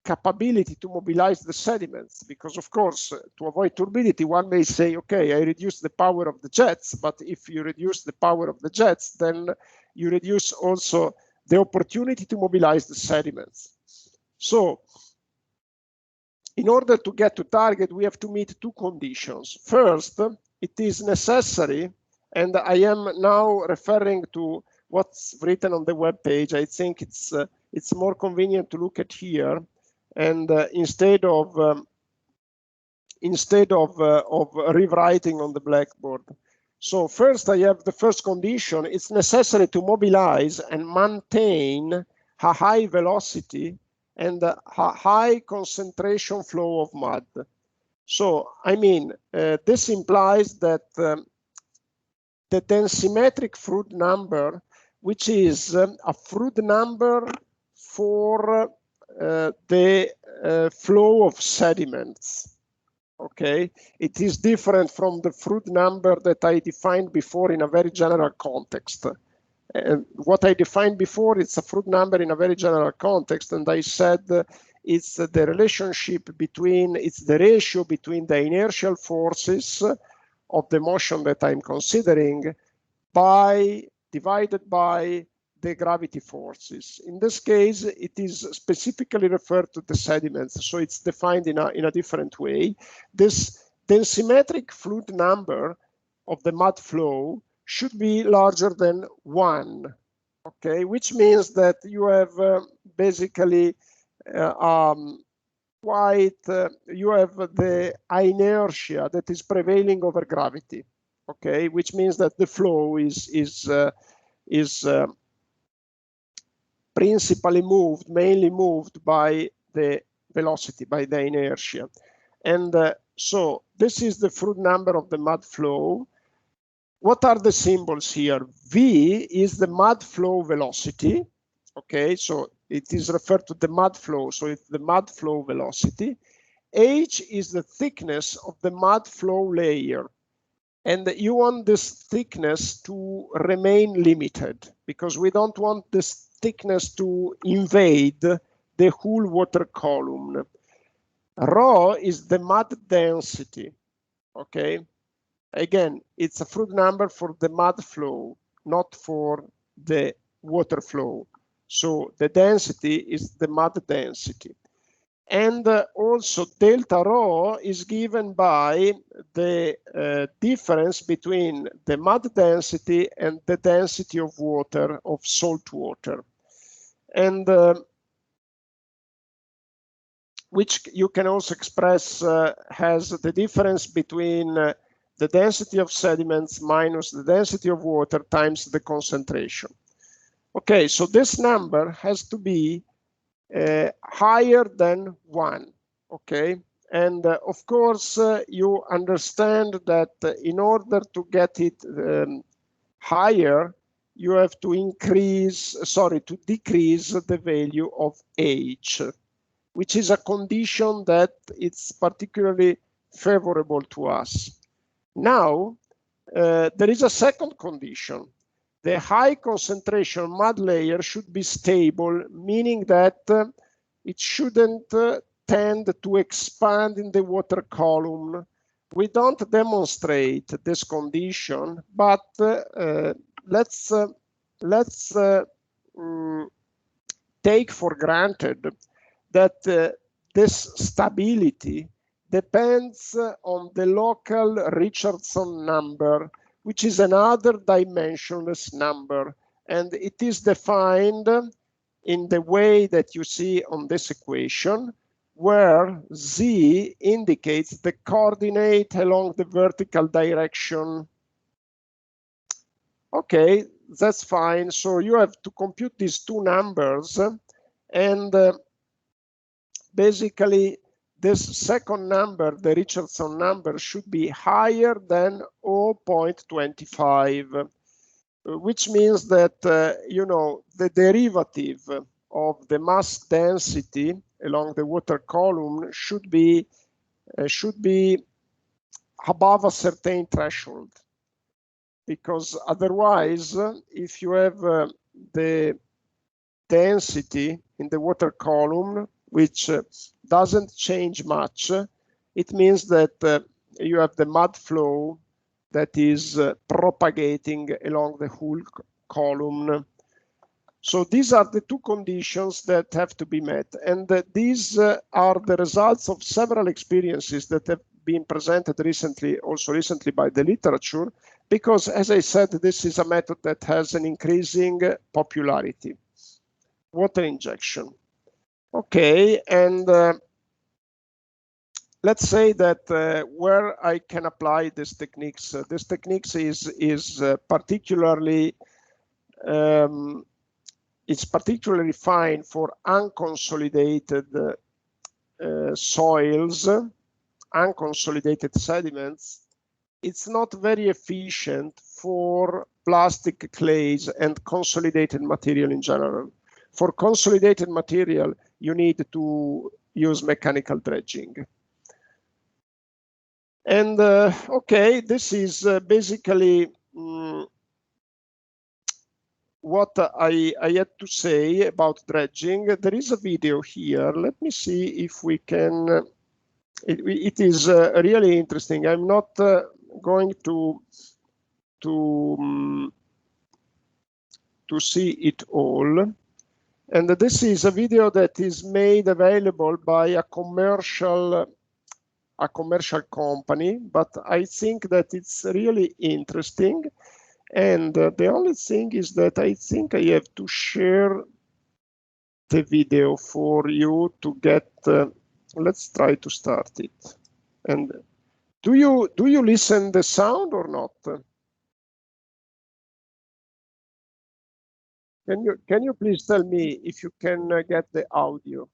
capability to mobilize the sediments. Because of course, to avoid turbidity, one may say, okay, I reduce the power of the jets, but if you reduce the power of the jets, then you reduce also the opportunity to mobilize the sediments. So in order to get to target, we have to meet two conditions. First, it is necessary, and I am now referring to what's written on the web page. I think it's more convenient to look at here, and instead of rewriting on the blackboard. So first, I have the first condition. It's necessary to mobilize and maintain a high velocity and a high concentration flow of mud. So, I mean, this implies that the densimetric Froude number, which is a Froude number for the flow of sediments. Okay, it is different from the fruit number that I defined before in a very general context. And what I defined before, it's a fruit number in a very general context, and I said it's the relationship between, it's the ratio between the inertial forces of the motion that I'm considering divided by the gravity forces. In this case, it is specifically referred to the sediments, so it's defined in a different way. This densimetric fluid number of the mud flow should be larger than 1, okay, which means that you have basically you have the inertia that is prevailing over gravity, okay, which means that the flow is principally moved, mainly moved by the velocity, by the inertia. And so this is the fruit number of the mud flow. What are the symbols here? V is the mud flow velocity. Okay, so it is referred to the mud flow, so it's the mud flow velocity. H is the thickness of the mud flow layer. And you want this thickness to remain limited because we don't want this thickness to invade the whole water column. Rho is the mud density, okay? Again, it's a fruit number for the mud flow, not for the water flow. So the density is the mud density. And also delta rho is given by the difference between the mud density and the density of water, of salt water. And which you can also express as the difference between the density of sediments minus the density of water times the concentration. Okay, so this number has to be higher than 1, okay? And of course, you understand that in order to get it higher, you have to decrease the value of H, which is a condition that it's particularly favorable to us. Now, there is a second condition. The high concentration mud layer should be stable, meaning that it shouldn't tend to expand in the water column. We don't demonstrate this condition, but let's take for granted that this stability depends on the local Richardson number, which is another dimensionless number. And it is defined in the way that you see on this equation, where Z indicates the coordinate along the vertical direction. Okay, that's fine. So you have to compute these two numbers, and basically this second number, the Richardson number, should be higher than 0.25, which means that, you know, the derivative of the mass density along the water column should be above a certain threshold. Because otherwise, if you have the density in the water column, which doesn't change much, it means that you have the mud flow that is propagating along the whole column. So these are the two conditions that have to be met. And these are the results of several experiences that have been presented recently, also recently by the literature, because as I said, this is a method that has an increasing popularity. Water injection. Okay, and let's say that where I can apply these techniques, this techniques is particularly it's particularly fine for unconsolidated soils, unconsolidated sediments. It's not very efficient for plastic clays and consolidated material in general. For consolidated material, you need to use mechanical dredging. And okay, this is basically what I had to say about dredging. There is a video here. Let me see if we can. It is really interesting. I'm not going to to see it all. And this is a video that is made available by a commercial company, but I think that it's really interesting. And the only thing is that I think I have to share the video for you to get. Let's try to start it. And do you listen the sound or not? Can you please tell me if you can get the audio?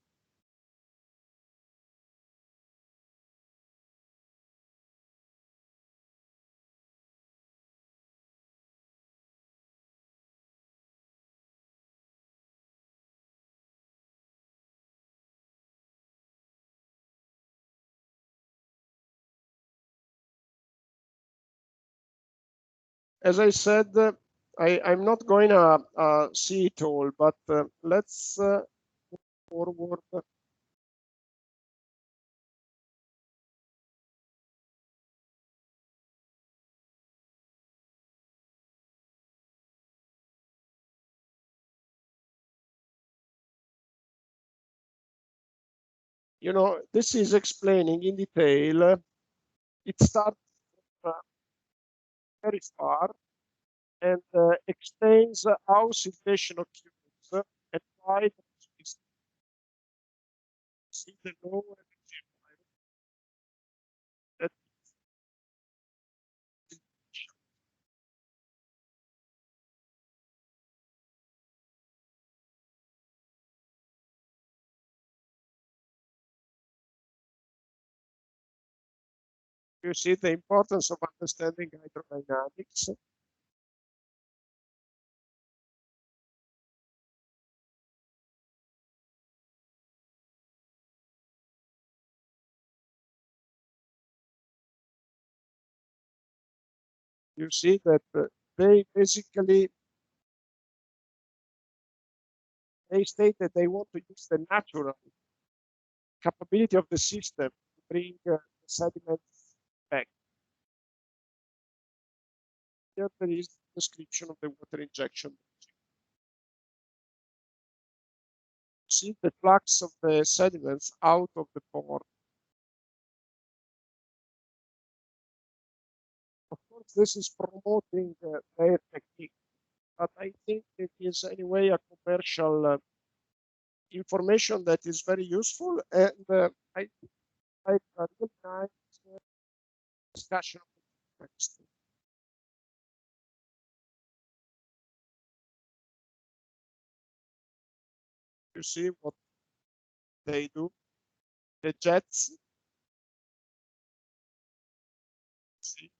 As I said, I'm not going to see it all, but let's forward. You know, this is explaining in detail. It starts very far and explains how siltation occurs and why the see the low energy that you see the importance of understanding hydrodynamics. You see that they basically they state that they want to use the natural capability of the system to bring the sediments back. Here there is the description of the water injection. See the flux of the sediments out of the pore. Of course, this is promoting their technique, but I think it is anyway a commercial information that is very useful, and I think like a really nice discussion of the text. You see what they do. The jets. See,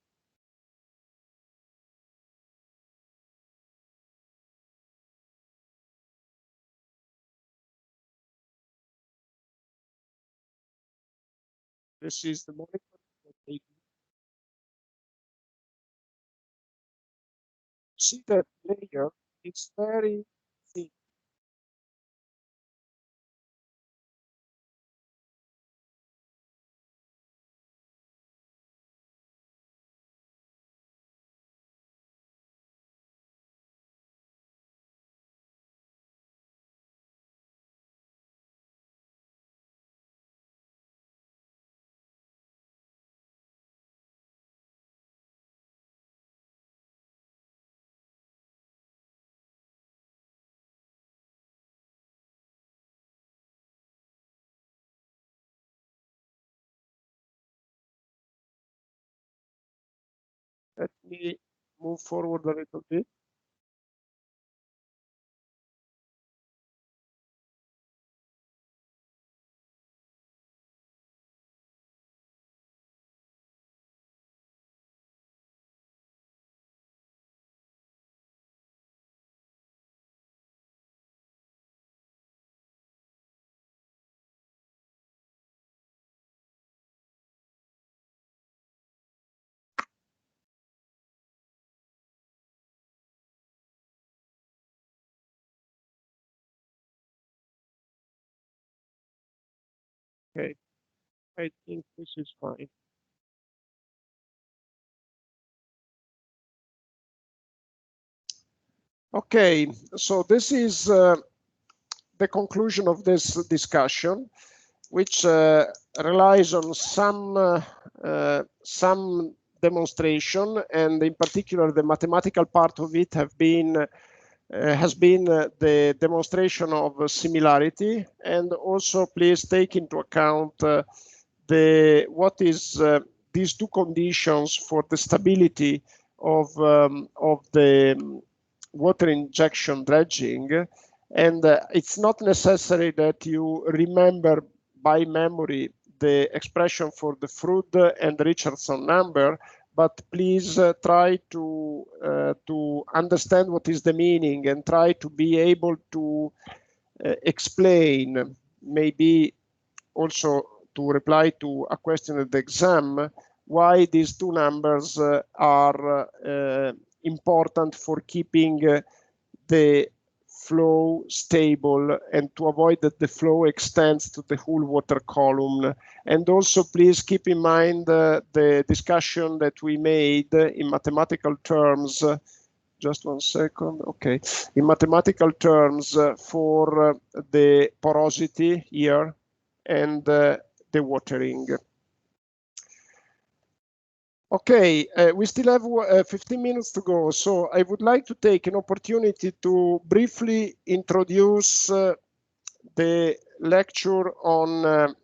this is the monitoring that they do. See that layer. It's very thin. Let me move forward a little bit. Okay, I think this is fine. Okay, so this is the conclusion of this discussion, which relies on some demonstration, and in particular the mathematical part of it has been the demonstration of similarity, and also please take into account what is these two conditions for the stability of the water injection dredging. And it's not necessary that you remember by memory the expression for the Froude and Richardson number, but please try to understand what is the meaning and try to be able to explain, maybe also to reply to a question at the exam, why these two numbers are important for keeping the flow stable and to avoid that the flow extends to the whole water column. And also please keep in mind the discussion that we made in mathematical terms. Just 1 second. Okay, in mathematical terms for the porosity here and the watering. Okay, we still have 15 minutes to go, so I would like to take an opportunity to briefly introduce the lecture on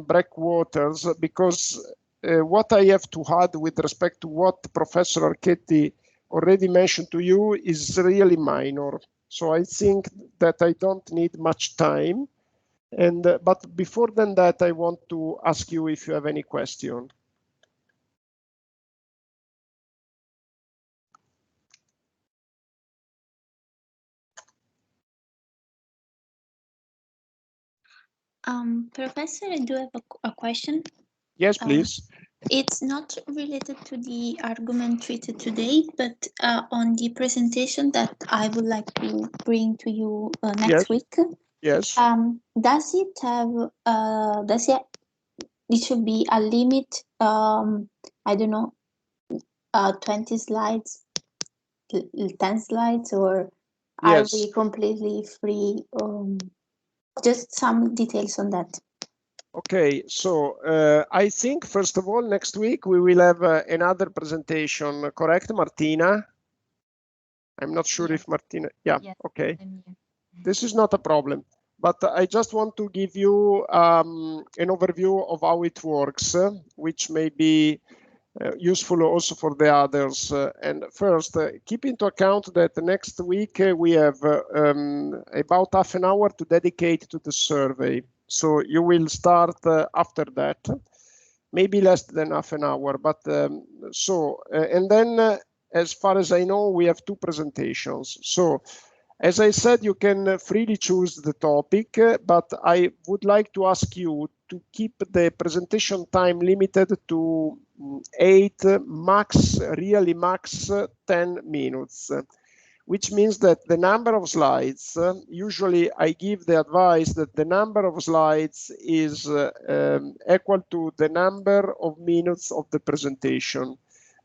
breakwaters, because what I have to add with respect to what Professor Archetti already mentioned to you is really minor. So I think that I don't need much time. And but before than that, I want to ask you if you have any question. Professor, I do have a question. Yes, please. It's not related to the argument treated today, but on the presentation that I would like to bring to you next week. Yes. Does it have? It should be a limit. I don't know, 20 slides, 10 slides, or are we completely free? Just some details on that. Okay, so I think first of all, next week we will have another presentation, correct, Martina? I'm not sure if Martina, yeah, okay. This is not a problem, but I just want to give you an overview of how it works, which may be useful also for the others. And first, keep into account that next week we have about half an hour to dedicate to the survey. So you will start after that, maybe less than half an hour. But and then as far as I know, we have two presentations. So as I said, you can freely choose the topic, but I would like to ask you to keep the presentation time limited to 8, max, really max 10 minutes, which means that the number of slides, usually I give the advice that the number of slides is equal to the number of minutes of the presentation.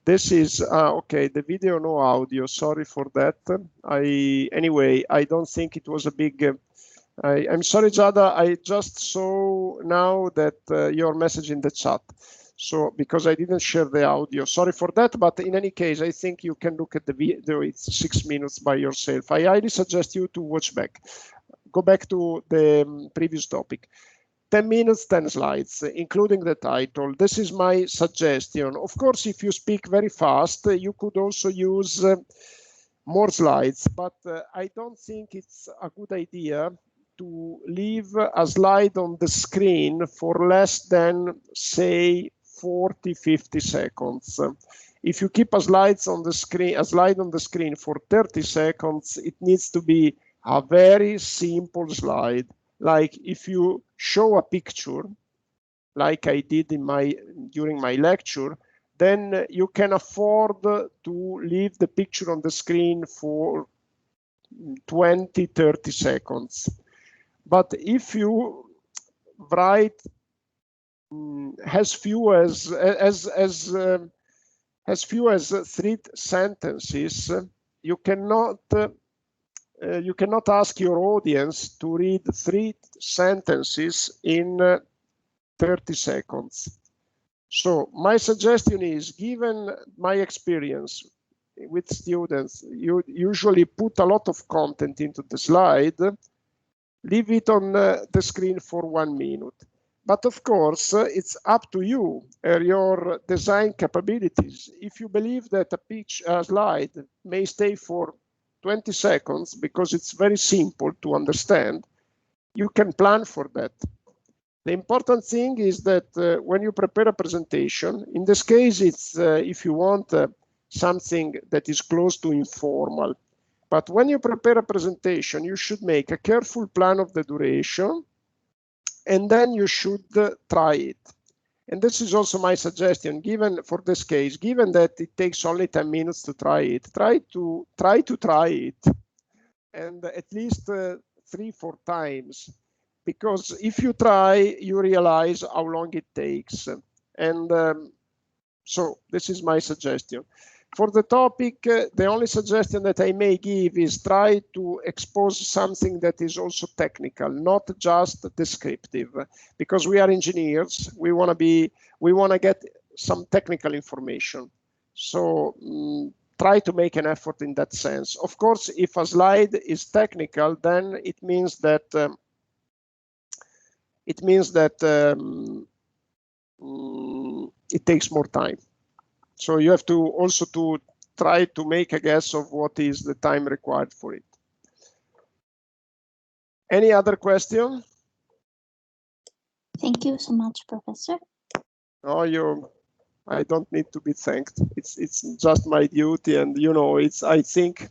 This is okay. The video, no audio. Sorry for that. Anyway, I don't think it was a big. I'm sorry, Giada. I just saw now that your message in the chat. So because I didn't share the audio, sorry for that. But in any case, I think you can look at the video. It's 6 minutes by yourself. I highly suggest you to watch back. Go back to the previous topic. 10 minutes, 10 slides, including the title. This is my suggestion. Of course, if you speak very fast, you could also use more slides, but I don't think it's a good idea to leave a slide on the screen for less than, say, 40, 50 seconds. If you keep a slide on the screen for 30 seconds, it needs to be a very simple slide. Like if you show a picture, like I did during my lecture, then you can afford to leave the picture on the screen for 20, 30 seconds. But if you write as few as 3 sentences, you cannot ask your audience to read 3 sentences in 30 seconds. So my suggestion is, given my experience with students, you usually put a lot of content into the slide, leave it on the screen for 1 minute. But of course, it's up to you, your design capabilities. If you believe that a slide may stay for 20 seconds because it's very simple to understand, you can plan for that. The important thing is that when you prepare a presentation, in this case, it's if you want something that is close to informal. But when you prepare a presentation, you should make a careful plan of the duration, and then you should try it. And this is also my suggestion, given for this case, given that it takes only 10 minutes to try it, try to try it, and at least 3-4 times. Because if you try, you realize how long it takes. And so this is my suggestion. For the topic, the only suggestion that I may give is try to expose something that is also technical, not just descriptive, because we are engineers. We want to get some technical information. So try to make an effort in that sense. Of course, if a slide is technical, then it means that it takes more time. So you have to also try to make a guess of what is the time required for it. Any other question? Thank you so much, Professor. Oh, I don't need to be thanked. It's just my duty, and I think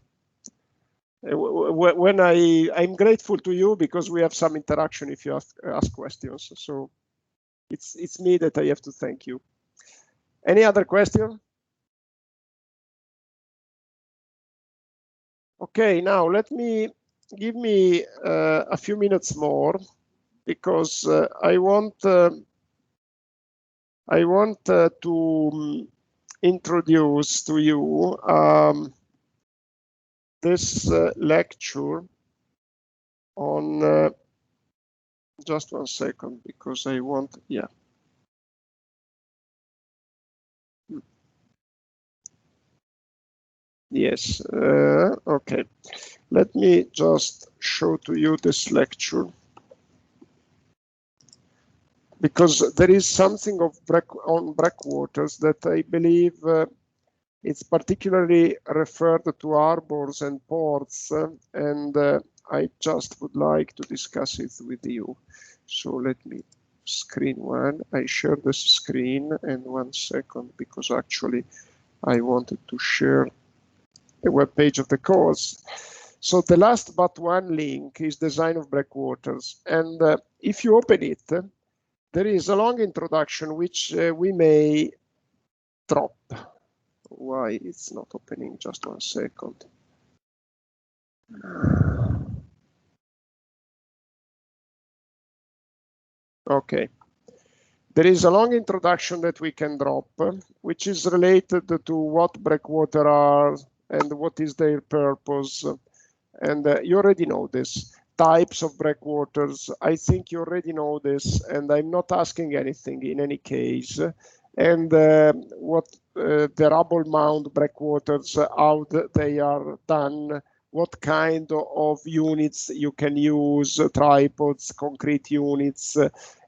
when I'm grateful to you because we have some interaction if you ask questions. So it's me that I have to thank you. Any other question? Okay, now give me a few minutes more, because I want to introduce to you this lecture on just 1 second, because I want, yeah. Yes, okay. Let me just show to you this lecture, because there is something on breakwaters that I believe it's particularly referred to harbors and ports, and I just would like to discuss it with you. So let me screen one. I share this screen, and 1 second, because actually I wanted to share the web page of the course. So the last but one link is design of breakwaters. And if you open it, there is a long introduction which we may drop. Why it's not opening? Just 1 second. Okay. There is a long introduction that we can drop, which is related to what breakwater are and what is their purpose. And you already know this. Types of breakwaters, I think you already know this, and I'm not asking anything in any case. And what the rubble mound breakwaters, how they are done, what kind of units you can use, tripods, concrete units,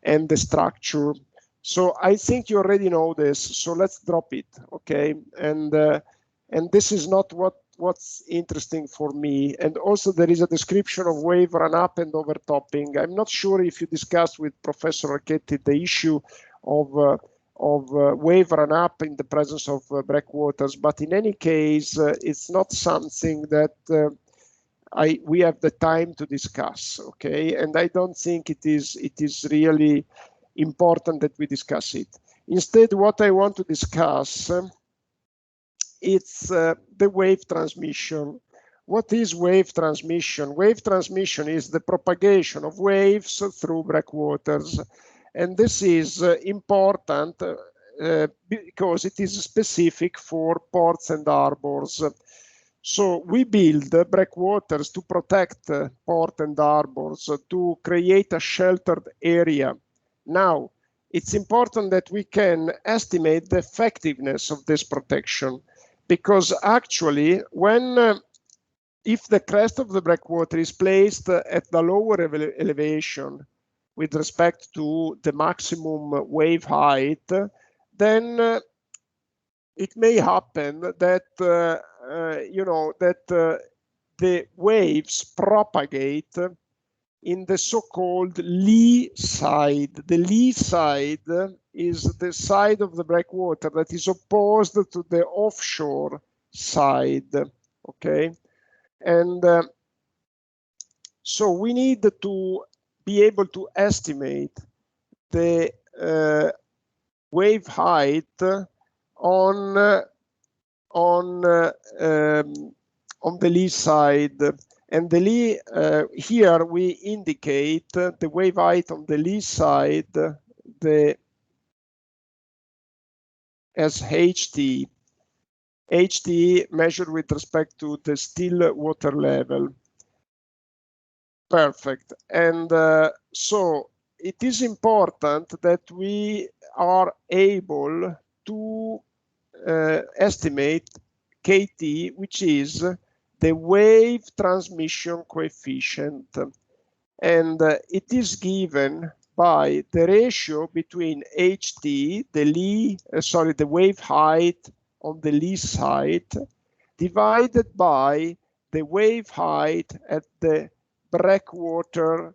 and the structure. So I think you already know this, so let's drop it, okay? And this is not what's interesting for me. And also there is a description of wave run-up and overtopping. I'm not sure if you discussed with Professor Archetti the issue of wave run-up in the presence of breakwaters, but in any case, it's not something that we have the time to discuss, okay? And I don't think it is really important that we discuss it. Instead, what I want to discuss it's the wave transmission. What is wave transmission? Wave transmission is the propagation of waves through breakwaters. And this is important because it is specific for ports and harbors. So we build breakwaters to protect port and harbors, to create a sheltered area. Now, it's important that we can estimate the effectiveness of this protection, because actually when if the crest of the breakwater is placed at the lower elevation with respect to the maximum wave height, then it may happen that the waves propagate in the so-called lee side. The lee side is the side of the breakwater that is opposed to the offshore side. Okay, and so we need to be able to estimate the wave height on the lee side. And the lee, here we indicate the wave height on the lee side as HT. HT measured with respect to the still water level. Perfect. And so it is important that we are able to estimate KT, which is the wave transmission coefficient. And it is given by the ratio between HT, the wave height on the lee side, divided by the wave height at the breakwater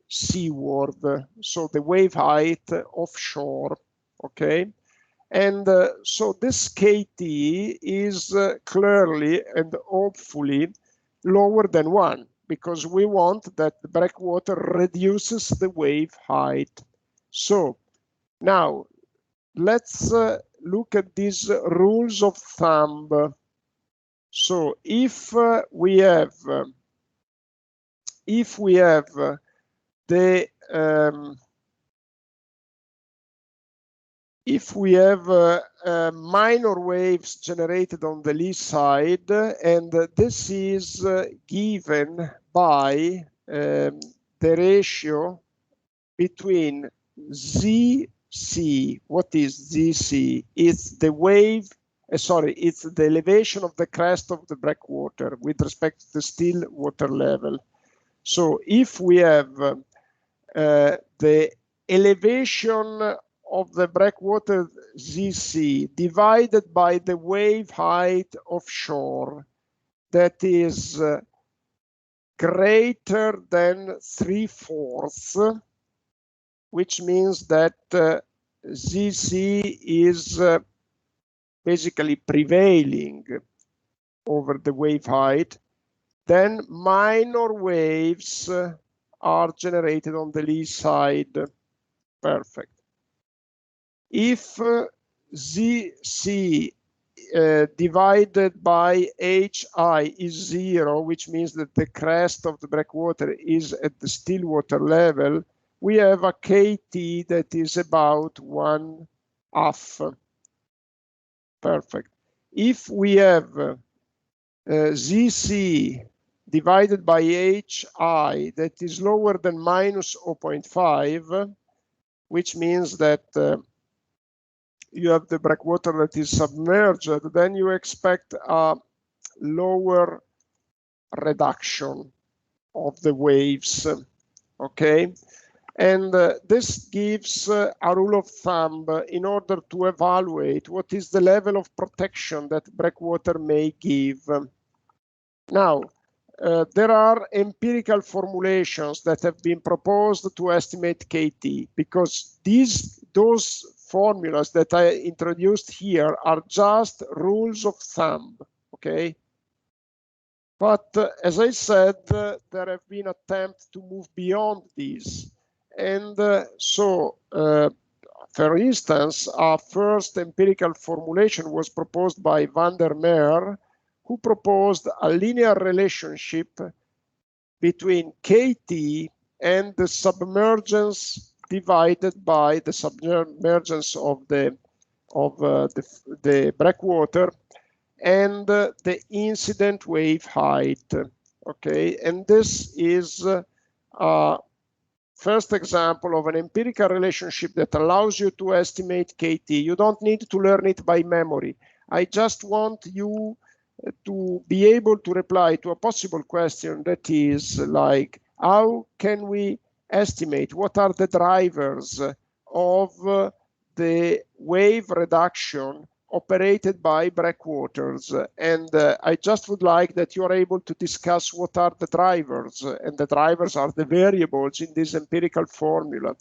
seaward, so the wave height offshore, okay? And so this KT is clearly and hopefully lower than 1, because we want that the breakwater reduces the wave height. So now let's look at these rules of thumb. So if we have minor waves generated on the lee side, and this is given by the ratio between ZC. What is ZC? It's the wave, it's the elevation of the crest of the breakwater with respect to the still water level. So if we have the elevation of the breakwater ZC divided by the wave height offshore, that is greater than 3/4, which means that ZC is basically prevailing over the wave height, then minor waves are generated on the lee side. Perfect. If ZC divided by HI is 0, which means that the crest of the breakwater is at the still water level, we have a KT that is about 1/2. Perfect. If we have ZC divided by HI that is lower than minus 0.5, which means that you have the breakwater that is submerged, then you expect a lower reduction of the waves, okay? And this gives a rule of thumb in order to evaluate what is the level of protection that breakwater may give. Now, there are empirical formulations that have been proposed to estimate KT, because those formulas that I introduced here are just rules of thumb, okay? But as I said, there have been attempts to move beyond these. And for instance, our first empirical formulation was proposed by van der Meer, who proposed a linear relationship between KT and the submergence divided by the submergence of the breakwater and the incident wave height. Okay, and this is first example of an empirical relationship that allows you to estimate KT. You don't need to learn it by memory. I just want you to be able to reply to a possible question that is like, how can we estimate what are the drivers of the wave reduction operated by breakwaters? And I just would like that you are able to discuss what are the drivers, and the drivers are the variables in this empirical formula.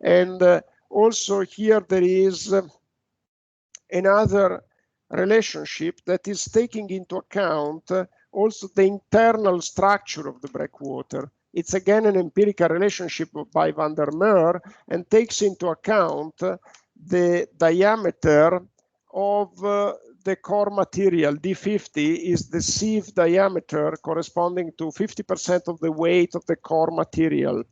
And also here there is another relationship that is taking into account also the internal structure of the breakwater. It's again an empirical relationship by van der Meer and takes into account the diameter of the core material. D50 is the sieve diameter corresponding to 50% of the weight of the core material.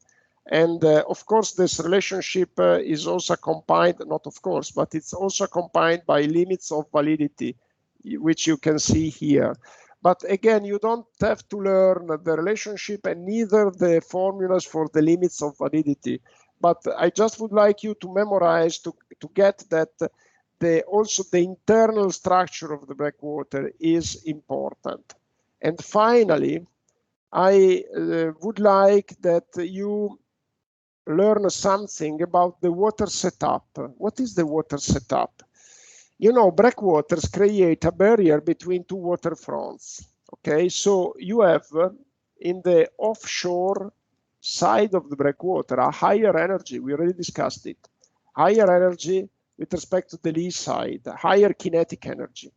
And of course, this relationship is also accompanied, not of course, but it's also accompanied by limits of validity, which you can see here. But again, you don't have to learn the relationship and neither the formulas for the limits of validity. But I just would like you to memorize to get that also the internal structure of the breakwater is important. And finally, I would like that you learn something about the water setup. What is the water setup? You know, breakwaters create a barrier between two waterfronts. Okay, so you have in the offshore side of the breakwater a higher energy. We already discussed it. Higher energy with respect to the lee side, higher kinetic energy.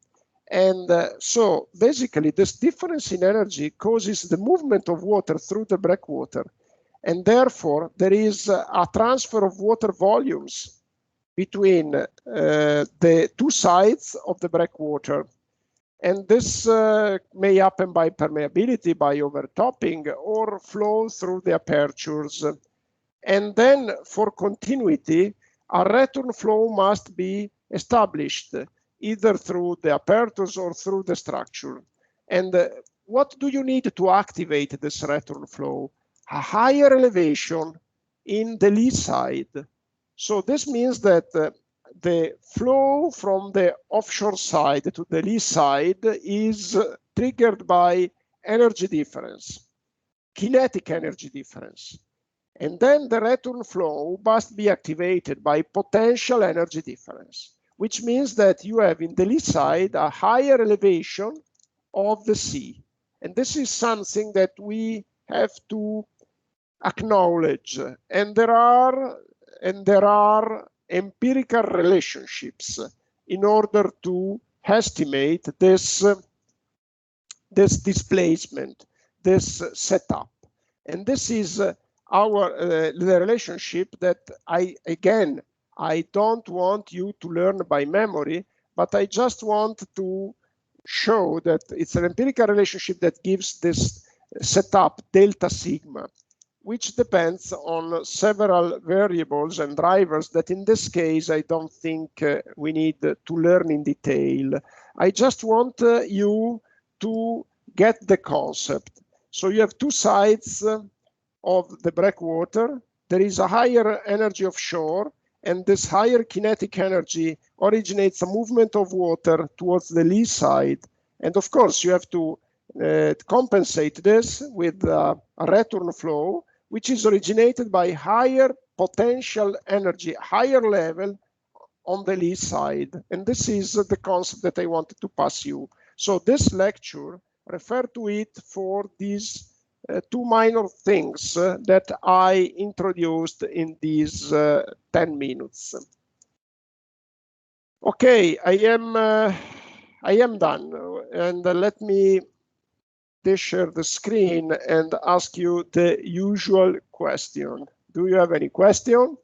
And so basically this difference in energy causes the movement of water through the breakwater. And therefore, there is a transfer of water volumes between the two sides of the breakwater. And this may happen by permeability, by overtopping, or flow through the apertures. And then for continuity, a return flow must be established, either through the apertures or through the structure. And what do you need to activate this return flow? A higher elevation in the lee side. So this means that the flow from the offshore side to the lee side is triggered by energy difference, kinetic energy difference. And then the return flow must be activated by potential energy difference, which means that you have in the lee side a higher elevation of the sea. And this is something that we have to acknowledge, and there are empirical relationships in order to estimate this displacement, this setup. And this is the relationship that I don't want you to learn by memory, but I just want to show that it's an empirical relationship that gives this setup delta sigma, which depends on several variables and drivers that in this case I don't think we need to learn in detail. I just want you to get the concept. So you have two sides of the breakwater. There is a higher energy offshore, and this higher kinetic energy originates a movement of water towards the lee side. And of course, you have to compensate this with a return flow, which is originated by higher potential energy, higher level on the lee side. And this is the concept that I wanted to pass you. So this lecture, refer to it for these two minor things that I introduced in these 10 minutes. Okay, I am done. And let me share the screen and ask you the usual question. Do you have any question?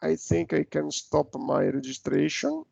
I think I can stop my registration.